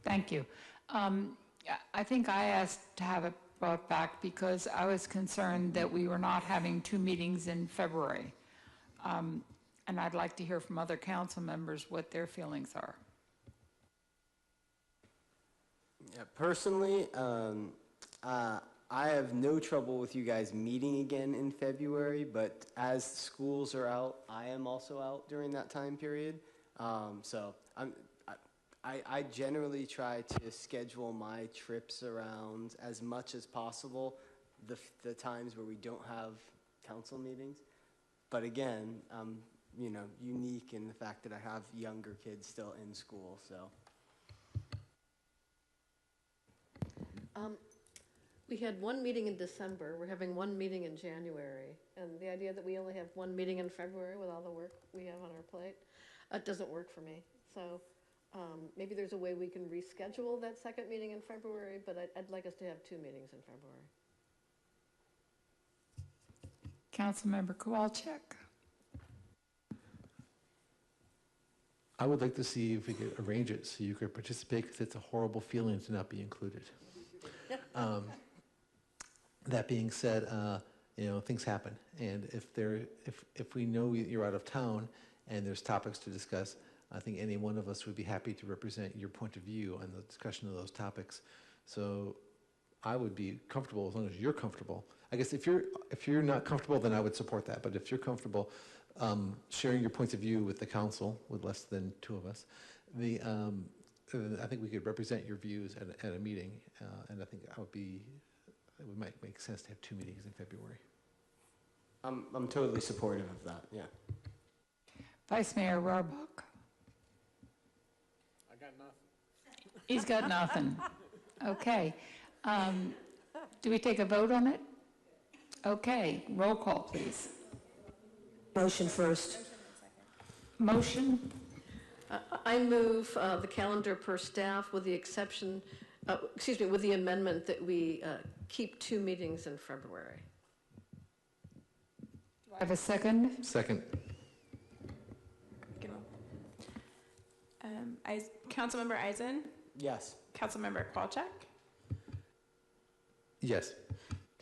Thank you. I think I asked to have it brought back because I was concerned that we were not having 2 meetings in February. And I'd like to hear from other council members what their feelings are. Yeah, personally, I have no trouble with you guys meeting again in February, but as schools are out, I am also out during that time period. So I generally try to schedule my trips around as much as possible the times where we don't have council meetings. But again, unique in the fact that I have younger kids still in school, so. We had one meeting in December, we're having one meeting in January, and the idea that we only have one meeting in February with all the work we have on our plate, doesn't work for me. So maybe there's a way we can reschedule that second meeting in February, but I'd like us to have 2 meetings in February. Councilmember Kowalczyk. I would like to see if we could arrange it so you could participate, because it's a horrible feeling to not be included. That being said, things happen, and if we know you're out of town and there's topics to discuss, I think any one of us would be happy to represent your point of view on the discussion of those topics. So I would be comfortable as long as you're comfortable. I guess if you're not comfortable, then I would support that. But if you're comfortable sharing your points of view with the council, with less than 2 of us, I think we could represent your views at a meeting, and I think it might make sense to have 2 meetings in February. I'm totally supportive of that, yeah. Vice Mayor Rohrbach. I got nothing. He's got nothing. Okay. Do we take a vote on it? Okay. Roll call, please. Motion first. Motion. I move the calendar per staff with the exception, with the amendment that we keep 2 meetings in February. Do I have a second? Second. Councilmember Eisen, Yes. Councilmember Qualcheck, Yes.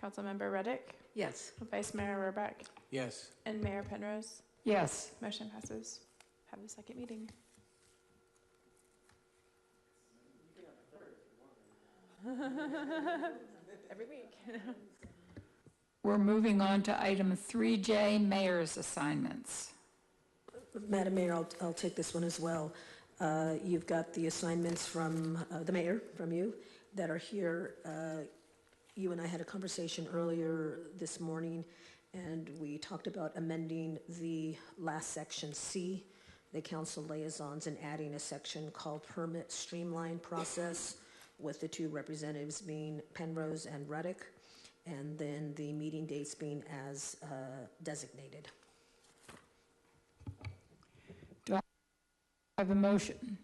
Councilmember Reddick, Yes. Vice Mayor Rohrbach, Yes. and Mayor Penrose. Yes. Motion passes. Have a second meeting. Every week. We're moving on to item 3J, mayor's assignments. Madam Mayor, I'll take this one as well. You've got the assignments from the mayor, from you, that are here. You and I had a conversation earlier this morning, and we talked about amending the last section C, the council liaisons, and adding a section called permit streamline process, with the two representatives being Penrose and Reddick, and then the meeting dates being as designated. Do I have a motion?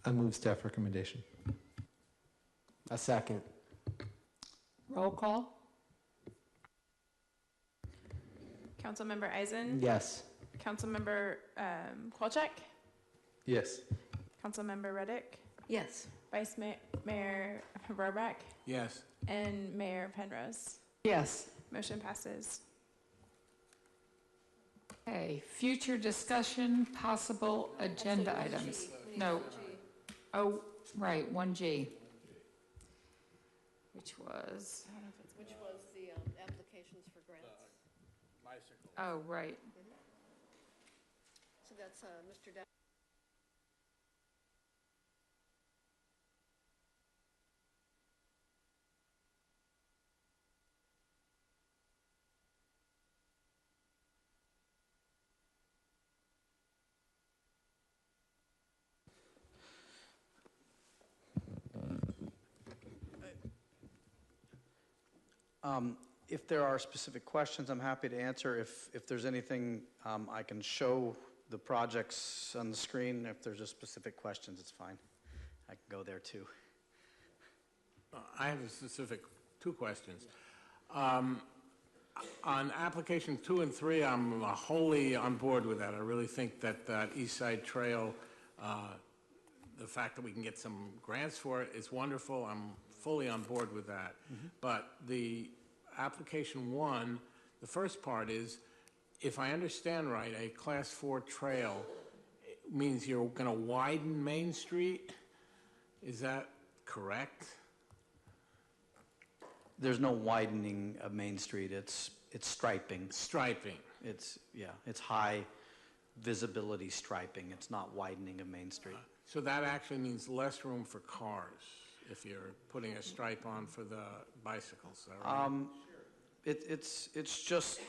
I move staff recommendation. A second. Roll call? Councilmember Eisen, Yes. Councilmember Qualcheck, Yes. Councilmember Reddick, Yes. Vice Mayor Rohrbach, Yes. and Mayor Penrose. Yes. Motion passes. Okay, future discussion, possible agenda items. No. Oh, right, 1G. Which was, Which was the applications for grants. Bicycle. oh, right. So that's Mr. Daly. If there are specific questions, I'm happy to answer. If there's anything, I can show the projects on the screen. If there's just specific questions, it's fine. I can go there too. I have a specific two questions. On application 2 and 3, I'm wholly on board with that. I really think that that East Side Trail, the fact that we can get some grants for it is wonderful. I'm fully on board with that. But the application 1, the first part is, if I understand right, a class 4 trail means you're going to widen Main Street. Is that correct? There's no widening of Main Street. It's striping. Striping. It's high visibility striping. It's not widening of Main Street. So that actually means less room for cars if you're putting a stripe on for the bicycles, is that right? It's just,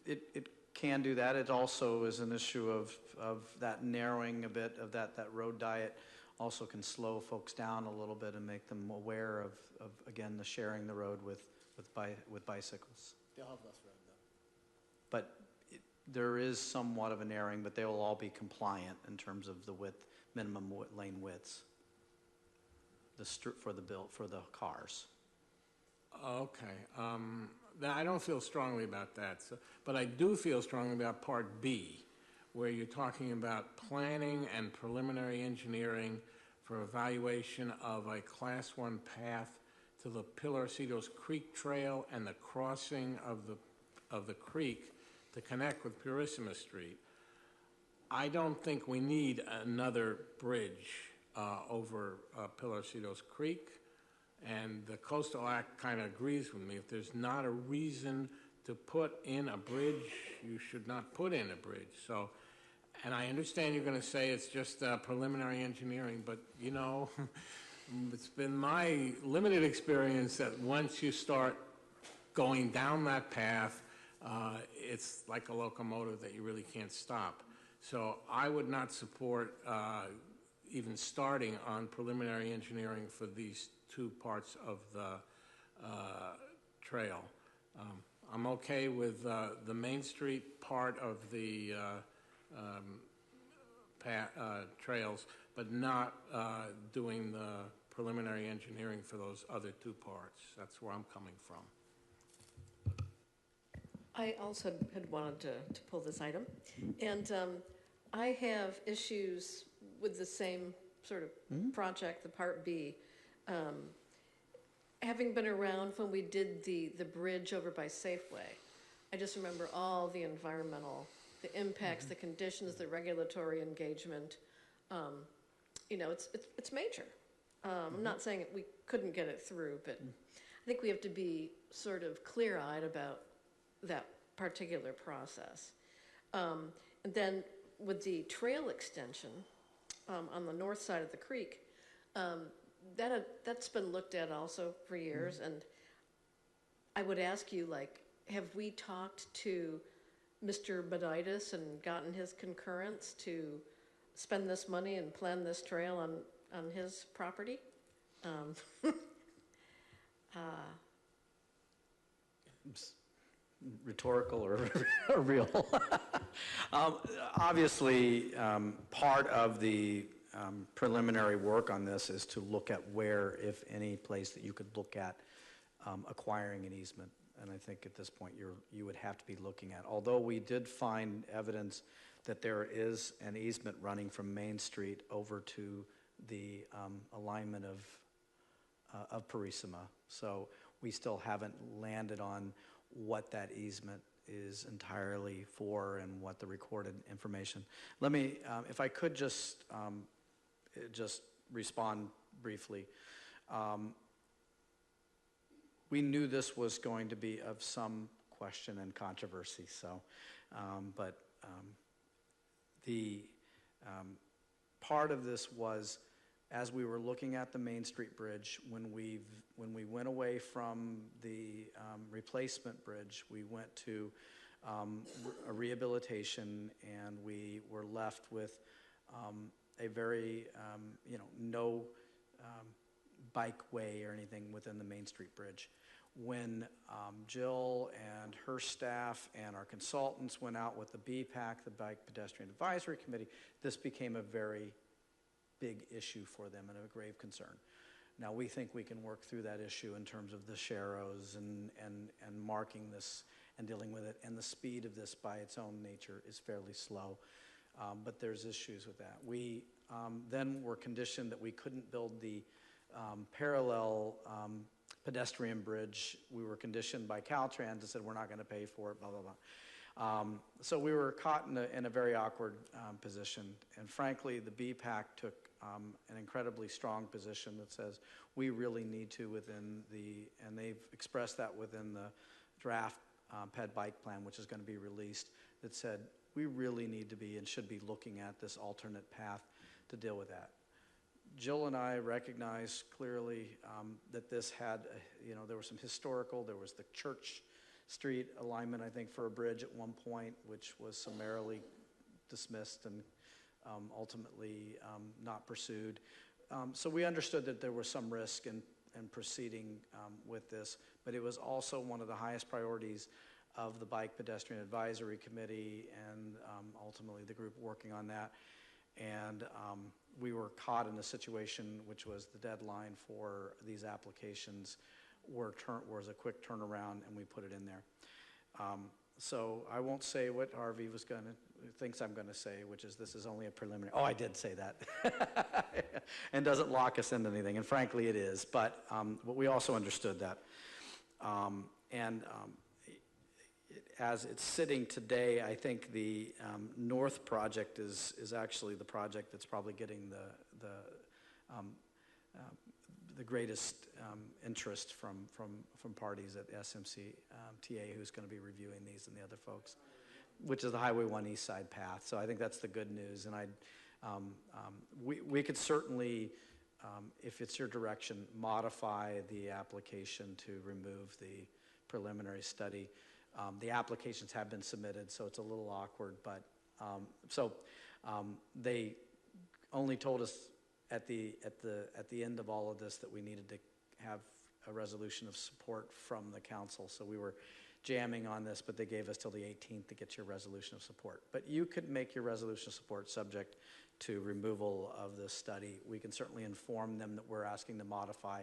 it can do that. It also is an issue of that narrowing a bit of that road diet also can slow folks down a little bit and make them aware of again, the sharing the road with bicycles. They'll have less road, though. But there is somewhat of a narrowing, but they will all be compliant in terms of the width, minimum lane widths for the cars. Okay. I don't feel strongly about that, but I do feel strongly about Part B, where you're talking about planning and preliminary engineering for evaluation of a Class 1 path to the Pilarcitos Creek Trail and the crossing of the creek to connect with Purissima Street. I don't think we need another bridge over Pilarcitos Creek, and the Coastal Act kind of agrees with me. If there's not a reason to put in a bridge, you should not put in a bridge. So, and I understand you're going to say it's just preliminary engineering, but you know, it's been my limited experience that once you start going down that path, it's like a locomotive that you really can't stop. So I would not support even starting on preliminary engineering for these two parts of the trail. I'm okay with the Main Street part of the trails, but not doing the preliminary engineering for those other two parts. That's where I'm coming from. I also had wanted to pull this item, and I have issues with the same sort of project, the Part B. Having been around when we did the bridge over by Safeway, I just remember all the environmental, the impacts, the conditions, the regulatory engagement. You know, it's major. I'm not saying we couldn't get it through, but I think we have to be sort of clear-eyed about that particular process. And then with the trail extension on the north side of the creek, that's been looked at also for years. And I would ask you, like, have we talked to Mr. Beditis and gotten his concurrence to spend this money and plan this trail on his property? Rhetorical or real? Obviously, part of the preliminary work on this is to look at where, if any, place that you could look at acquiring an easement. And I think at this point you would have to be looking at. Although we did find evidence that there is an easement running from Main Street over to the alignment of Purisima. So we still haven't landed on what that easement is entirely for and what the recorded information. Let me, if I could just respond briefly. We knew this was going to be of some question and controversy, so, but the part of this was, as we were looking at the Main Street Bridge, when we went away from the replacement bridge, we went to a rehabilitation, and we were left with a very, no bike way or anything within the Main Street Bridge. When Jill and her staff and our consultants went out with the BPAC, the Bike Pedestrian Advisory Committee, this became a very big issue for them and a grave concern. Now, we think we can work through that issue in terms of the sharrows and marking this and dealing with it, and the speed of this by its own nature is fairly slow, but there's issues with that. We then were conditioned that we couldn't build the parallel pedestrian bridge. We were conditioned by Caltrans and said we're not going to pay for it, blah, blah, blah. So we were caught in a very awkward position, and frankly, the BPAC took an incredibly strong position that says we really need to and they've expressed that within the draft PED bike plan, which is going to be released, that said we really need to be and should be looking at this alternate path to deal with that. Jill and I recognize clearly that this had, there was some historical, there was the Church Street alignment, I think, for a bridge at one point, which was summarily dismissed and ultimately not pursued. So we understood that there was some risk in proceeding with this, but it was also one of the highest priorities of the Bike Pedestrian Advisory Committee and ultimately the group working on that. And we were caught in a situation which was the deadline for these applications was a quick turnaround, and we put it in there. So I won't say what Harvey thinks I'm going to say, which is this is only a preliminary. Oh, I did say that. And doesn't lock us into anything, and frankly it is. But we also understood that. As it's sitting today, I think the North project is actually the project that's probably getting the greatest interest from parties at SMCTA, who's going to be reviewing these, and the other folks, which is the Highway 1 East Side path. So I think that's the good news, and we could certainly, if it's your direction, modify the application to remove the preliminary study. The applications have been submitted, so it's a little awkward, but they only told us at the end of all of this that we needed to have a resolution of support from the council. So we were jamming on this, but they gave us till the 18th to get your resolution of support. But you could make your resolution of support subject to removal of this study. We can certainly inform them that we're asking to modify,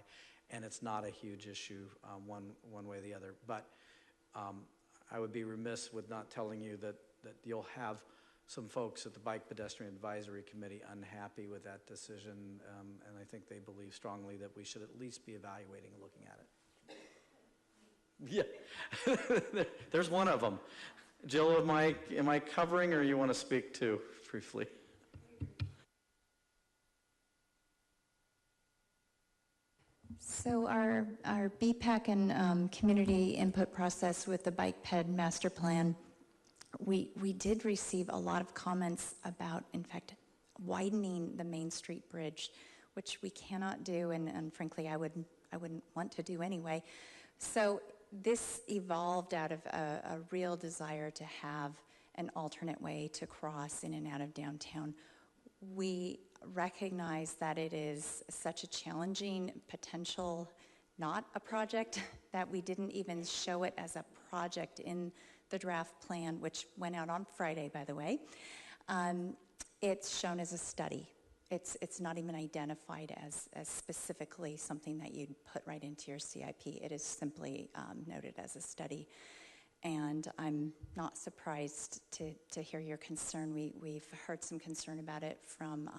and it's not a huge issue one way or the other. But I would be remiss with not telling you that you'll have some folks at the Bike Pedestrian Advisory Committee unhappy with that decision, and I think they believe strongly that we should at least be evaluating and looking at it. Yeah, there's one of them. Jill, am I covering, or you want to speak too briefly? So our BPAC and community input process with the Bike Ped Master Plan, we did receive a lot of comments about, in fact, widening the Main Street Bridge, which we cannot do, and frankly, I wouldn't want to do anyway. So this evolved out of a real desire to have an alternate way to cross in and out of downtown. We recognize that it is such a challenging potential, not a project, that we didn't even show it as a project in the draft plan, which went out on Friday, by the way. It's shown as a study. It's not even identified as specifically something that you'd put right into your CIP. It is simply noted as a study. And I'm not surprised to hear your concern. We've heard some concern about it from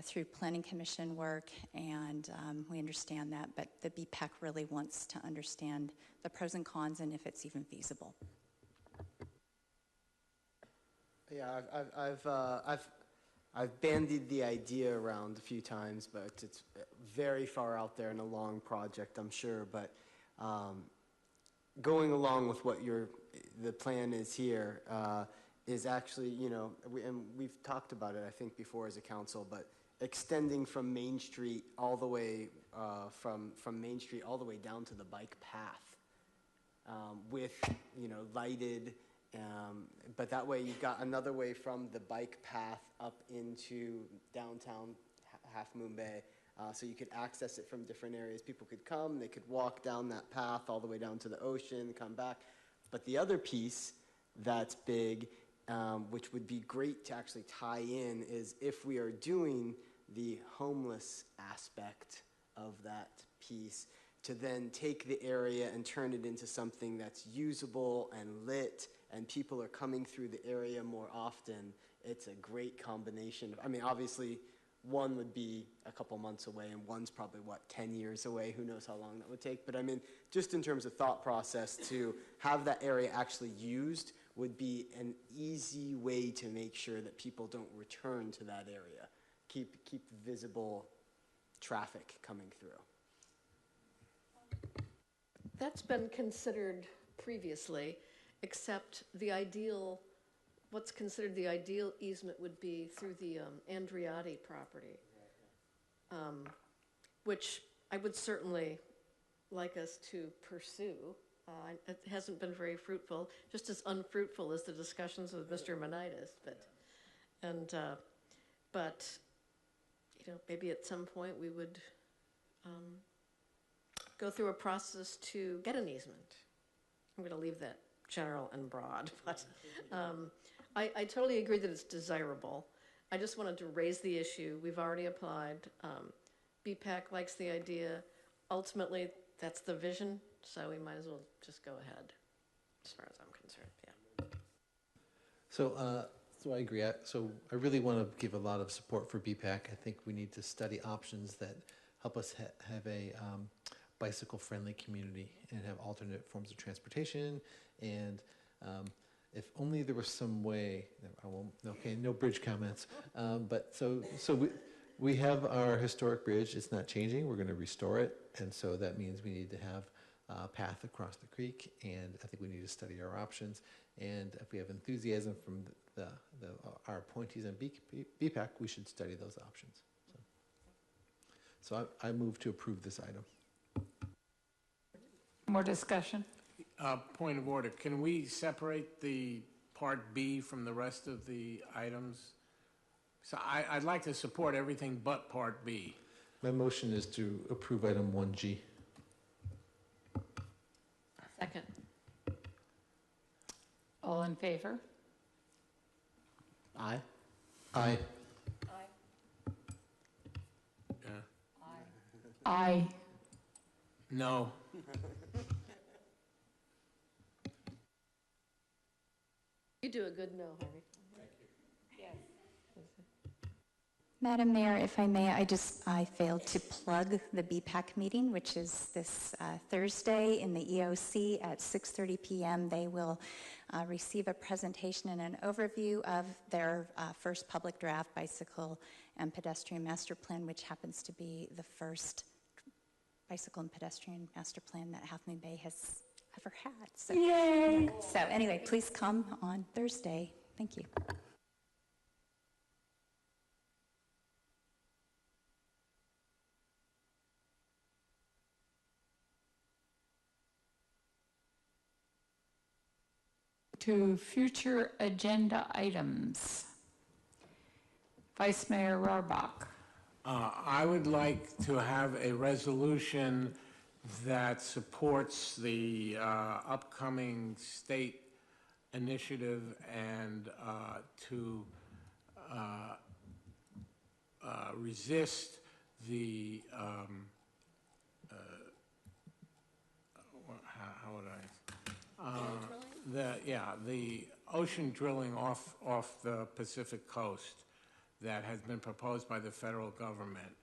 through Planning Commission work, and we understand that, but the BPAC really wants to understand the pros and cons and if it's even feasible. Yeah, I've bandied the idea around a few times, but it's very far out there and a long project, I'm sure. But going along with what the plan is here is actually, and we've talked about it, I think, before as a council, but extending from Main Street all the way from Main Street all the way down to the bike path with lighted. But that way you've got another way from the bike path up into downtown Half Moon Bay. So you could access it from different areas. People could come, they could walk down that path all the way down to the ocean, come back. But the other piece that's big, which would be great to actually tie in, is if we are doing the homeless aspect of that piece, to then take the area and turn it into something that's usable and lit, and people are coming through the area more often. It's a great combination. Obviously, one would be a couple months away, and one's probably, 10 years away? Who knows how long that would take. But just in terms of thought process, to have that area actually used would be an easy way to make sure that people don't return to that area. Keep visible traffic coming through. That's been considered previously, except what's considered the ideal easement would be through the Andriotti property, which I would certainly like us to pursue. It hasn't been very fruitful, just as unfruitful as the discussions with Mr. Monitis, but maybe at some point we would go through a process to get an easement. I'm going to leave that general and broad, but I totally agree that it's desirable. I just wanted to raise the issue. We've already applied. BPAC likes the idea. Ultimately, that's the vision, so we might as well just go ahead, as far as I'm concerned. Yeah. So I agree. So I really want to give a lot of support for BPAC. I think we need to study options that help us have a bicycle-friendly community and have alternate forms of transportation. And if only there was some way, no bridge comments. But so we have our historic bridge. It's not changing. We're going to restore it. And so that means we need to have a path across the creek. And I think we need to study our options. And if we have enthusiasm from our appointees and BPAC, we should study those options. So I move to approve this item. More discussion? Point of order. Can we separate the Part B from the rest of the items? So I'd like to support everything but Part B. My motion is to approve item 1G. Second. All in favor? Aye. Aye. Aye. No. You do a good no, Harvey. Madam Mayor, if I may, I failed to plug the BPAC meeting, which is this Thursday in the EOC at 6:30 p.m. They will receive a presentation and an overview of their first public draft bicycle and pedestrian master plan, which happens to be the first bicycle and pedestrian master plan that Half Moon Bay has ever had. So, Yay! So anyway, please come on Thursday. Thank you. To future agenda items. Vice Mayor Rohrbach. I would like to have a resolution that supports the upcoming state initiative and to resist the, how would I? The ocean drilling off the Pacific coast that has been proposed by the federal government.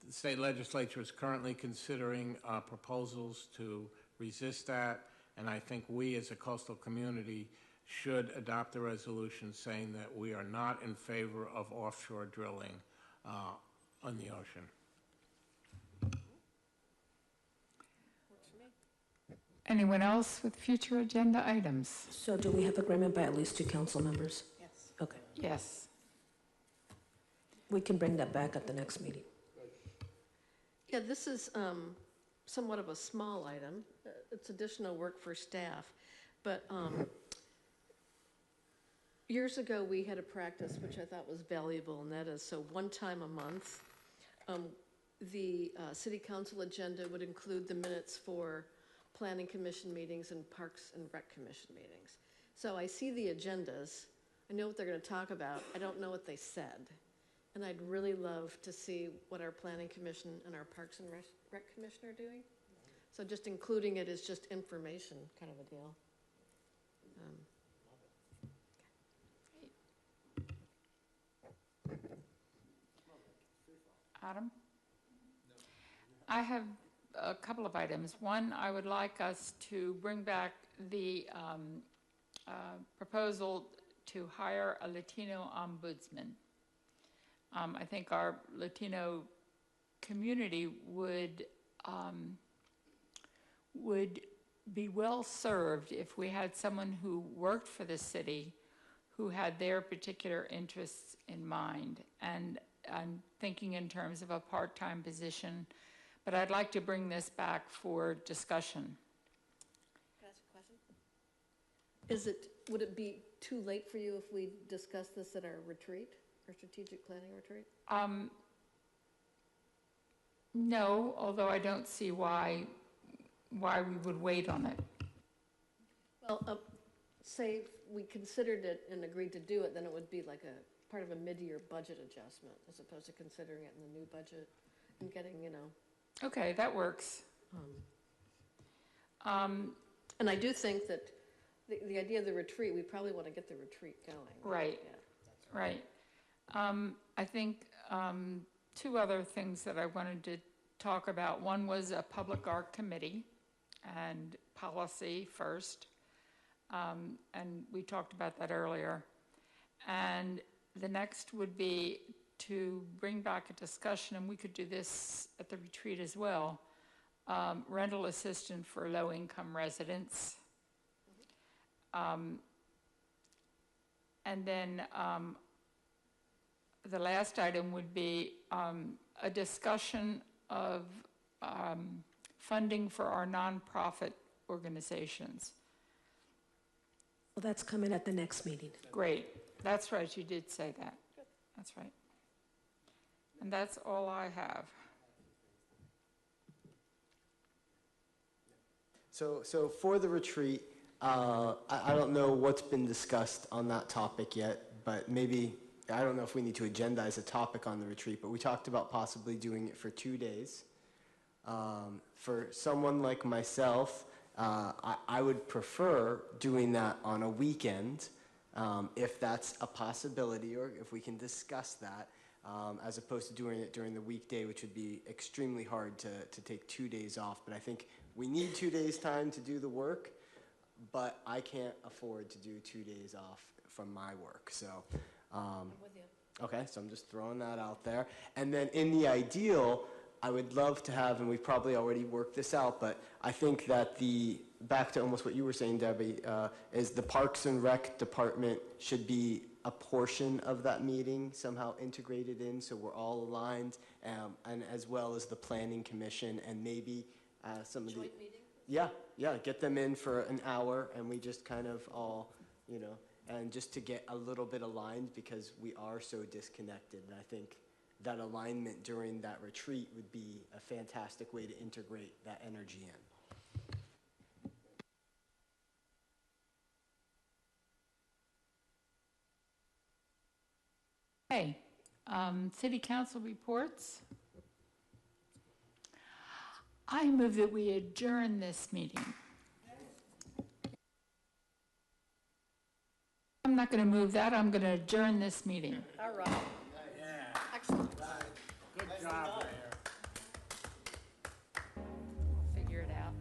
The state legislature is currently considering proposals to resist that, and I think we as a coastal community should adopt a resolution saying that we are not in favor of offshore drilling on the ocean. Anyone else with future agenda items? So do we have agreement by at least 2 council members? Yes. Okay. Yes. We can bring that back at the next meeting. Yeah, this is somewhat of a small item. It's additional work for staff. But years ago, we had a practice which I thought was valuable, and that is, so one time a month, the city council agenda would include the minutes for planning commission meetings and parks and rec commission meetings. So I see the agendas. I know what they're going to talk about. I don't know what they said. And I'd really love to see what our planning commission and our parks and rec commission are doing. So just including it is just information kind of a deal. Adam? I have a couple of items. One, I would like us to bring back the proposal to hire a Latino ombudsman. I think our Latino community would be well served if we had someone who worked for the city who had their particular interests in mind. And I'm thinking in terms of a part-time position, but I'd like to bring this back for discussion. Can I ask a question? Would it be too late for you if we discuss this at our retreat, our strategic planning retreat? No, although I don't see why we would wait on it. Well, say we considered it and agreed to do it, then it would be like a part of a mid-year budget adjustment as opposed to considering it in the new budget and getting, Okay, that works. And I do think that the idea of the retreat, we probably want to get the retreat going. Right, Yeah. right. I think 2 other things that I wanted to talk about. One was a public art committee and policy first. And we talked about that earlier. And the next would be to bring back a discussion, and we could do this at the retreat as well, rental assistance for low-income residents. And then the last item would be a discussion of funding for our nonprofit organizations. Well, that's coming at the next meeting. Great. That's right, you did say that. That's right. And that's all I have. So for the retreat, I don't know what's been discussed on that topic yet, but maybe, I don't know if we need to agendize a topic on the retreat, but we talked about possibly doing it for 2 days. For someone like myself, I would prefer doing that on a weekend, if that's a possibility, or if we can discuss that, as opposed to doing it during the weekday, which would be extremely hard to take 2 days off. But I think we need 2 days' time to do the work, but I can't afford to do 2 days off from my work. So, I'm with you. okay, so I'm just throwing that out there. And then in the ideal, I would love to have, and we've probably already worked this out, but I think that back to almost what you were saying, Debbie, is the Parks and Rec department should be a portion of that meeting, somehow integrated in, so we're all aligned, and as well as the Planning Commission, and maybe some of the... Joint meeting? Yeah, get them in for an hour, and we just kind of all, and just to get a little bit aligned, because we are so disconnected, and I think that alignment during that retreat would be a fantastic way to integrate that energy in. Okay, city council reports. I move that we adjourn this meeting. I'm not going to move that. I'm going to adjourn this meeting. All right. Excellent. Good job, Mayor. Figure it out.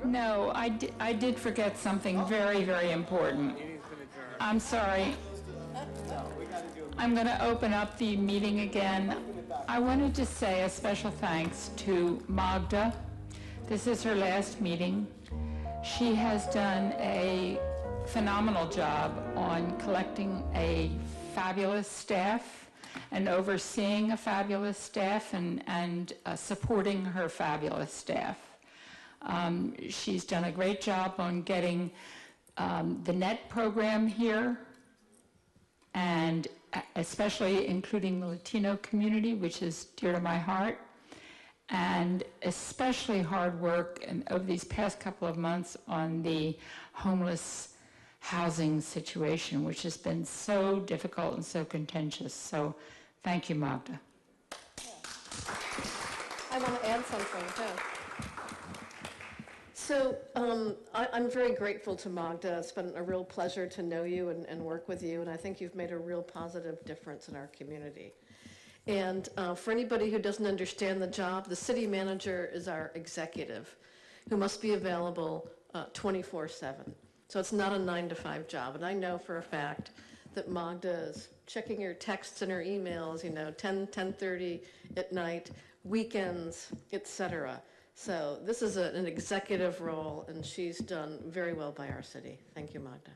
No, I did forget something very, very important. I'm sorry. I'm going to open up the meeting again. I wanted to say a special thanks to Magda. This is her last meeting. She has done a phenomenal job on collecting a fabulous staff and overseeing a fabulous staff and supporting her fabulous staff. She's done a great job on getting the NET program here, and especially including the Latino community, which is dear to my heart, and especially hard work over these past couple of months on the homeless housing situation, which has been so difficult and so contentious. So thank you, Magda. I want to add something, too. So I'm very grateful to Magda. It's been a real pleasure to know you and work with you, and I think you've made a real positive difference in our community. And for anybody who doesn't understand the job, the city manager is our executive who must be available 24/7. So it's not a 9-to-5 job. And I know for a fact that Magda is checking her texts and her emails, 10:30 at night, weekends, etc. So this is an executive role, and she's done very well by our city. Thank you, Magda.